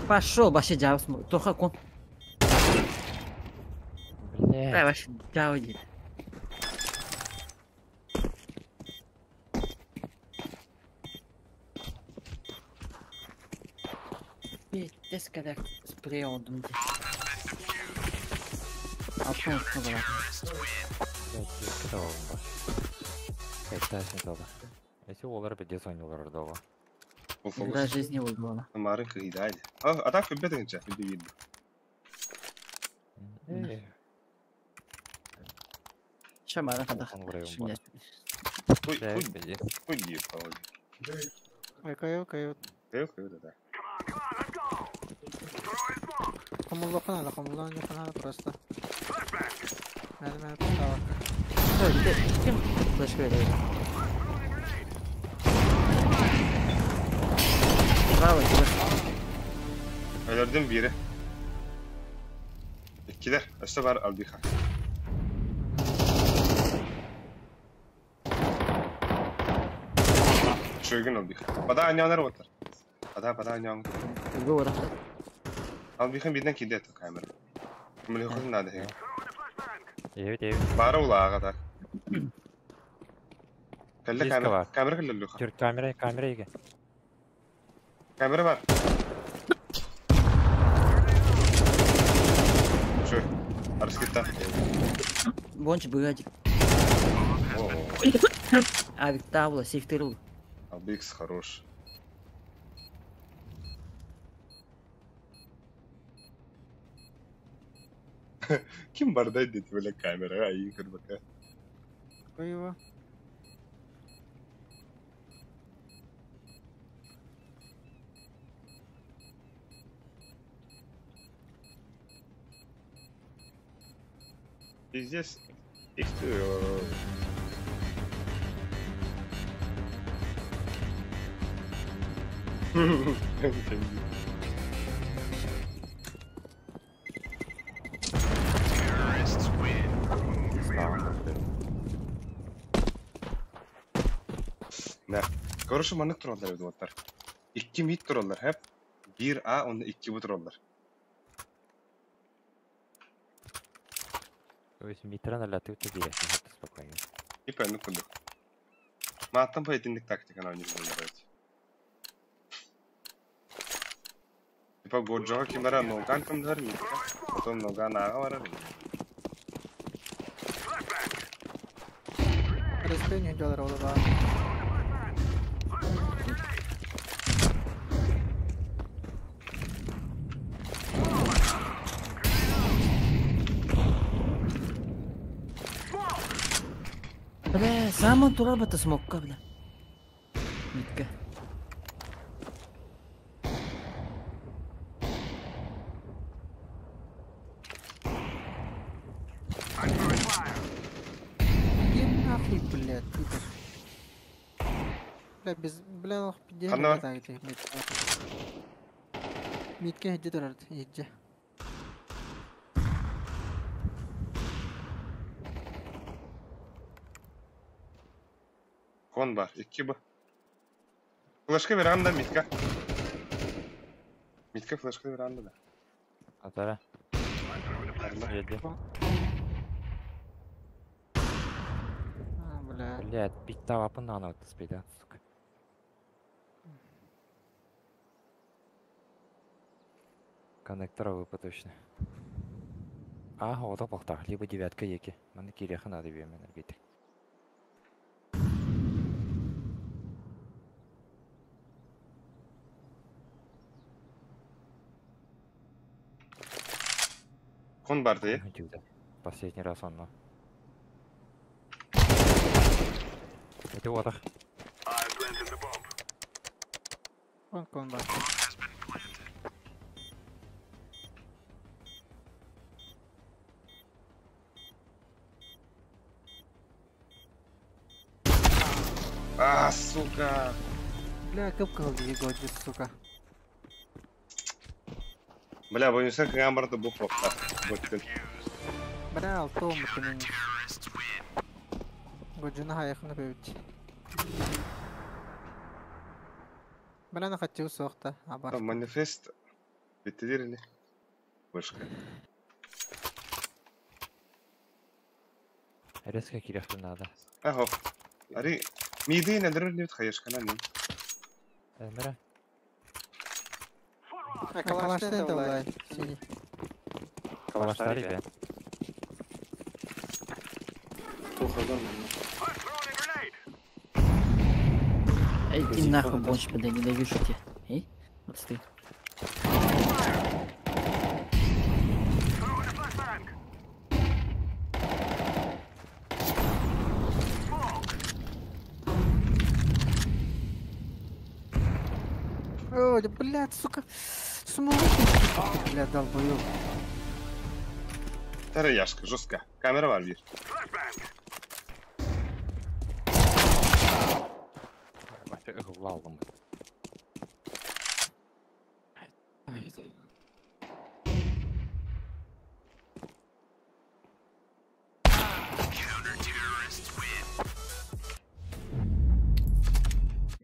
Пошел, вообще дяв смотри. Только кон. Да, вообще дяв иди. Пиздец, когда спрей oldum diye. Altın olsun da var. Keşke de olma. Keşke de olma. Если олар беде сонюлар дова. Когда жизни выбрала. Марын кыйдайды. А так бетіңше, видно. Шамара когда. Хуй, Павел. Каю. Да. Камулла не надо просто. Надо поставок. Кем флеш верит? Bravo. Öldürdüm biri. İkiler. Üstü var Albiha. Şöyle Albiha. Bada anyanlar otur. Bada anyan. Doğru. Albiha'nın birden kilidi etti kamera. Ama yok olsun nada. Evet. Bara ulağa kadar. Kelle kamera kelle luka. Türk kamerayı gel. Kamera var. Şu. Arası gitti. Бонч быгадик. Авик тавла, сейфтеру. Албикс хорош. Kim bardaydı böyle kamera? Ay kır bak. Ой его. Пиздец. Их ты. Ne? Görüşü manık turallar evde otlar. 2 mid turallar hep. 1A onu 2 bu turallar. То есть митран аля ты директно это спокойно. И пойну куда. Матам поединlik тактика на них будет. Типа Годжо кимера ноган кам дар мид. Потом ноган ага вара. Респейн $1 oldu. Бля, самон турар бата смокка, бля. Митка. Нахуй, блядь, Питер. Бля, без... Бля, нах, пидея Анна. не так, Митке хеджи турар, хеджи. Kon var. 2 bu. Flashka veranda midka. Midka flashka veranda da. Атара. Арна. Еди. Бля. Блядь, питта вапын нана өтіспейді, сука. Коннектора выпа точно. Ага, ода бақта, либо 9-ка еки. Маны керехан ады беймен әрбейті. Kon var diye. Последний раз он, но. Это вот их. Кон бар. А, сука. Бля, кып кылды Годжи, сука. Бля, бойнуса камерада bu фокта. Боттен. Бля, алтом бутынын. Годжина хаяхына бөбіт. Бля, на хочу соқта. Абар. Манифест. Беттедеріне. Башка. Резко керехту надо. Ахо. Ари, мидей надырыр не бітхаяш канан. Эмре? Калаштен давай. Синий. Калаштари бе. Плохо нормально. Эй, иди нахуй, бонч, бля, ненавижу тебя. Эй, отстой. Ой, да, блядь, сука. Смог. Блядь, долбоёб. Тары яшка, жестко. Камера var bir. Бачы ығылы алдым.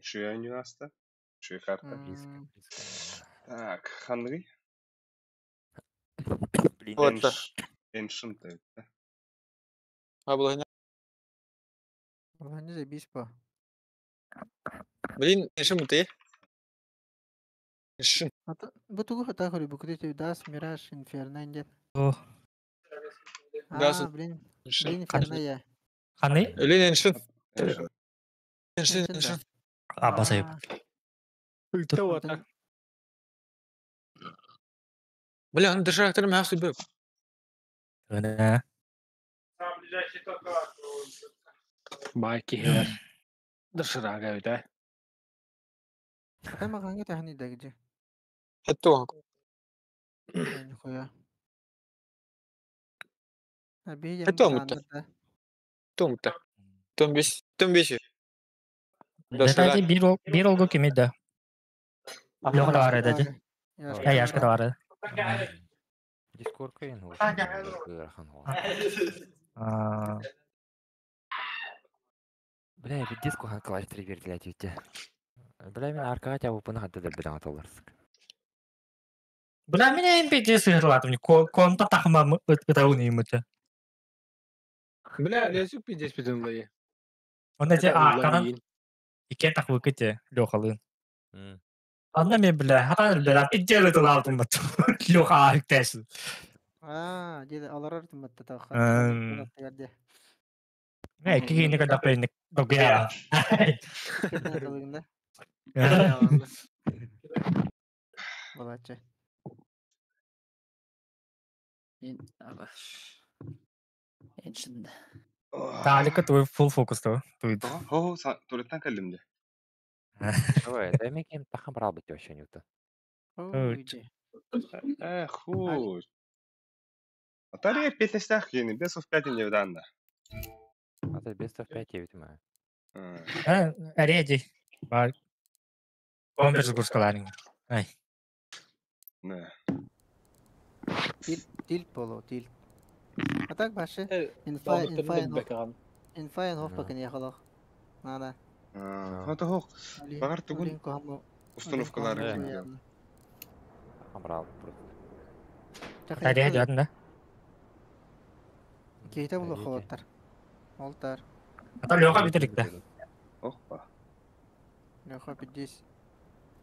Чья нюаста? Чья карта? Так, Ханри. Вот так. Ancient evet. А, было не... Не заебись, по. Блин, еще муты. Еще. Бутугу хата хори букрите дас мираж инферно индеп. О, Газ. Блин. Еще. Блин, инферно я. қандай? Блин, еще. Ancient. Еще. Басайып. Бля, он даже актором мясо был. Өне. Там ближайший только бай киһилер. Дыршыраага өтө. Атай маған кете хани да где. Хеттуң. Нихуя. Бейдем Хеттуң мутта. да. Тумта. Тумбиш. Тумбиш. Датади bir olgu kimi de. Yok da var dedi. Ya yaşka da var. Дискордка ең Бля, бит диско хан кластер бердилет үтте. Бля, мен аркаға тябы пыны хатты да бидан аталарсық. Бля, мен MPG сыгырлатым. Конта тахма ытауын емуті. Бля, лесук пиздец битунлайы. Онда же аркадан икен тахвы кете лёхалын. Анда мен бля, хатан бля, пиджелы тулалтым бат. Лёха арктайсın. Деді аларар тыматты тағы. Ne, kini kada penik dogya. Балача. Şimdi. Talika tu full focus tu. هو توريتان كلمني. Ой, да ми кем тахан брал бит вообще нюта. Хуй. Атария 15 yani best of 5 не вданда. А ты best of 5 витма. Реди. Бар. Компьютер гускаларин. Ай. Не. Тил поло, тил. А так башы? Инфайн хоф бакын яхалах. Нада. Это хок. Багар тугун. Установкалары. Тахан брал просто. Реди адында. Кейте булы хаваттар. Олтар. Ата лёха битерик да. Опа. Лёха бидис.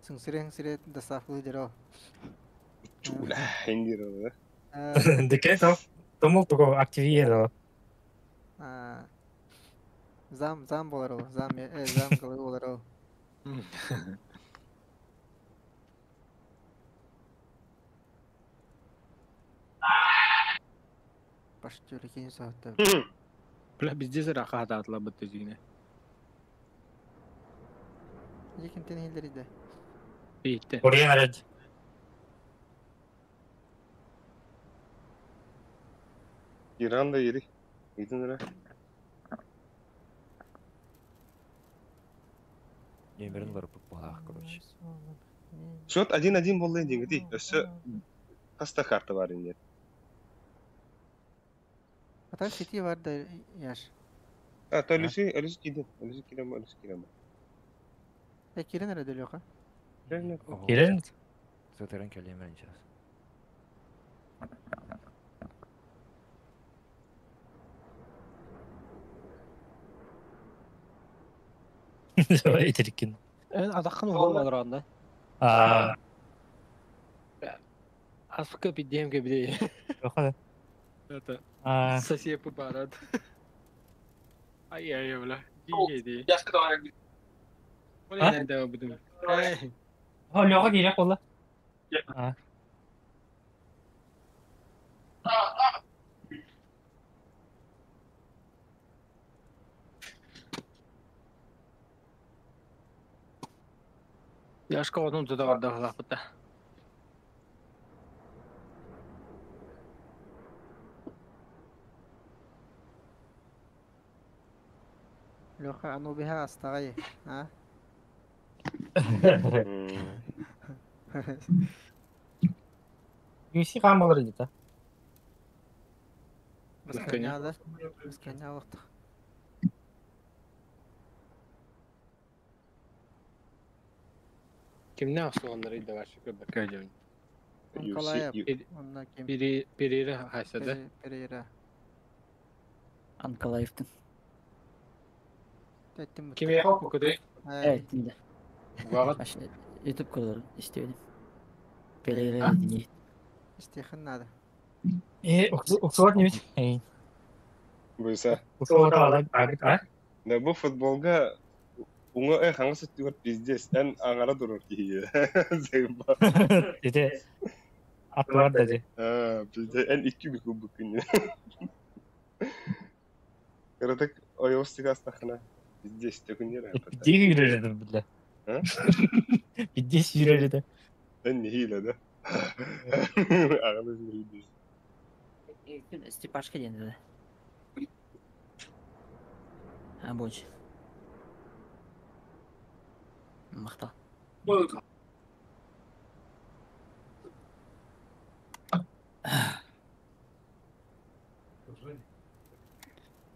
Сыңсыре да сафлы деро. Чула, хиндиро. Деке то. Тому туго активиро. Зам болар ол. Зам кылы болар ол. Баштыры кейін саатта. Бля, пиздец раха ататла быттыгыне. Екентен елдерді. Бейте. Орен реди. İran'da yeri. Gidin lira. Емерін барып бағақ, короче. Счет 1-1 болды енді дей. Өсі қаста карта бар енді. Ата сети var da yaş. Ölüsü gidin. Ölüsü kirema. Kirin nerede diyor ha? Kirin? Zaten kelime ineceğiz. Eterikin. Adakın olmalar anda. Aspıka bir diyem gibi değil. Yok hadi. Это. А. Сосед попарат. Ай-яй, бля. Диги. Я сказал, я говорю. Блин, да, буду. О, лёха дирек болла. Я школу туда отдал, да. Лёха, ну бега оставай, а? Юси хамалар дейді. Бесконялы. Kimden aslanları da var şu bakacağım. Николаев. Biri haysada. Pereira. Ankalayev'tin. Kimi yapıp okudu? Evet, dinle. Vaat. YouTube kanalı istedim. Pereira'yı dinleyin. İsteyken nada. Oxford neymiş? Buysa. Oxford alak. Ne bu futbolga Unga hangi Stewart pizdes en angara durur ki. Zeyba. Dedi. Atlar dedi. Bizde en iki bir kubuk günü. Karatak Ой, остигастахна. Здесь төгүннер. Пиддес үйреледі, бля. А? Пиддес үйреледі. Эн хиле да. Ағылыз билдес. Күн степашка денді. Бойынша. Мақтал.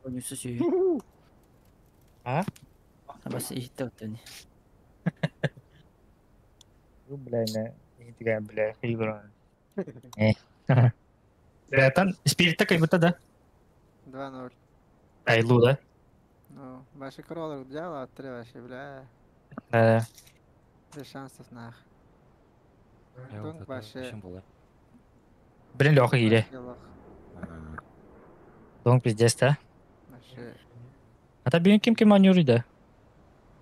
Oyuncusu suyu. А? Басы ишітті өттіні. Бля, не тіга, бля, хибра. Бля, там спиритта как будто, да? 2-0. Айлу, да? Ну, ваши кроллер взяла, а 3 вообще, бля. Да. Без шансов нах. Я Донг вот вообще. это было. Блин, Лёха или. Вообще лох. Донг пиздец, да? Вообще. А та бүйін кем анюры, да?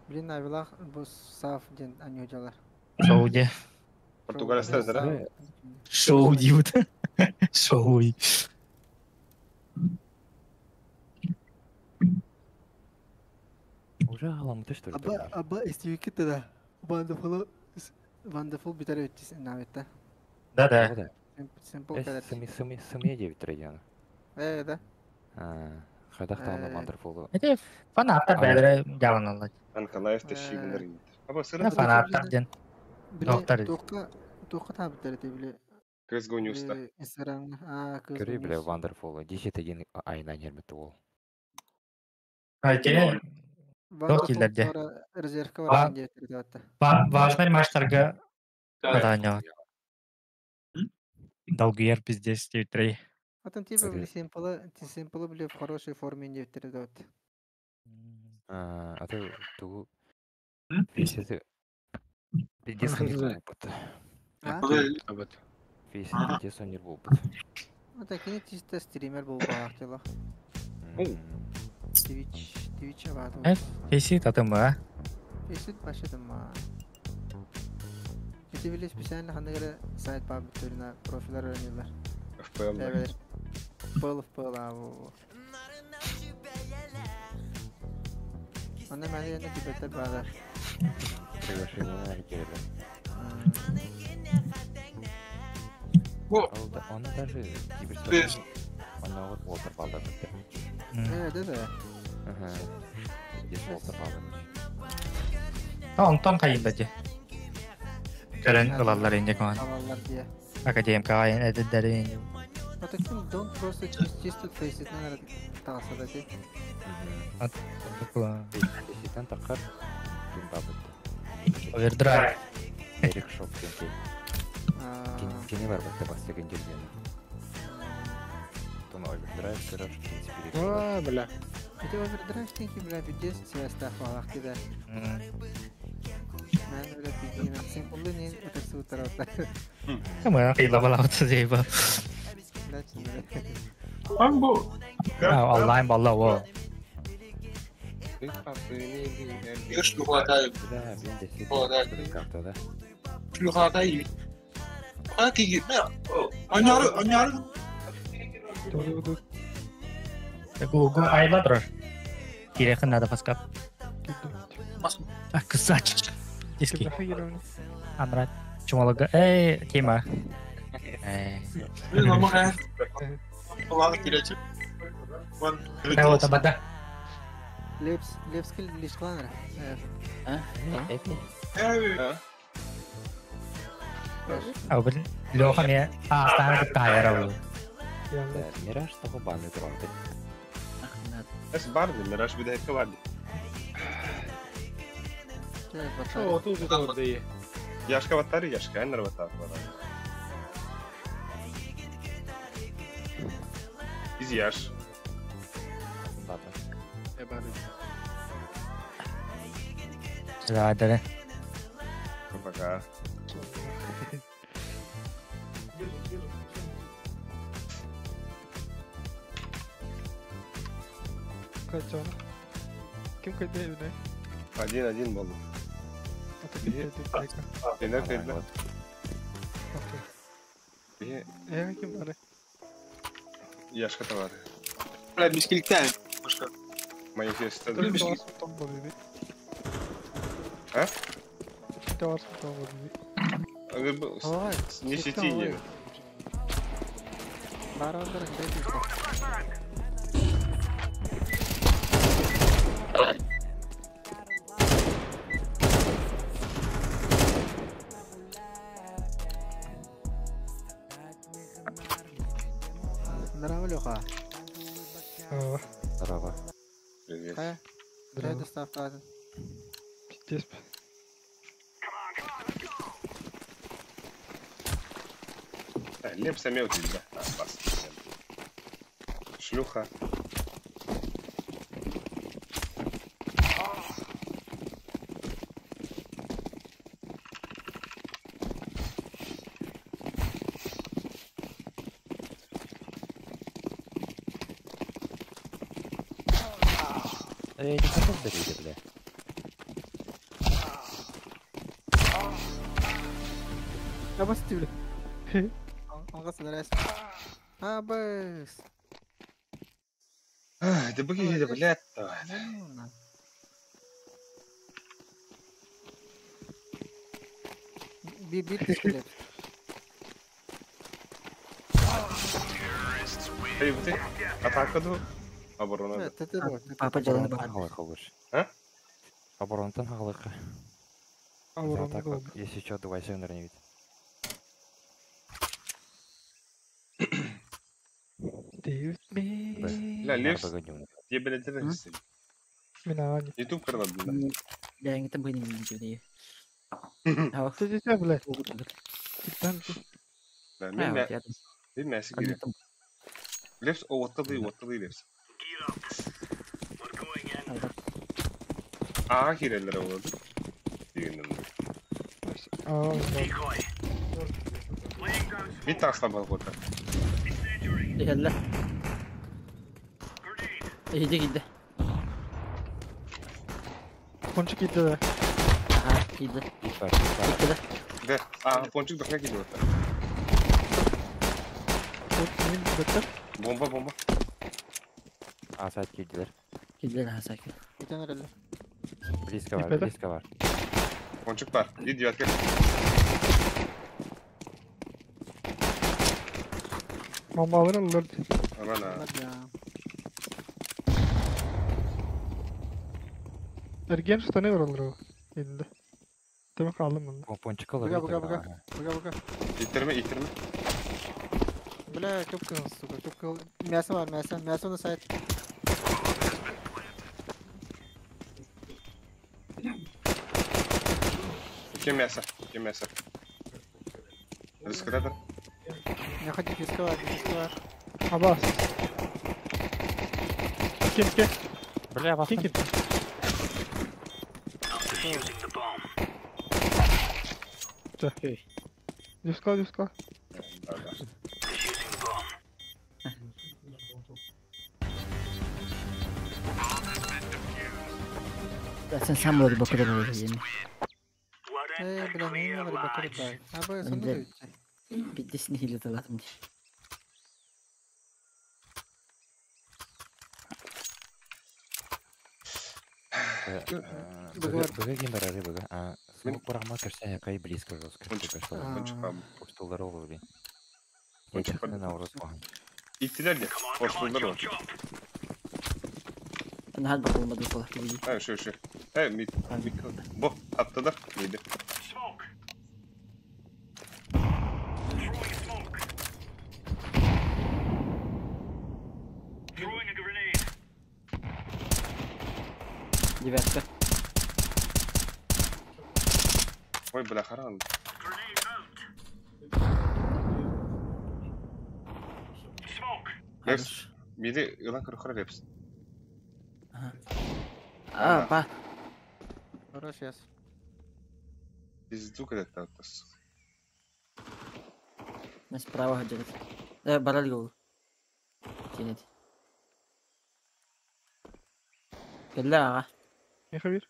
Блин, навилах, бус саф ден анюджалар. Шоуди. Португалистар, да? Шоуди, вот. Шоуди. Уже аламыты что ли? Аба истивикити да. Wonderful битер өттісін навитта. Да-да. Simple кадер. Сымия 9 трейдиана. Да. Хайдахтан Wonderful. Это фанаттар бәдірі жалын алады. Анкалаевты шигіндер ейді. Аба Это сыры фанаттар ден. Доктор. Тоққа табыттары те біле. Көзгі униуста. Инстаграм. Көрей біле Wonderful. 10 айынан ерметті ол. Айкене, Доктилерде. Резервка бар дебеттер даватта. важный матчтарға аданя. Долгуер пиздец, титрей. Атын типа были симплы были в хорошей форме дебеттер даватта. А ты тугу... Фейсеті... Пиздец онер бол бұд. Фейсеті пиздец онер бол бұд. Ата кені чисто стример был бағақтылы. Twitch абады. Фейси татымы, а? Фейсит башыдым ма. Эти были специально хандагары сайт пабликтерина профилер өңелер. FPL. FPL абу. Анда мәне енді дебеттер бағдар. Приглашение әркелі. Он даже киберспорт. Он вот Уолтер балдар бітті. Да. Здесь Уолтер балдар. Онтон қайында же. Көрін ұлалар енде көңін. Алалар дия. Академка айын әділдері енде. Ата кім дон просто чисто фейситнен тағаса да де. Фейситен таққар. Кем бабыт. Овердрайв. Эрик Шоп кенкей. Кені бар бітті бастеген жердені. Тоны овердрайв көрір. О, бля. Это овердрайв тенки, бля, пиздец, связь тахвалах кида. Мен, бля, пиздец, симплы не өтірсі ұттараута. Кімі қиылабал ауты дейбі. Бля, бля. Амбо! Аллайын балла о. Шлюхатай. Да, мен де О, сетіп картада. Шлюхатай. Аки, аняры. Гугу айла тұрар. Керекін надо паскап. Кысач. Диски. Амрат. Чумалыға. Тема. Вот абада. Лепскіл лиш қыланыр. Ау бір лёха не астаны күтті хайар ау. Мираж тағы баны тұрады. Эс барды, Мираж бидайка барды. О, тут это да. Яшка ватары, яшка, айнар ватары. Из яш. Да, да. Пока. Kaçana. Kim kaydı evine? 1-1 болды. Ata kaydı Кайда, кайда. Kim var? Яшка товары. Бля, бескиліктен. Пушка. Manifesto'da. Dur bir şey tam bu dedi. Ha? Bir de varsın tam bu dedi. Aga bu Ой, ne seti yiyor? Барабар грейдер. Здорово, Лёха. Здорово. Привет. Какая? Дай доставка. Пиздец. Лепса мелкий, да. Бас. Шлюха. Не хотел дарить, бля. Абас ты, бля. Он собирается. Абас. Да быги, блядь. Бибит скелет. Эй, вот ты. Атака ду. Оборона. Это Папа жалын Оборонтан бар. халык лучше. А? Оборонтан халык. Оборона Так, голубь. если что, давай сигнал не вид. Дэвид ми. Ля, лепс. Погодим. Я, блядь, это не Минани. YouTube канал, блядь. Я ingin tembuhin yung video niya. Ako. Ты здесь, бля. Hugot agad. Титан. Да, Ay, мен wait, yata. мен мәсі Ano керек. ito? Лепс, оттылый лепс. Аға керелер болады. Дегенім. Bir taksla bak orada. Yalla. Gidi. Ponçik gitti de. Aha, gidi. Git var. Gidi. De, ponçuk da gidiyor orada. Kimin bitti? Bomba. Asayt girdiler. Gidi ha sakin. Bir tane öyle. Близко var, Tepede. близко var. Ponçuk var. Gidiyor gel. Bomba alır alır. Aman ha. Hadi ya. Ergen usta ne var alır o elinde. Demek aldım bunu. Ponçik alır. Буга. İttirme. Бля, кепка, сука, кепка. Мясо var, мясо. Мясо на сайт. Kim мясо? Riskadadır. Не ходи, фиска var. Abbas. Kim. Бля, вас Kim. Düz kal. Sen böyle bakıyor böyle yeni. Бля, не надо рыбака летать. Абас, он Бля. идет. Bitti sinihli lazım diye. Бага геймбара бага. Смог парама кырса якай близко жестко. Ponçuk abi. Постулар olur блин. Ponçuk Geçen var. ne uğraş falan. İttiler de. Hoşbullar var. Ben hadi bakalım hadi kolay gibi. Ha şu. He mid. Bu attılar. Midi. Diverse. Oy bırakar aldı. Leps. Midi yılan kırıklar Leps. А, па. Хорош, сейчас. Пизду когда-то оттас. Нас справа ходили. Барали гол. Тинет. Гелла. Ne kabir?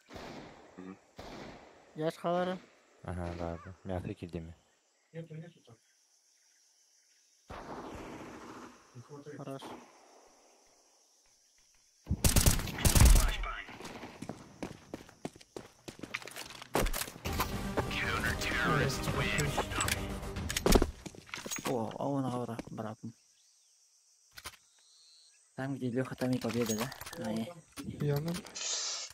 Yaş kaları. Ага, да. Мясо кидеми. Нету там. Не хватает. Хорош. О, а он агара барапым. Там, где Леха, там и победа, да? Ай. Яным.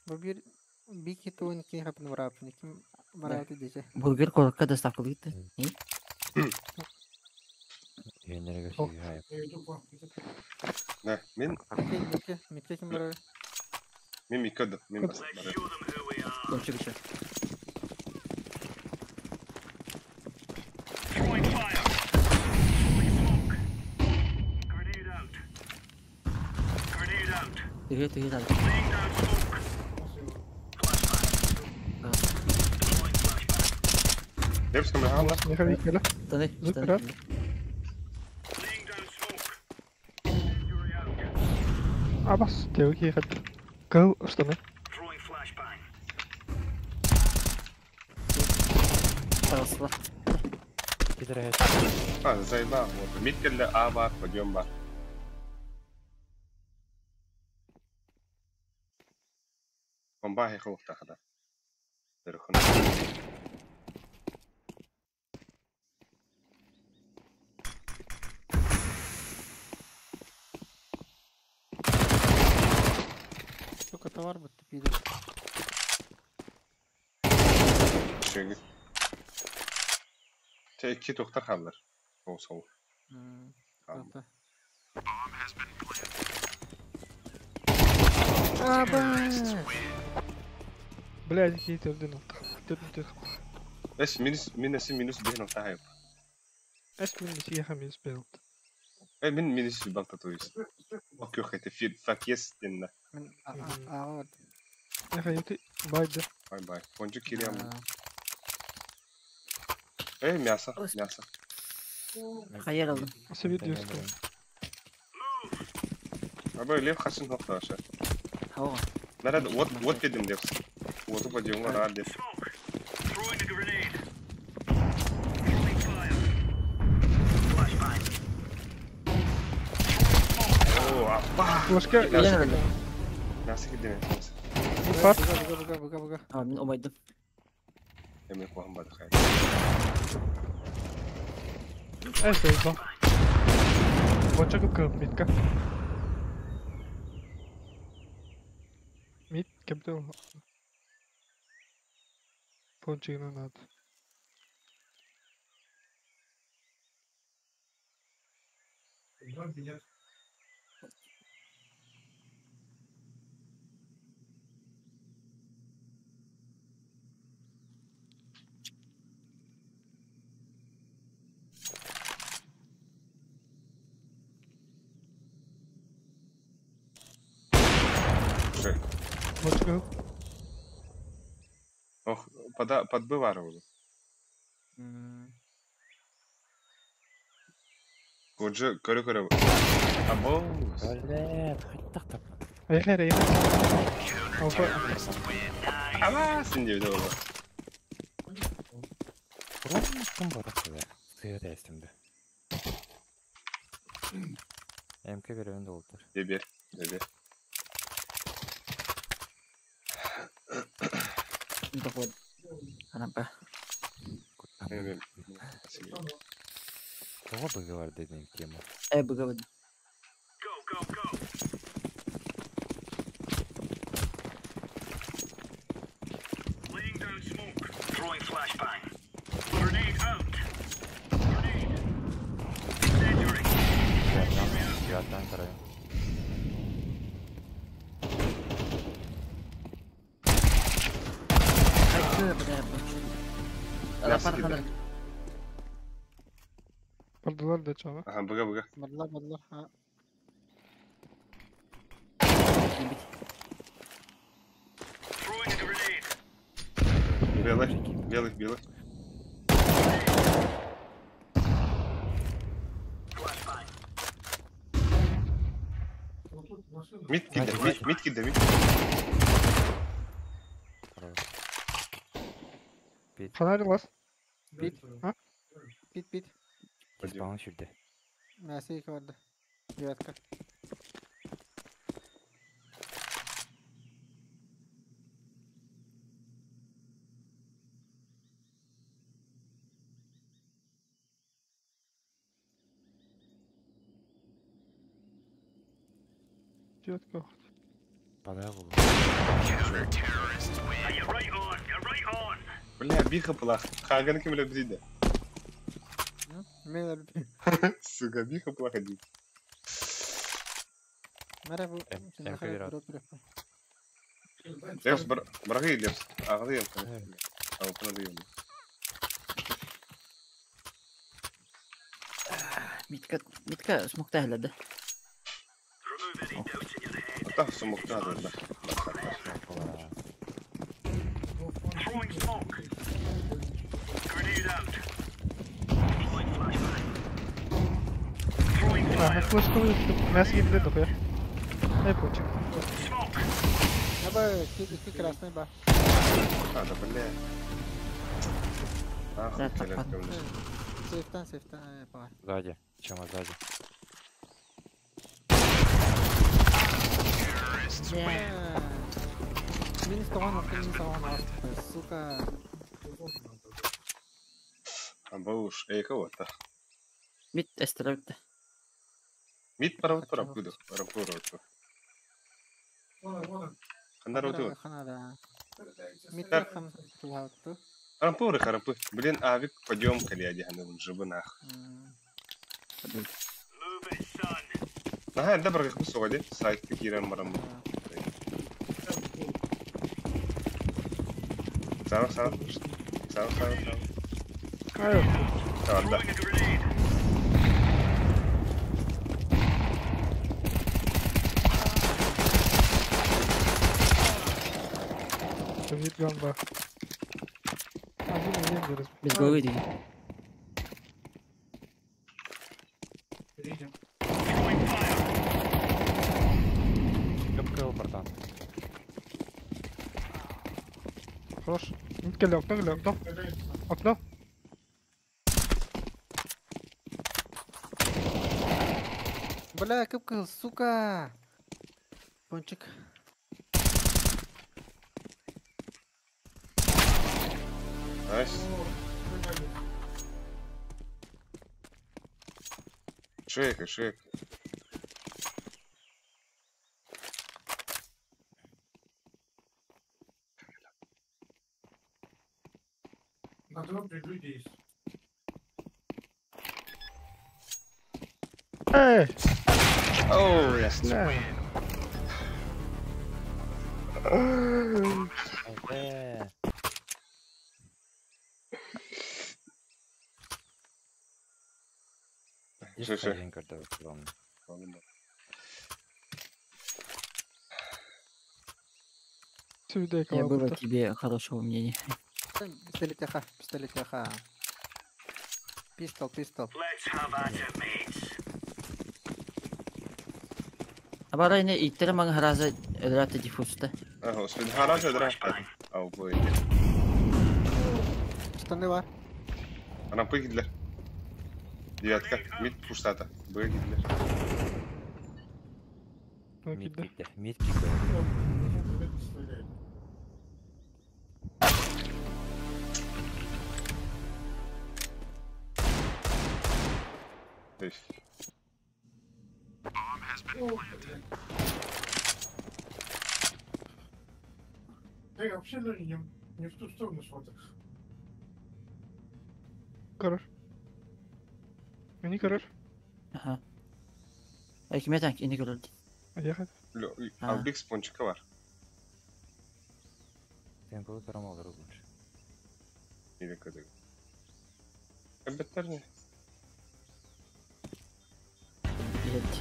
Бир бики тонкий хапны врапны. Ким бараты десе. Бургер коротко доставка битти. Енерге сүйгайып. Да, мен Митке ким барар? микадо, мен бас. Кончик еще. Тиге дал. Лепс камера хала. Миха викеля. Таны, Зупра. таны. Абас, теу хихат. Go, штаны. Пожалуйста. Кидерге. Заебал. Вот. Миткелле А бар, подъем бар. Бомба хихлух тахада. Дырхын. Сука, товар бутты пидор. Шеги. Те iki тухтар халлар. Соу. Круто. Блядь, хит өлдөн алты. Төрдү. Эс минус бен тахайп. Эс мен сиха мис белд. Мен минус балта то есть. Окей, это факес денна. Мен агар. Миха юти байды. Бай. Пончик кириам. Мясо. Хайер алдым. Совет диyorsun. Абай лев хасын хокта аша. Хауга. Нарад вот dedim лев. Вот подъем рад деп. О, апа. Başka Bilen öldü. Nasıl gidiyor? var. Buga. Aa, ben omaydım. Yemek var mı da? Es bak. Bocha kıp mitka. Mit kapta. Ponchina nada. Bocha kıp. Ох, подбыварывал. Коджи, көрі. Або. Блядь, хоть так. Ayaklar. Alfa. Ама, сен деп еді ол. Ulan kim barası be? Sıyır estimde. MK görevinde oldur. Бебер. Untuk buat kenapa? Kova bug'ı var dediğin kim o? Begawan. Yattan karayım. Baldılar da çava. Aha, buga. Badla. Ha. Белый. Мид кида. Фонарь лаз. Pit. Spawn şurada. Mesaj vardı. Девятка. девятка. Подай был. Бля, биха плах. Хаган кем лебзида. Мен Сука, биха плах один. Merhaba. Sen kıyır Лепс, брагы лепс. Ағлы ем. Алпына дыйым. Mitkä smok tähdellä? Ата сумокта да. Флешковый мясо не блядь, нахуя. Ай, почек. Аба, ты красный ба. А, да бля. Ах, Да, блядь, так, говно. Сейфтан, па. Сзади. Чема сзади. Минус того, сука. Бауш, ей кого-то. Mit esteröitä. Мид парават рапуду. Хандар уту. Ханада. Митка хам туалту. Рампуры харапы. Блин, авик пойдем калияди ханым жибынах. Ага, добро как посоди. Сайт такие марам. Сам. Ай, Да. вид гамба. Один раз. Biz головы değil. Капкал, братан. Хорош. Гля, окно. Окно. Бля, кыпкыл, сука. Пончик. Найс. Шейка. На дропе люди есть. Эй! Оу, yes. Бля. Ши. Сюда, Я был о кого-то. тебе хорошего мнения. Пистолет яха. Пистол. Ama yine ittere mga haraza rata diffusta. Ага, успед гаража драшка. Ау, бой. Штаны бар. Рампы Гитлер. Девятка. Мид пустата. Б Гитлер. Мид. То есть. Ты вообще не в ту сторону смотришь. Хорош. Они хорош. Aha. Kime tank ini görüldü. Ехать. Албик с пончика var. Темповый промол лучше. Или кадык. Обетер не. Evet.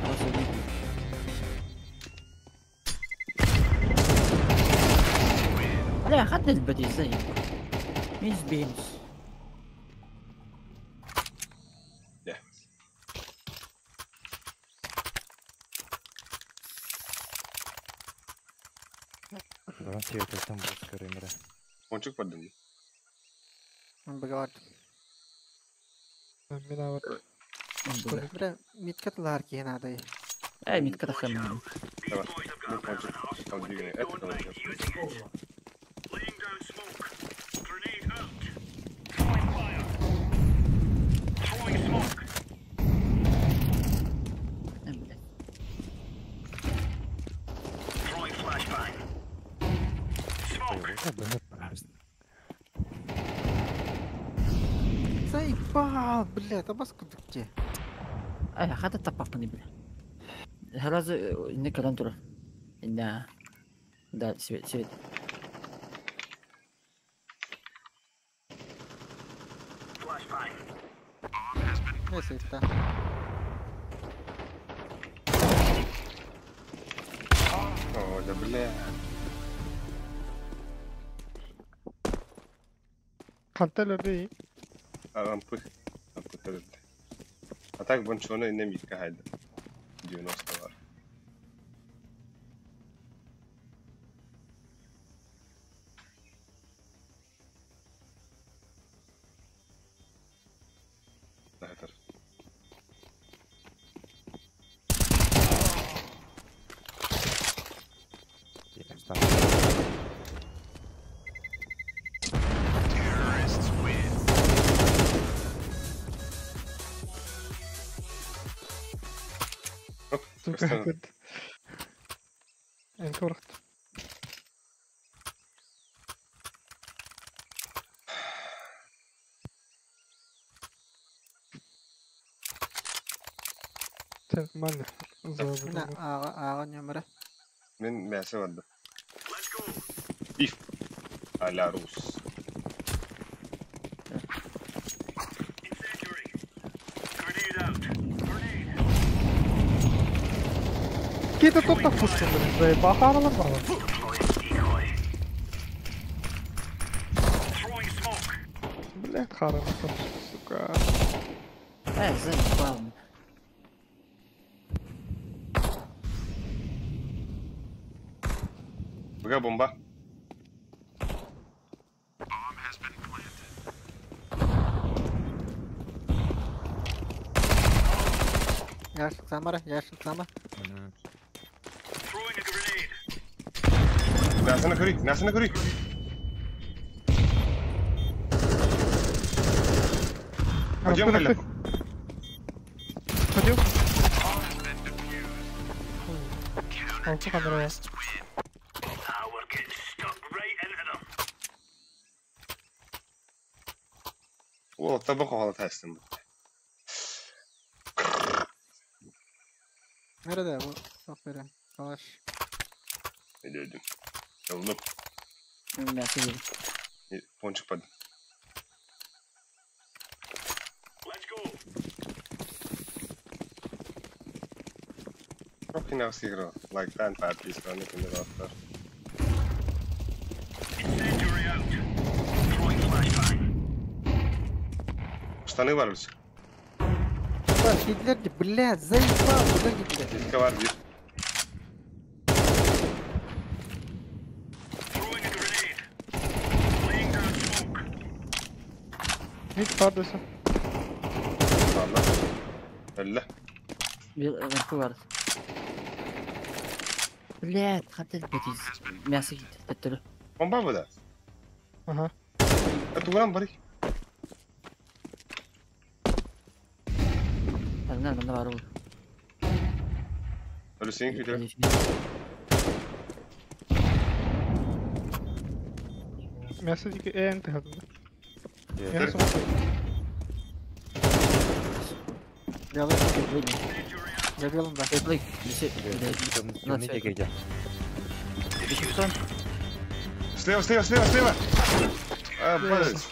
Nasıl değil? لا أخذنا البديل زي مين بينس Давай тебе там будет скорее. Пончик поддали. Бегават. Миновар. Бля, миткат ларки надо. Эй, митка тахем. Давай. Ну, пончик. Там двигай. Это колодец. Заебал, блядь, обоскудок где? Ай, хата тапапаны, бля. Сразу не калантура. Да. Да, свет. Если это. О, да бля. Кантелер Лампы. Лампы тырды. А так бончоны не митка хайда. 90 var. Нахер. En kort. Sen man هنا اغني عمره من ماسة وده. إيف. على روس. Kita totta fuskan dari bahar lah bahar. Блядь, хорошо, сука. Заебал. Бога бомба. Яшек самара, яшек сама. Мясо на кури. Пойдем, Галя. Пойдем. Altı kamera var. والله الطبخ غلط هستم. Nerede bu? Aferin. Savaş. Ne dedim? Yavrum. Мясо ели. Пончик под. Трохи не сыграл. Like fan parties, но не понял автор. Штаны варвись. Hitler, блядь, заебал, куда Hitler? Делька варви. Hiç pardon. Ладно. Элла. Вверху вард. Блядь, хата бетиз. Мясо ели. Теттелі. Бомба bu da. Aha. Туграм бари. Nerede var o? Öyle senin kötü. Mesaj ki en tehlikeli. Yeter. Geldim ben. Bekle. Темный дегедя. Слева. А, блядь.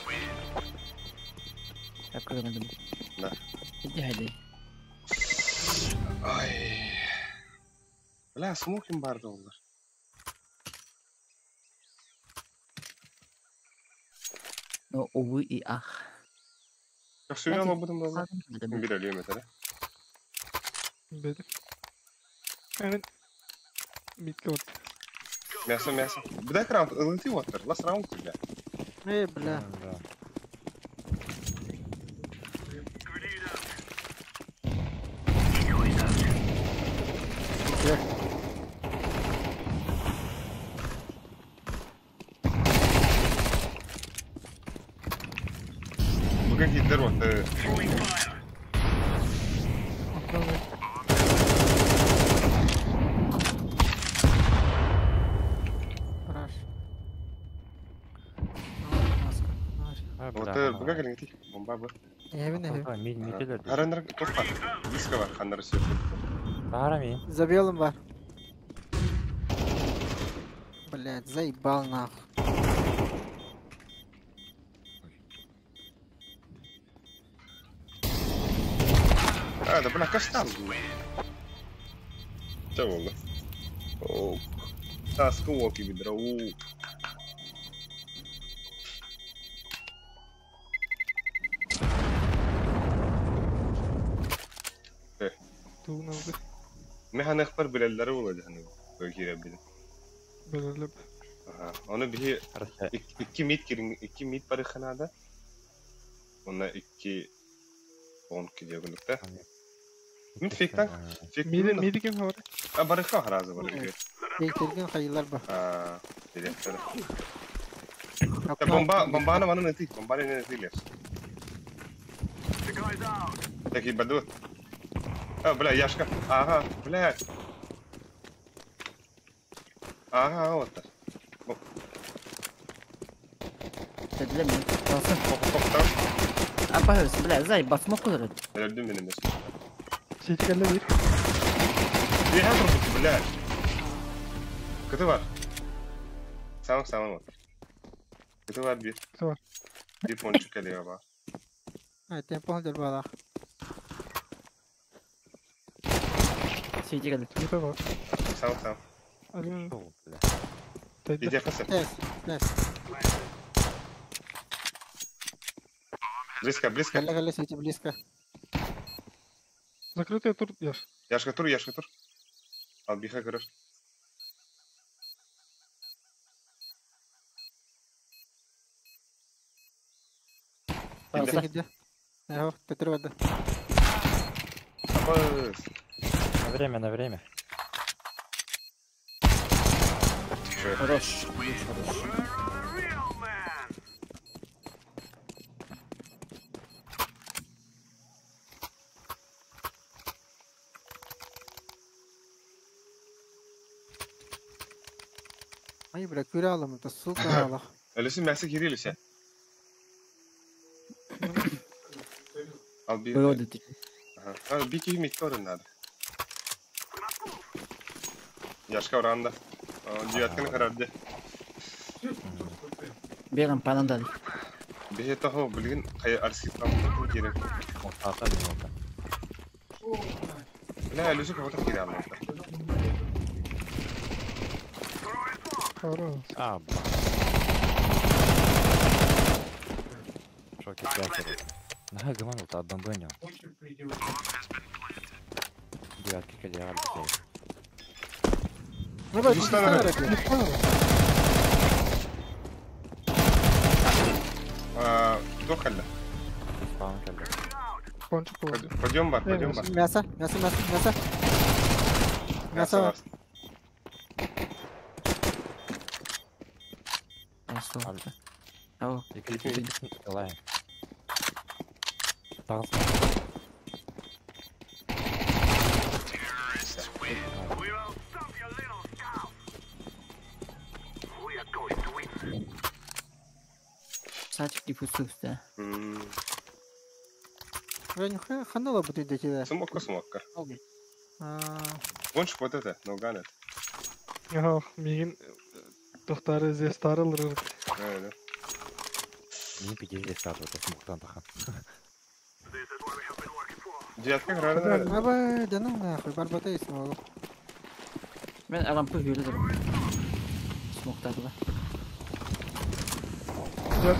Я кırmadım. Да. Hadi. Ay. Бля, смокин барды олар. Но, увы и ах. Как söylüyorum bu da. Bir ölüyor mesela. Benim. Yani bitti orada. Мясо. Дай раунд, лети вотер, ласт раунд тебя. Бля. Да. Bugün Hitler votер. Хорошо. Вот бага келеңти. Бомба бар. Мителер. Харандар топпа. Диско бар, хандар сөп. Бара мен. За белым бар. Блядь, заебал нахуй. Да бля, каштан. Что было? О, таскуоки бедра. Mehan ekber bilenleri olacak hani böyle bilin. Böyle. Aha, onu bir iki mit girin, iki mit barı kanada. Ona iki 10 gidiyor günlükte. Mit fikten. Midi kim var? Ha barı kah razı var gibi. Beklerken hayırlar bak. Ha, bir bomba ana bana ne değil, bomba ne değil ya. Peki badu. А, бля, Яшка. Ага, блядь. Ага, вот так. Sen bilemiyorum. Kalsın. Tamam. Apa hırsın bile zayıf basmak olur. Öldüm benim de. Сети geldi bir. Bir her tarafı блядь. Kötü var. Tamam var. Kötü var bir. Tamam. Bir ponçuk geliyor bak. Ha, tempo haldir bala. Seyirci geldi. Yeter var. Tamam. Hadi. Иди фасет. Yes. Близко. Галя, сети близко. Закрытый тур, Яш. Яшка тур. Албиха görür. Sen gidiyor. Yok, götürüverdi. Kapız. На время. Хорош. Ay bırak küre alalım da suka ala. Öylesi mersi giriyor sen. Al bir. Böyle değil. Ha, bir ki mit var onlarda. Яшка oranda. Девятканы karardı. Bir an panan da değil. Bir taho bilgin kay arşivden gerek. Ата минута. Ne ölüsü kapatıp geri almak. Хорош. А. Шоки пятеро. На гаманут одном беню. Девятки кадиар. Ne bak, Üç tane var. Дохальда. Спаун кадиар. Пончик var. Пойдем бар. Мясо. Мясо var. Asıl. Tamam. Лайн. Тагын. Saçık difüzü üstte. Ben ханала будет до тебя. Сумокка. А, Гонщик вот это, Ноганет. Ага, мигин тохтары здесь старый рынок. Да. Не 50 статуя, это смуктан тахан. Девятка грана. Aba da nahуй, barbatı ismi. Ben arampı hüyüle durum. Smoke'da da. Gel.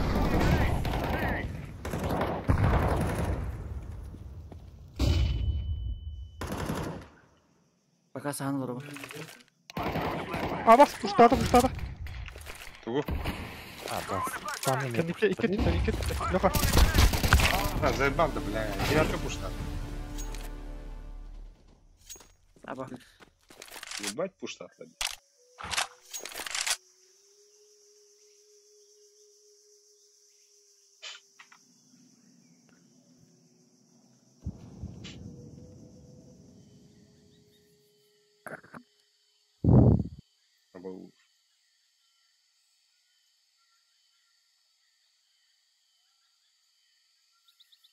Baka sahanı durum. Bak puştada. Тугу. А, да. Самый İki. Yok. А, заебал, да, бля. Девятка пушта. Aba. Ебать пушта.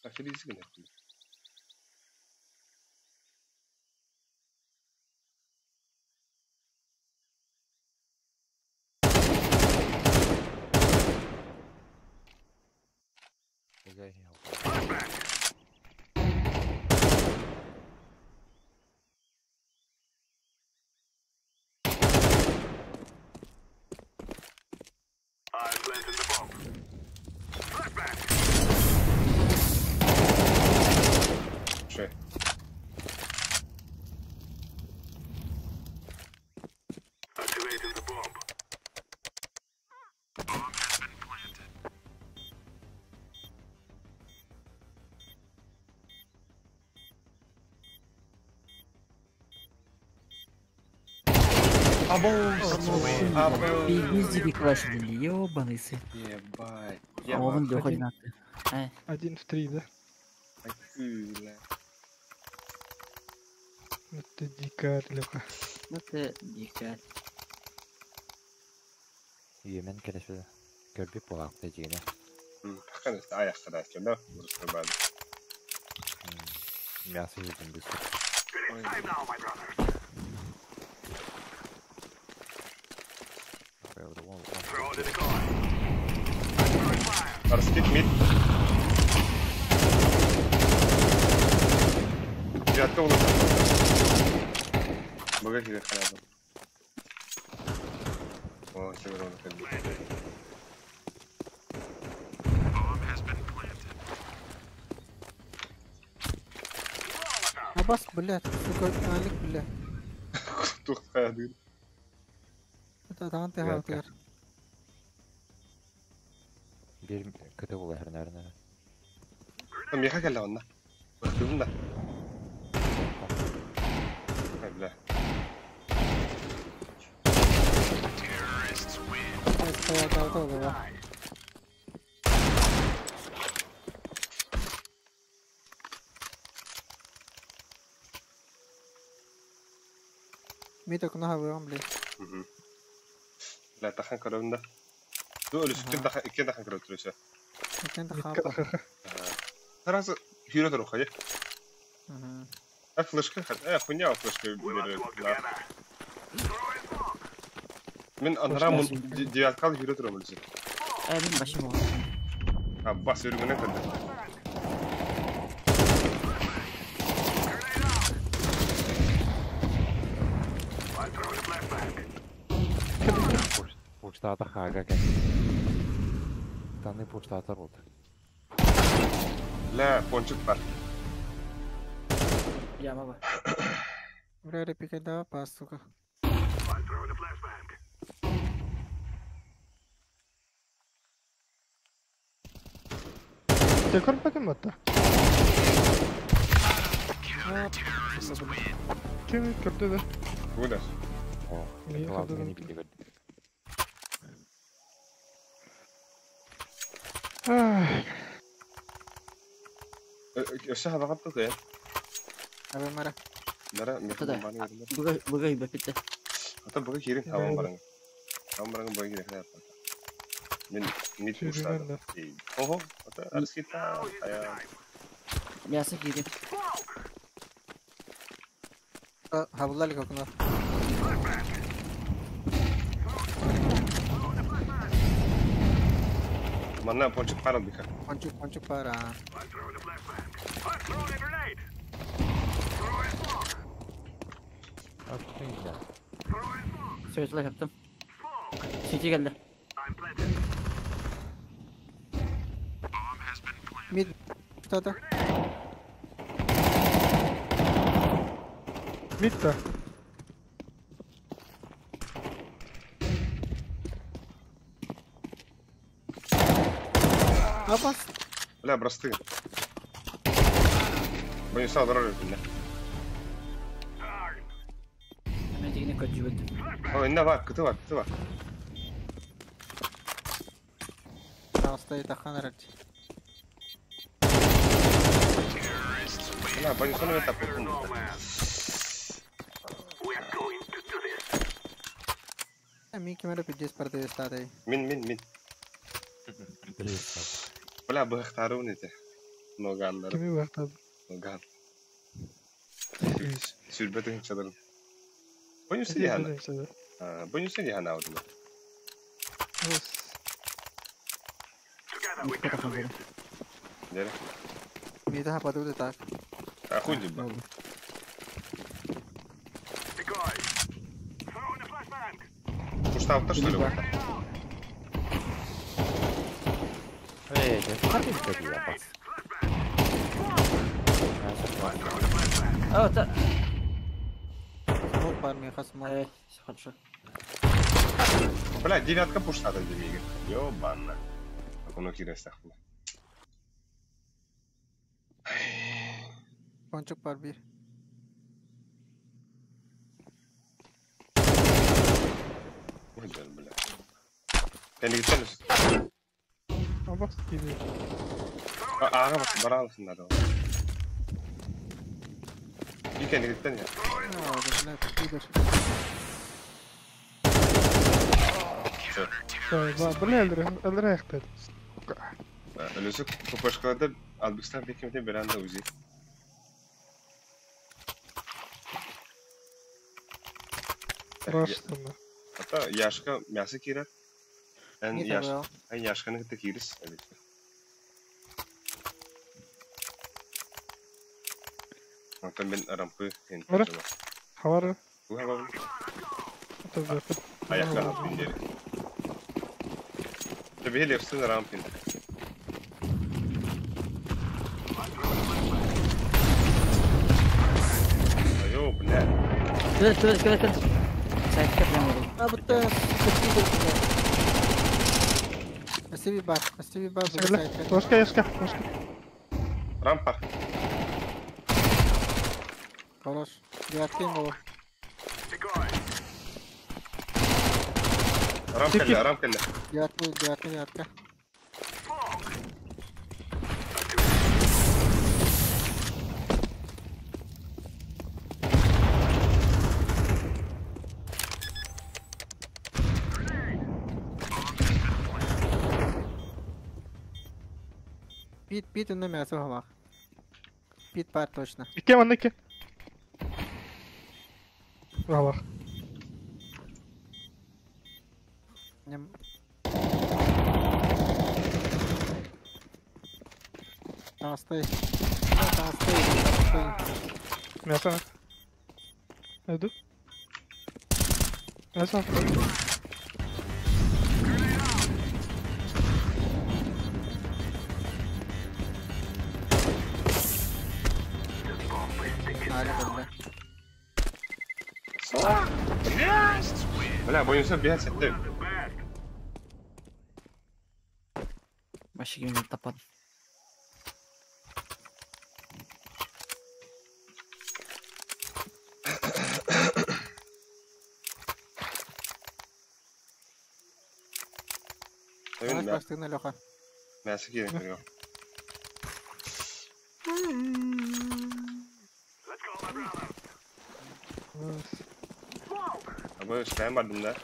أكيد يسكن. شيء. Везде беклашили, ёбаный сын. Ебать. А он Лёха одинаковый. 1 в 3, да? Акула. Ну ты дикарь, Лёха. Ну ты дикарь. Yemen kelesi görüp bulak dediğini. Bakın işte ayak kadar kilo. Burası böyle. Мясо yedim biz. Arskit mid. Cihatta olur. Baga gibi kanadım. Oh, çevir onu kendi. Абас, блядь, сука, Алик, блядь. Тух кадыр. Это танты халтер. Bir kötü bulu her nerede. Tam yaka geldi onunla. Bakıyorum da. Öyle. Это было. ميتك نهار رملي. لا تخن كلام ده. دول كده دخن كلام تلوشة. كنت خاطر. ترى هيرو تروح خير. أفلش كخد. خنيا أفلش كبير. من أنرام ديال كال هيرو تروح ملزم. من باشمو. بس يرو منك كده. Puštata haga kan. Tani puštata rot. لا بونشت بار. يا بابا. Вряд ли пикада пас, сука. Ты корпа кем-то? Чем корпа да? Куда? О, ладно, не пили. الشهر غطت ايه؟ أبي مرة. مرة بغي بفته. حتى بغي كيرين تمام برنج. تمام برنج بغي كيرين من ميت وصل. اوه حتى ارسكيتا يا يا سكيري. هبلا لك كنا. mana poncho para bika. Poncho para. Söyle yaptım. Çiçi geldi. Mid. Кто-то. Mid-то. Абас. لا برستين. بني صادر بالله. أنا تيجي كجود. أو إنه باك كتوك. Стоит охрана. لا بني صادر تابوكم. Мики मेरे पीछे पर they start है. من ولا بختاروني ده Noganlar. Kimi baktı? Nogan. Sürbetin çadırın. Boynusu diye hana. Boynusu diye hana avdına. Nere? Mide ha padu tak. Хуй дебба. Пуштавта, что ли? Эй, это хаты входи, я бас. О, та... Смог пар меха смог. Хорошо. Бля, девятка пуштата демиги. Ёбанна. Как он кирестах. Ponçuk par bir. Güzel bля. Kendi gitsene. Bas gidiyor. Ağa bak, bara alsınlar o. Bir kendi gitsen ya. Aa, gider. Öldür ayakta. Ölüsü Kopaşka'da Albistan hükümeti bir anda uzi. Raştırma. Hatta yaşka мясо kirer. En yaşkanı da kiriz. Evet. Hatta ben rampı Ara. Havarı. Bu hava. Tabii. Ayaklarını bindir. Tabii hele üstüne rampın. Ayo, bля. Kıvır. Sen kapıyorum. А вот это Остави бар, Ложка. Рампа. Хорош. Девяткин его. Рамкали. Девятка. Пит на мясо хавах. Пит пар точно. İki ama iki. Valla. Там стой. Мясо. Иду. Мясо. Бля, боюсь бегать от тебя. Вообще гимн топот. Ты Леха. Мясо кидаю. Abi çıkayamadım da.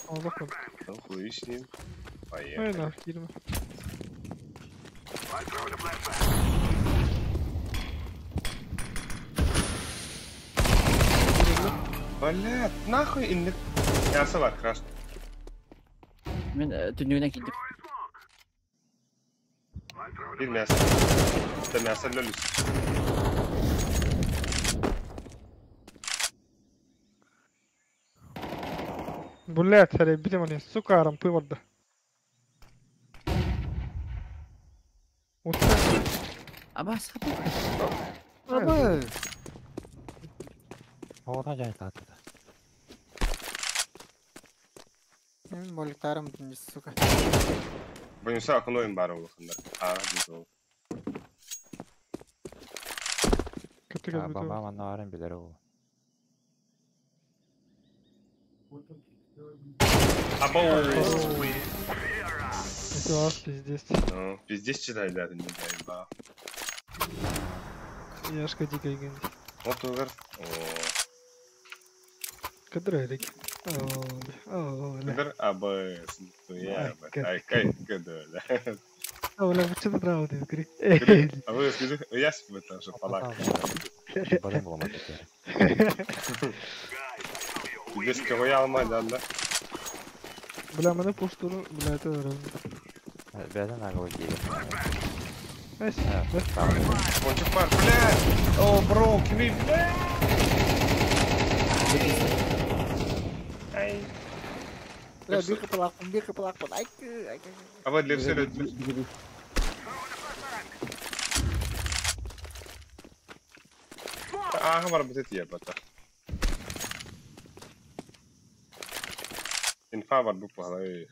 Allah korusun. Tamam kuyu işleyeyim. Aynen girme. Блядь, нахуй инdik. Мясо var краш. Ben tünüğüne gittim. Bir мясо. İşte мясо lolus. Блядь, царь, били меня, сука, рампы вода. Ama sapı. Abi. Oda жайлаад. Молитаром, сука. Боюсь акын oyun бар ол хандар. Бұл. Баба нарын билер ол. Або. Это вас пиздец. Ну, пиздец читайда, не дай. Яшка дикая ген. Вот угар. Кадрарик. Кадр абы. Я. Ай, кай кадр. ولا بتشد راو دي كري أبوي كده وياس بتاع فلاك Баран буламады кері. بس كوي على ده بلا ما نبوستو بلا ترى Бәден ағы өтейді. بس Пончик пар, блядь! О, бро, киви, блядь! لا بيك طلاق ايك أبد لبسه لبسه مرة بتتيا بطل ينفع برضو هذا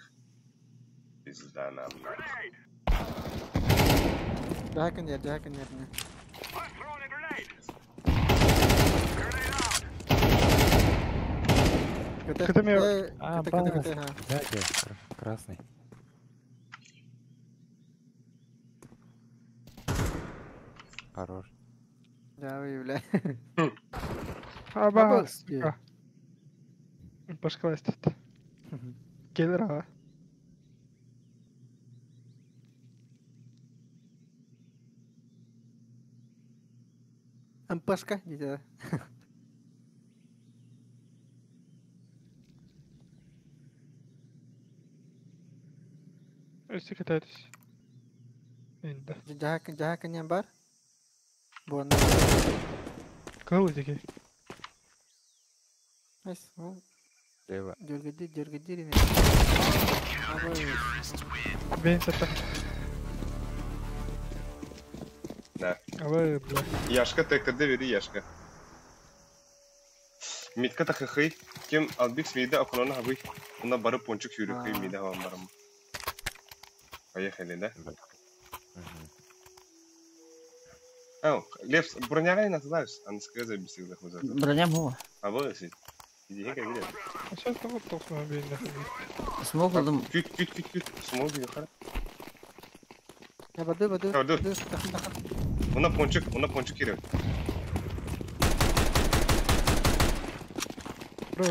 إزدانا جاكن يا ختم يا Дядя, красный. Хорош. جاوي ولا Абас. Башка ластит. Келер Ампашка где-то. Üstü kataris. İndi. Jahakan yang bar. Buan. Kau zeki. Nice. Лево. Jor ini. Ben sata. Да. Ава бля. Яшка тектерде вери яшка. Митка тахахый. Кем албикс миде акулона хабый. Она бары пончик юрикый миде хавам барам. Поехали, да? Ау, Лепс, броня нас знаешь? Она сказала, без всех захватит. Броня была. А вот если. Иди, как видишь? А сейчас того толкну бейн. Смог алдым. Кют. Смог яхара. Ya badu. Ona ponçuk керек. Бро.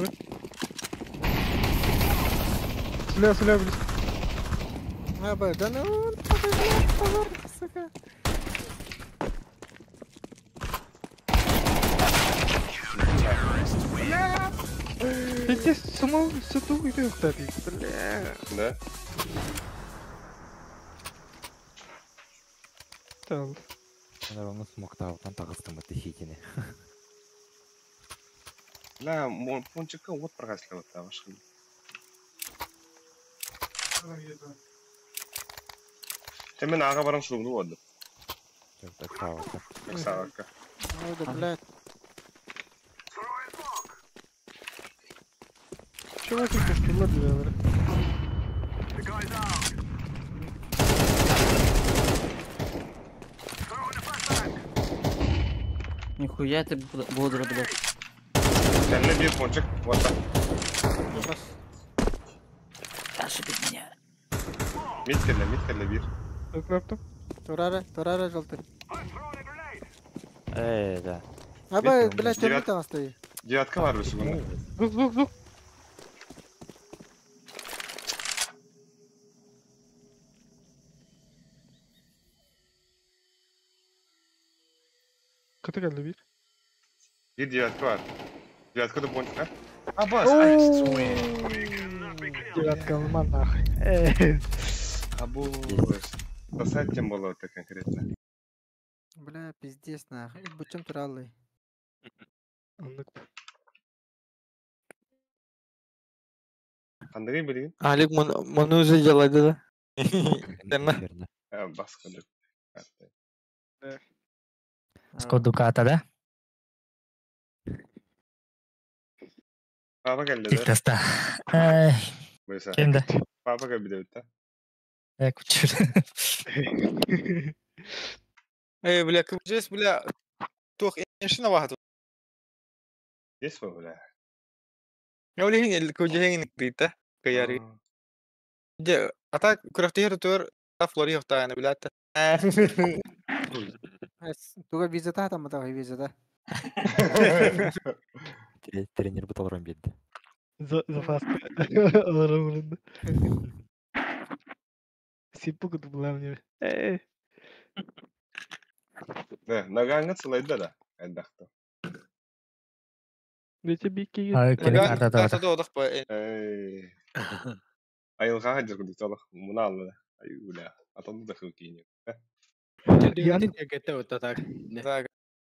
Сля близ. Aba, да ну, позор, сука. Эти самого сату идет кстати. Бля. Да? Тал. Она ровно смогла, там тағыстым өте хитіне. لا пончикка вот прогаслива тавашкы. Темен ага барам шугну oldu. Çok da sağlıklı. Sağ ol. Ой, да, блядь. Чего ты постулат делаешь? Нихуя ты бодро, блядь. Kendine bir ponçik vata. Ошибись меня. Mitkelle bir. Клаптым. Турара желтый. Да. Аба, блядь, термит там стоит. Девятка var mısın bunda? Зук. Kötü geldi bir. Bir девятка var. Девятка da ponçik ha? Abbas. Девятка алман нахуй. Абу. Спасать тем было это конкретно. Бля, пиздец нахуй. Бучем туралый. Anlık. Kandırayım bileyim. Alik manuzu jalaydı da. Верно. Bas kandır. Sko Ducata, да? Papa geldi Тих de. таста. Ай, Mesela. kimde? Papa geldi bir de bitti. Кучер. Бля, кабжес, бля. Тух, иншина вахту. Есть mi böyle? Я улихин, кабжес нкрита. Каяри. Же, ата курахтихер тур, та флори хохтаяна, бля. Туга виза там это виза, да? Тренер буталран бедді. Запаска. Аларым сиппу куду булам. Да, наганга сылайда да. Айдақты. Нече бикки Кенек арда да. Тата доодық па. Айылға хаджыр күдік толық. Мұна алды. Айуля. Атонды да хыл кейіне. Яны кетте оттатак.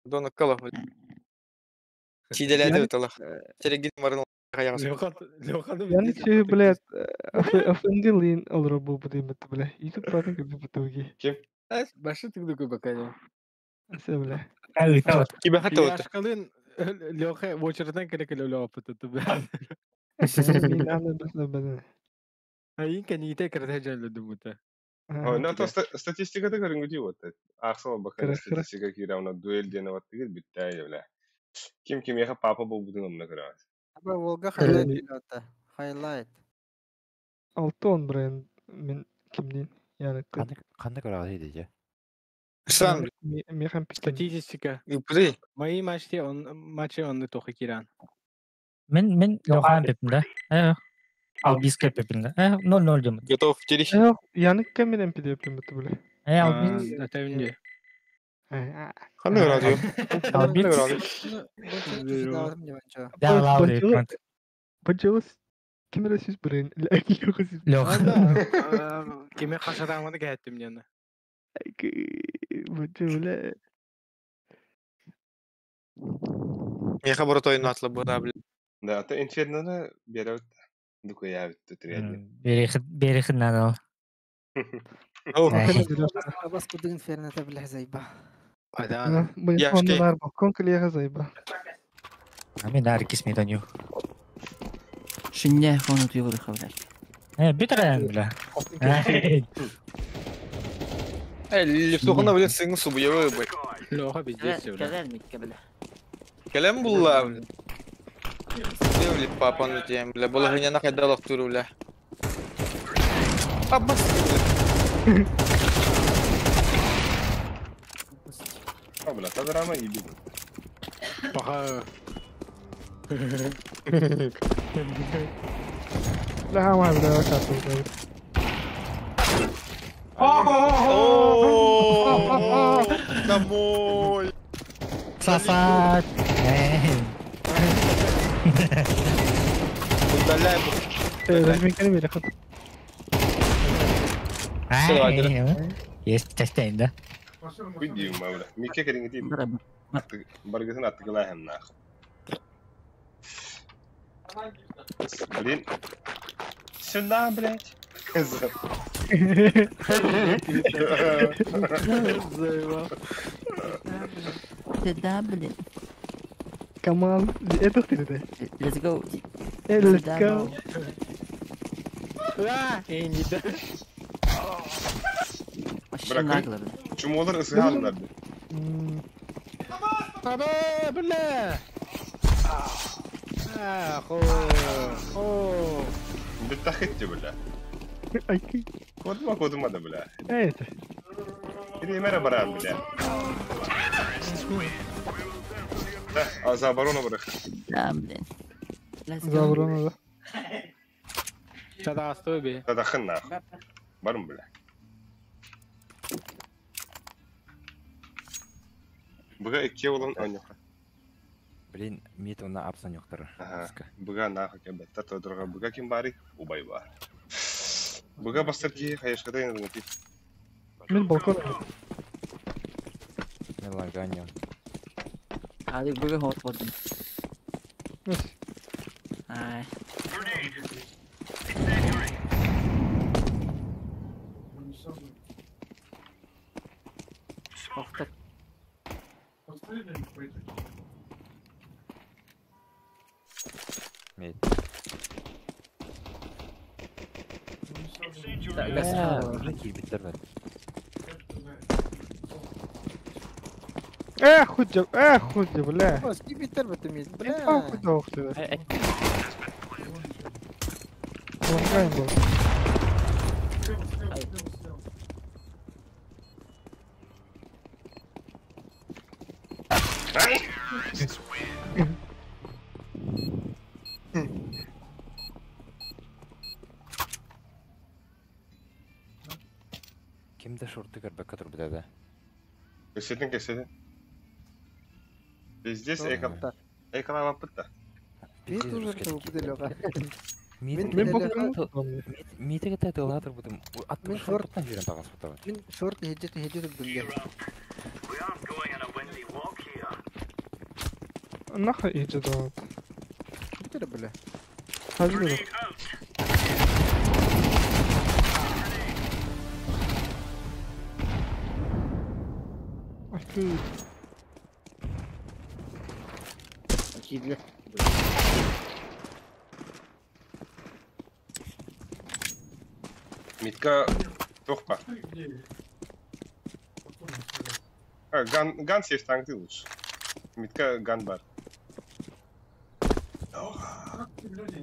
Донық калақ. Чиделәді өталақ. Терегит марын қаяғыз. Яны че, блядь, офендилин олро бу будем, блядь. И тут потом как бы потуги. Кем? Башы тыгды көбөкәне. Все, блядь. Кибе хата өті. Яшкалын Лёха вочердан керек Лёха пытты. Мин аны басна бана. Айын кәнигите кірді жәлді мұта. Нато статистикада көрінгіде өтті. Ақсал баққан статистика кейрауна дуэль дені өттігіз бітті әйевлі. Кем еға папа бұл бұдың омына көріңіз. Аба Волга хайлайт билата. Хайлайт. 6-10 бренд мен кимдин. Yani Қандай көрағыз еді же? Сам. Механ Статистика. Үпірей. Мои матчи онны тоқы киран. Мен Лёхан пепинде. Ал биске пепинде. 0-0 жемет. Готов терих. Янык камерен пидепим бітті, блядь. Ал бис. Атавинде. Қандай радио? Ал бис. Да, лаури. Бачылыс кемера сіз бірін. Лёхан. Кеме қашадамады кәттім дені. Бачылы. Меха бұры тойын атлы бұра білі. Да, ата инфернаны берәуді. Дұқы ябітті түреді. Берехін надал. Бас куду инферната бля зайба. Ада. Яшки. Конка лега зайба. Мен әрі кесмейді ню. Шинне хону tuyuyor xavlar. Бітірән, бля. Лифтуқына білет сыңы су бұйығы бұй. Лёха бездействие. Kadar mı kabla? Кәлем бұлла білі. Не білет папан өтейм білі. Бұлы ғыняна қайдалық тұру білі. Аббас білі. Абла, тадрама иди. Паха. لا ما بدأ أكاتو. Домой. Сасат. Удаляй. لازم كلمة ياخد. Есть частей, да? Уйди, мавра. Мике керингити. Баргатын аттыгылайхам нах. Блин. Сюда, блядь. Да, блин. Камал, это кто это? Let's go. Let's go. Не да. Вообще нагло, блин. Чумолар ысыгалынар. Аба, бля. Битахетти, бля. Кодма да, бля. Это. Иди мера баран, бля. Да, а за оборону брах. Да, блин. Let's go. Забрано, да. Тогда остави. Тогда хана. Барым, бля. Быга ике olan анюха. Блин, мит она апсан юқтыр. Быга нахуй кебе. Тато дорога быга ким бари? Убай бар. Быга бастырки хаяшкада енді нати. Мен балкон. Мен лаганю. Hadi bugün hot bottom. Ay. Korktuk. Mid. Bitirmedi. خد بلا. بس كيف يتربط تميز بلا. خد وقت ده. Kimde şortu görmek kadar bir de. Kesedin. Здесь экran аппытта. Bir durur da bu değil yok. Мен боксым. Митеге тайтылатыр будым. Мен Шорттан жүрен тагас бутабы. Мен шорт хеджет билген. Нахуй иди да. Bitir bile. Hadi bırak. Akıl. Akidli. Митка тохпа. Ган сесть танк ты лучше. Митка ган бар.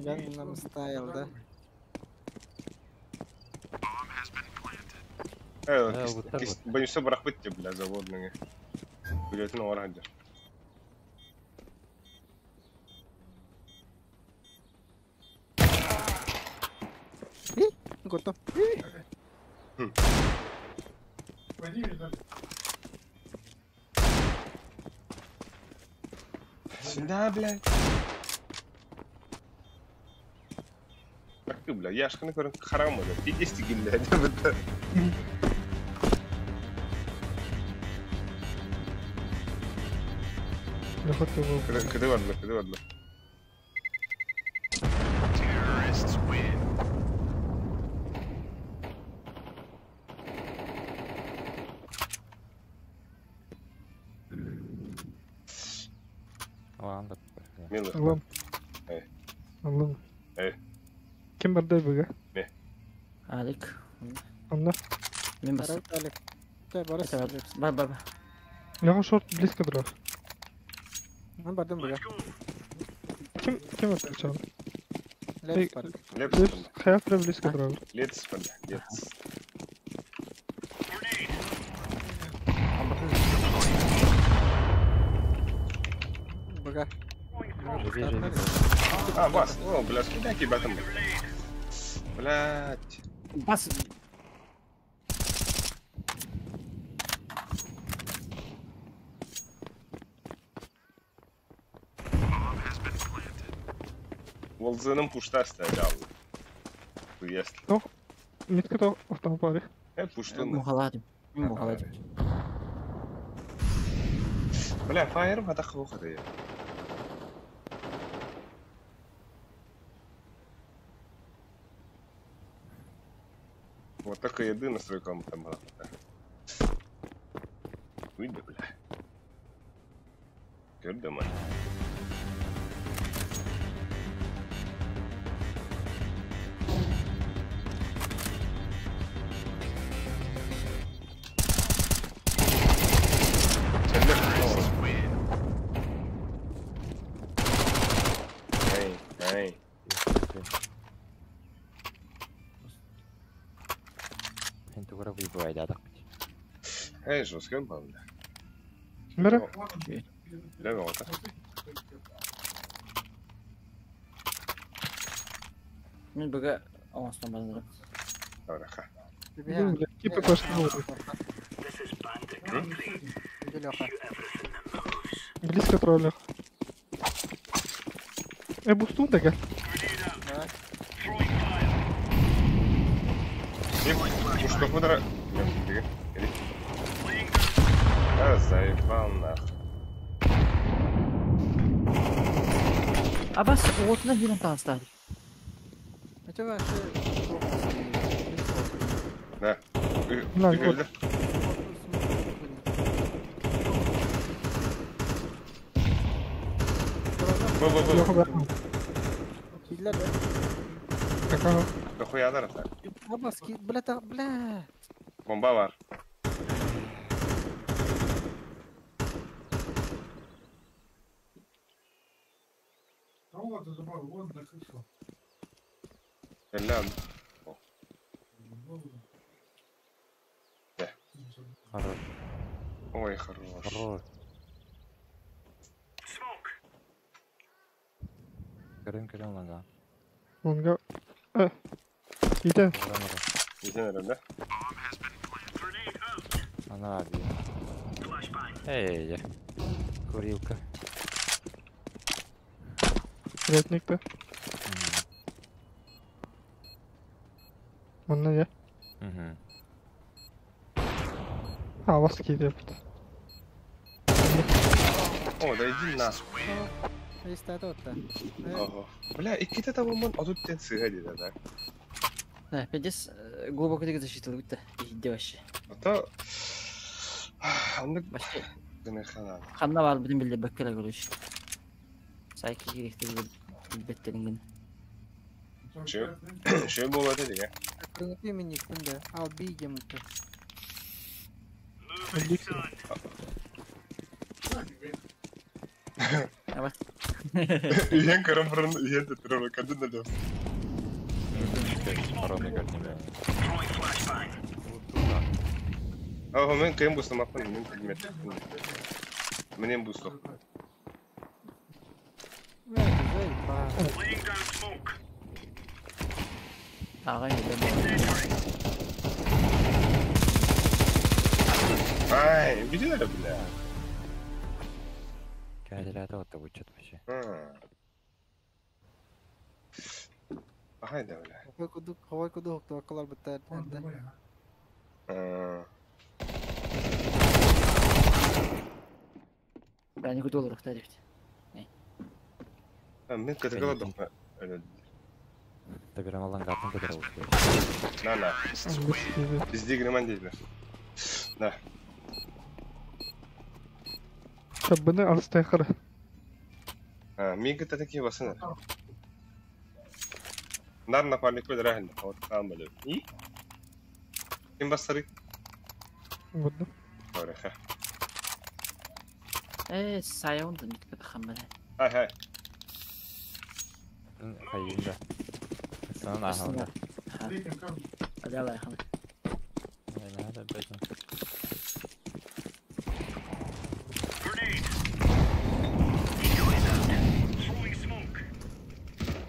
Gangnam Style'da. Боюсь, брах быть тебе, бля, заводные. Блять, ну ради. Готов. Сюда, блядь. Так ты, бля, я ж говорю, харам, бля, 50 блядь, это. Кыды var, bля. Allah'ım. Allah'ım. Kim var da bu? Ne? Alik. Allah. Min bas. Alik. Gel barış. Bak. Ya short близко дров. Ben bardım buraya. Kim var çal? Left var. Лепс, хай близко дров. Лец, бля, лец. Бага. А, бас, о, бля, скуда кибатом? Блядь. Бас. Волзаным пушта стоял. Есть. Toch, mitke toch of dan pari. Пуштун. Мухаладим. Бля, фаером атаку ходы. Вот такая еды настройком там была. Выйди, бля. Görдüm. Эй. Gente agora vi vai dar. Эй, жестко был. Mira. Legal, tá? Min bugga avstånd bara. Dobra, ha. Keep it close to the Близко троллях. Бустун да гel. Что куда? Да, заебал нахуй. Abbas, åt när vi inte alls där. Vet du vad? Да. Lan Ты gol. Yok ben. Killer be. Kakao. Да хуя дарата. Abbas ki bla. Bomba var. Эллам. Хорош. Ой, хорош. Кырын лага. Onga. Gide. Güzel herhalde. Хана, блин. Эй, курилка. Ретник-то. Онна я. А, вас кейдеп. О, да иди на. Есть тот-то. Ого. Бля, и какие-то там он тут сыгали, да? Да, 5 глубоко двигаться засчитывал, будто иди вообще. А то... Вообще, Гына хана. ханна var bizim bildi bakıra görüş. Sayki gerekti bilbetlerin. Şey bu olay dedi ya. Принципе, мне никуда. А, убейте мы-то. Üyen karamparın üyen de tırma kadın da diyor. Ага, мен кем бустам апан, мен предмет. Менен бустам. Ағай, Ай, видели это, бля? Кайдерата вот будет что-то вообще. Ага, да, бля. Хавай кудук, то акалар бітер. Ben kötü olarak da evet. Мен катагаладым. Табирамалан гатын кедер болуш керек. На. Бизде греман дейлер. Да. Шаббыны алыстай қара. Мен ката такие басына. Нар напарник көдер ахын. Вот там бөлөп. И? Ким бастыры? Будда. Ореха. Sayı da bir kadar hamle. Hay. Hayırda. Sana ahanda. Hadi Allah yakın. Aynen hadi bekle.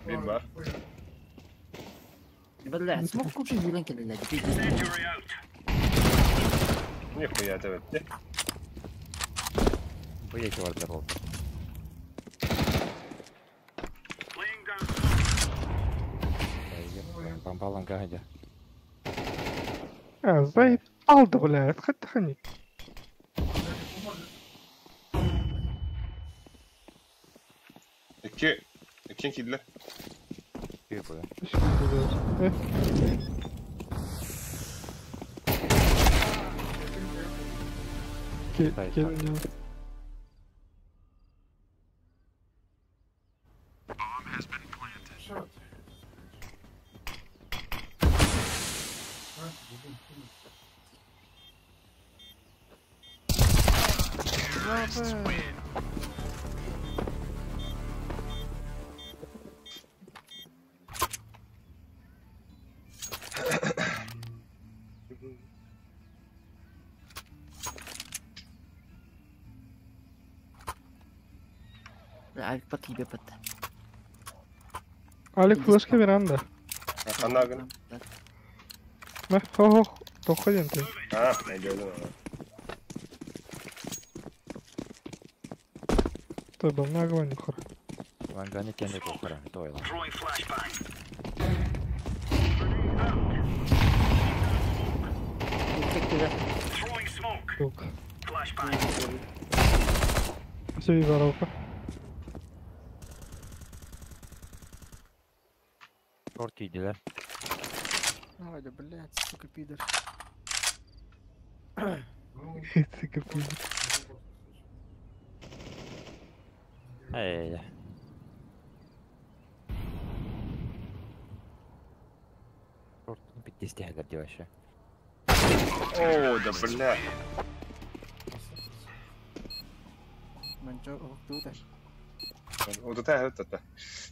Bir var. Бля, смог купить зеленки для людей. Нихуя ты вот. Поедете в ардерол. Бомбалан гайда. Заеб алды, бля, отходи хани. İki kidler. Bir bu. Gelin ya. Alp bakayım bir pat. Алик, флешка веранда. Анагын. Хо-хо, походим ты. Я делаю. Той был нагло хор. Вангани кенде кохара, тойла. Тук. Все, и воровка. Шорт иди, Ой, да блядь, сука, пидор. Сука, пидор. Эй. Шорт, 50 гади вообще. О, да бля. Манчо, тут. Вот это.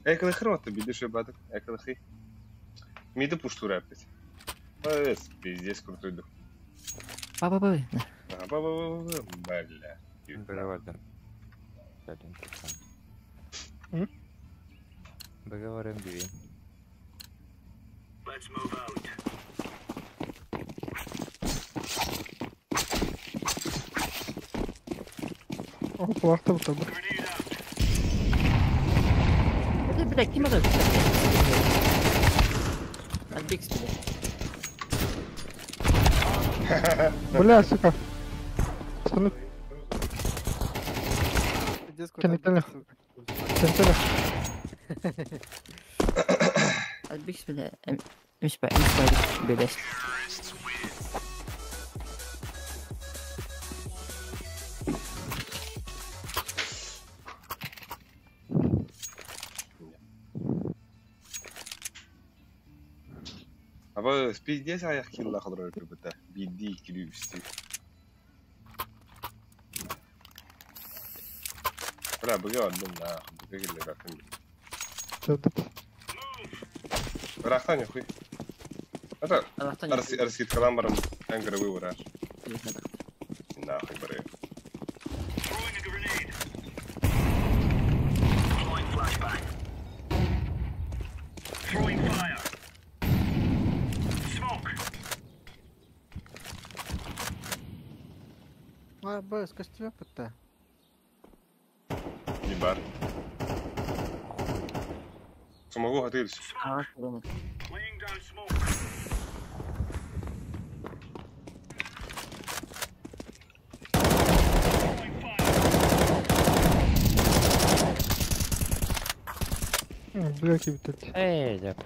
Экалы хрота, бидишь бадок. Экалы хи. Миды пушту рэпить. Пиздец крутой дух. Баба-баба. Бля. Договорим. Договорим, Биви. Kulakta bu tabi. Это, блядь, кем это? Альбикс, блядь. Бля, сука. Пацаны, Пиздец, куда Кенетели. сука. кентеле. Альбикс, блядь. Миш, блядь. Aba pиздец аяқ килла қыдыры өтірбіті. Бидді келу үсті. Бля, бұға алдым, бұға келі рақым. Тәдіп. Рақтан еқой. Это арскит каламбарым әңгірі выборар. Нахуй бұры. Б, с костюмом пытта. Не бар. Самого готовились. Бля, кибітет. Деп.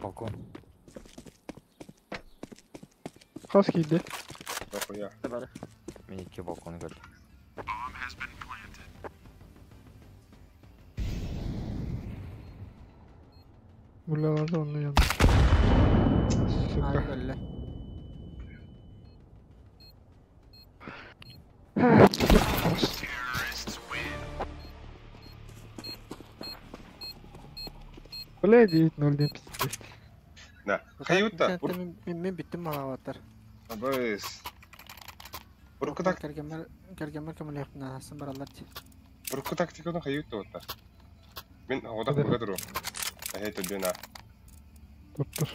Балкон. Хас кейді. Нахуя. Мен 2 балкон көрдім. Бұлаларды оны yandı. Ay öyle. Бля, 9-0 deyip pis. Да. Каюта. Мен биттім мағаваттар. Абыз. Бұрқы так. Кәргемер көмілі еқтін асын баралар де. Бұрқы тактикадан каюта оттар. Мен одақ бұға тұру. Әйті бена. Тұр.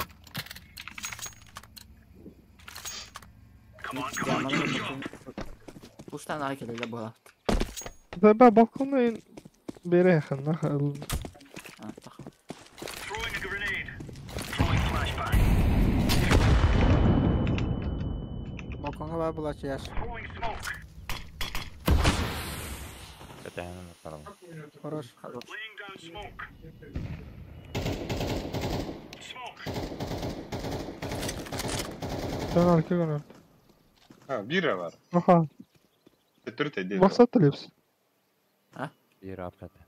Пуштан әрекелі бұға. Ben balkona beri yakın. Balkonga var bulaşı yaş. Хорош. Sen arka kanal. Ha, bira var. Aha. Türt edeyim. Maksat talıyorsun. Bir apete.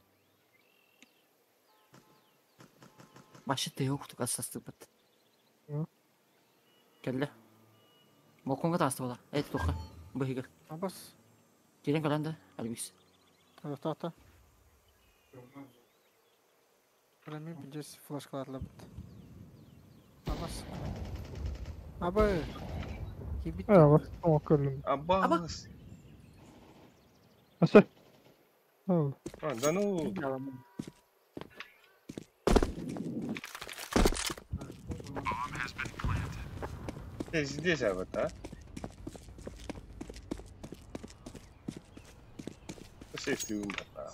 Başıtта yoqtu qasasты бат. Hı. Келді. Балконға тасты бола. Әйті тоққа. Бұхигір. Абас. Керен қаланды. Әлбекс. Та. Білмейм, біндес флешкаларлы бұд. Абас. Абы. Кебит. Абас. Ama körlüm. Аббас. Asa. Oh. А, да ну. Здесь вот, а? Сесть ты умер, а?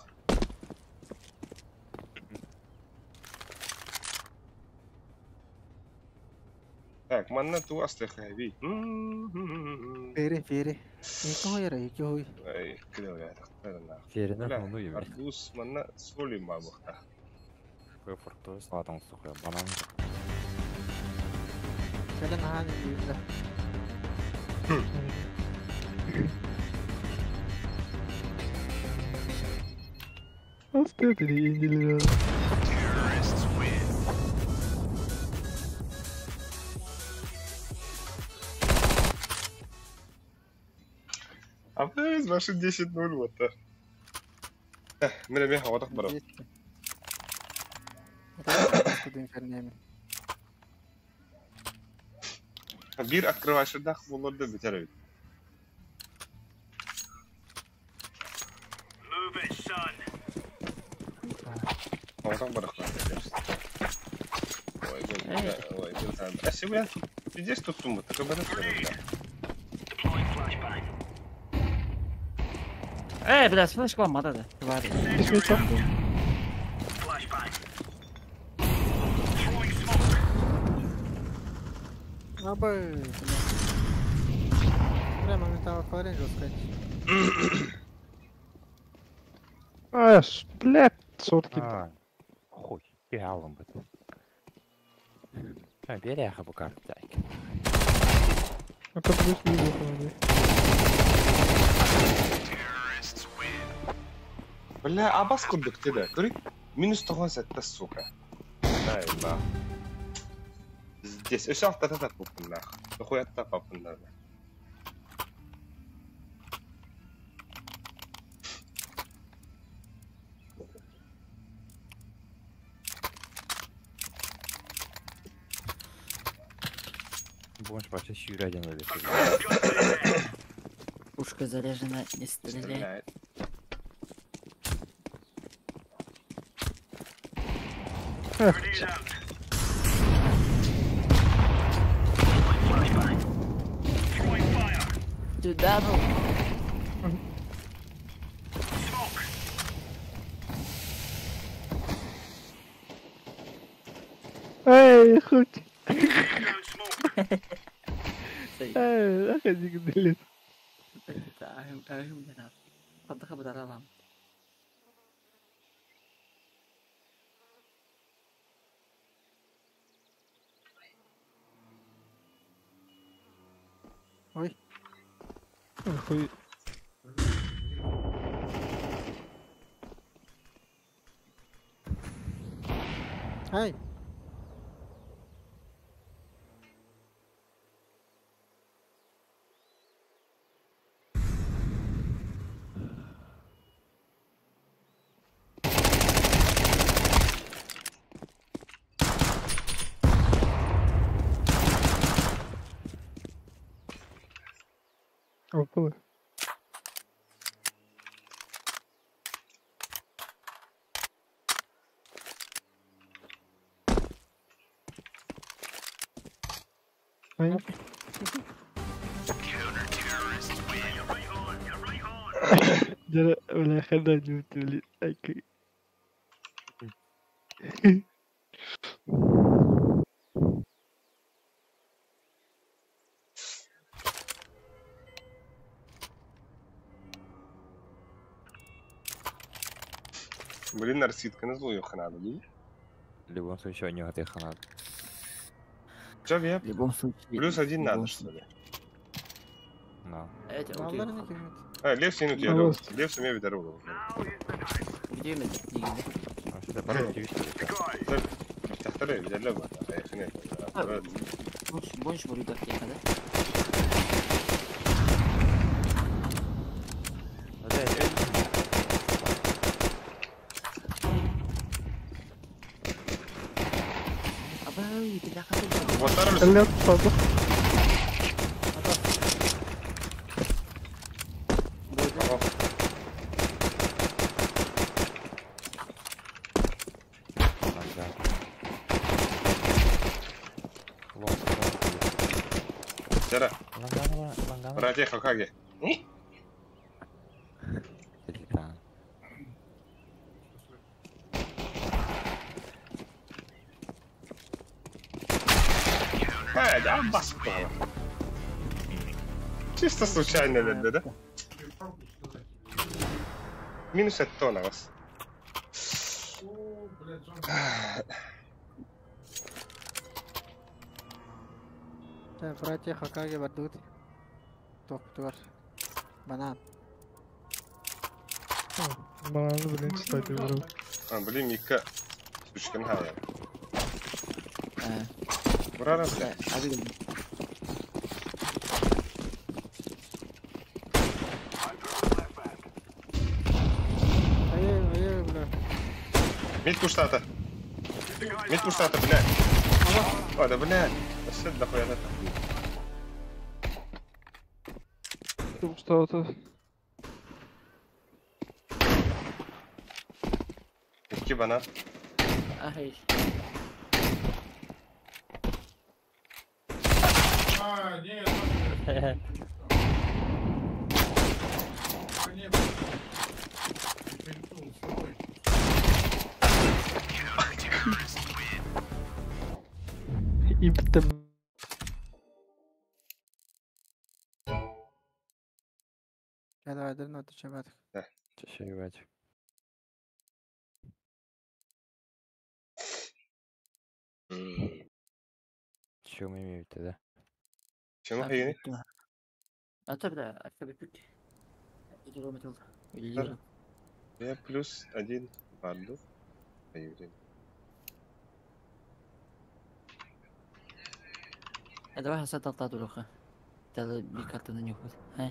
Так, манна ту астахави. Фери. Екі ойыр, екі ой. Ай, кіде ойыр, тақтарына. Феріні мұны еме. Арбуз манна соли ма бұқта. Көй фұртты салатың сұқы, банан. Келін аған үйілді. Hasta dedi İngilizler. А вы из ваших 10-0 вот так. Мені бе хаватақ барам. Bir открываешь болады бітер. Хаватақ барақ. Ой, а сегодня здесь тут сумма, так и барақ. Блядь, флешка olmadı da. Var ya. İsmi çok. Абы. Прямо на того оранжевого скачет. Блядь, сотки. Хуй, пиалом бы. Берега bu kartdayk. Это плюс не было. Бля, а бас курдук теда. Көрик. Минус 97 сука. Да, да. Здесь еще автотата попунна. Хуята попунна. Будешь почти щурядин или Пушка заряжена, не стреляет. Туда, ну. Эй, хоть. Эй, заходи к деле. Ahim benar. Pantas benar alam. Ой. Хуй. Ай. Около. Ай. Jara wala khada jutuli aki. Блин, нарситка на злую ханада, да? В любом случае, у него ты ханад. Чё, я? В любом случае. Плюс один надо, что ли? Да. Лев синут я рог. Лев сумею дорогу. Где мы? تختار إذا لعبة خلينا بونش بريدك يا هذا أباي خليها تصادق Jara. Raja Hokage. Да, баско. Чисто случайно, да? Минус от тона вас. Братья Хокаге бардут. Топ-тур. Банан. Банан, блин, кстати, бро. Блин, Мика. Сучка нахая. Брара, бля. Ай, бля. Митку штата. Митку штата, бля. О, да, бля. Сядь дохуя на Тут что-то. Какие банан? Ай. Нет. يبتم هذا عدلنا التشابهات. تشيبات شو ميمي ابتدى شو ما هيني؟ أتبدأ أكتب يجرو مثل هي بلوس أدين برضو أيوة هذا واحد سدد دلوخة تل بيكاتنا نيوكل هاي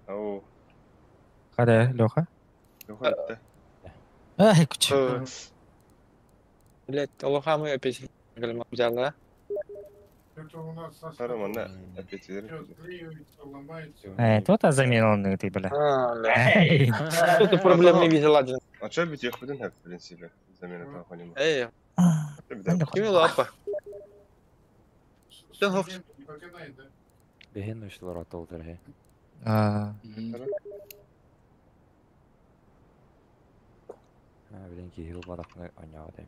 أو قرأ لوخة خدت هيك كنت Блять, Аллаха мы опять говорим, взяла. Это у нас صار منا أبيتير توتا زميلون ты, бля. Что-то проблем не видел один. А что бить ياخذونها في принципе زمان تاخذين ايه تبدأ كيف لابا شنو هوفت بهن شو ورا طول هي بلينكي هيل برقنا أنيا ده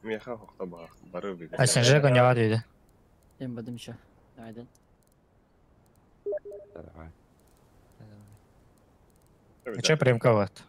ميخا طبعا ضروري عشان جاك أنيا ده يم بدي مشى عادل Че прямковат?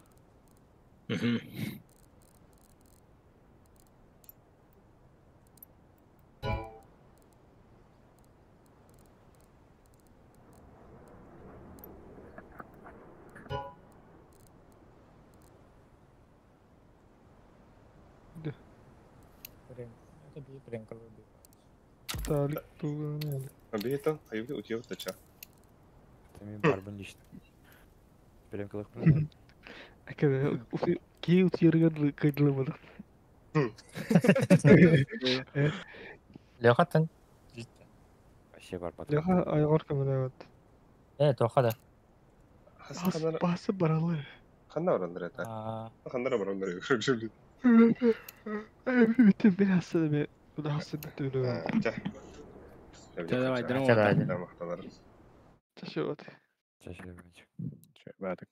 Талик туган. Абита, ayıbı uçuyor taça. Tamam barbun işte. Benim kılık كده كي وتيرجر كده لما لوخة şey var patron. لها أيغور كمان ايه توخة ده بحسب براله خلنا ورا ندريتا خلنا ورا ندري شو لي بتبي هسه وده هسه بتقوله كذا عندنا محتضر تشوت Teşekkür ederim. بعدك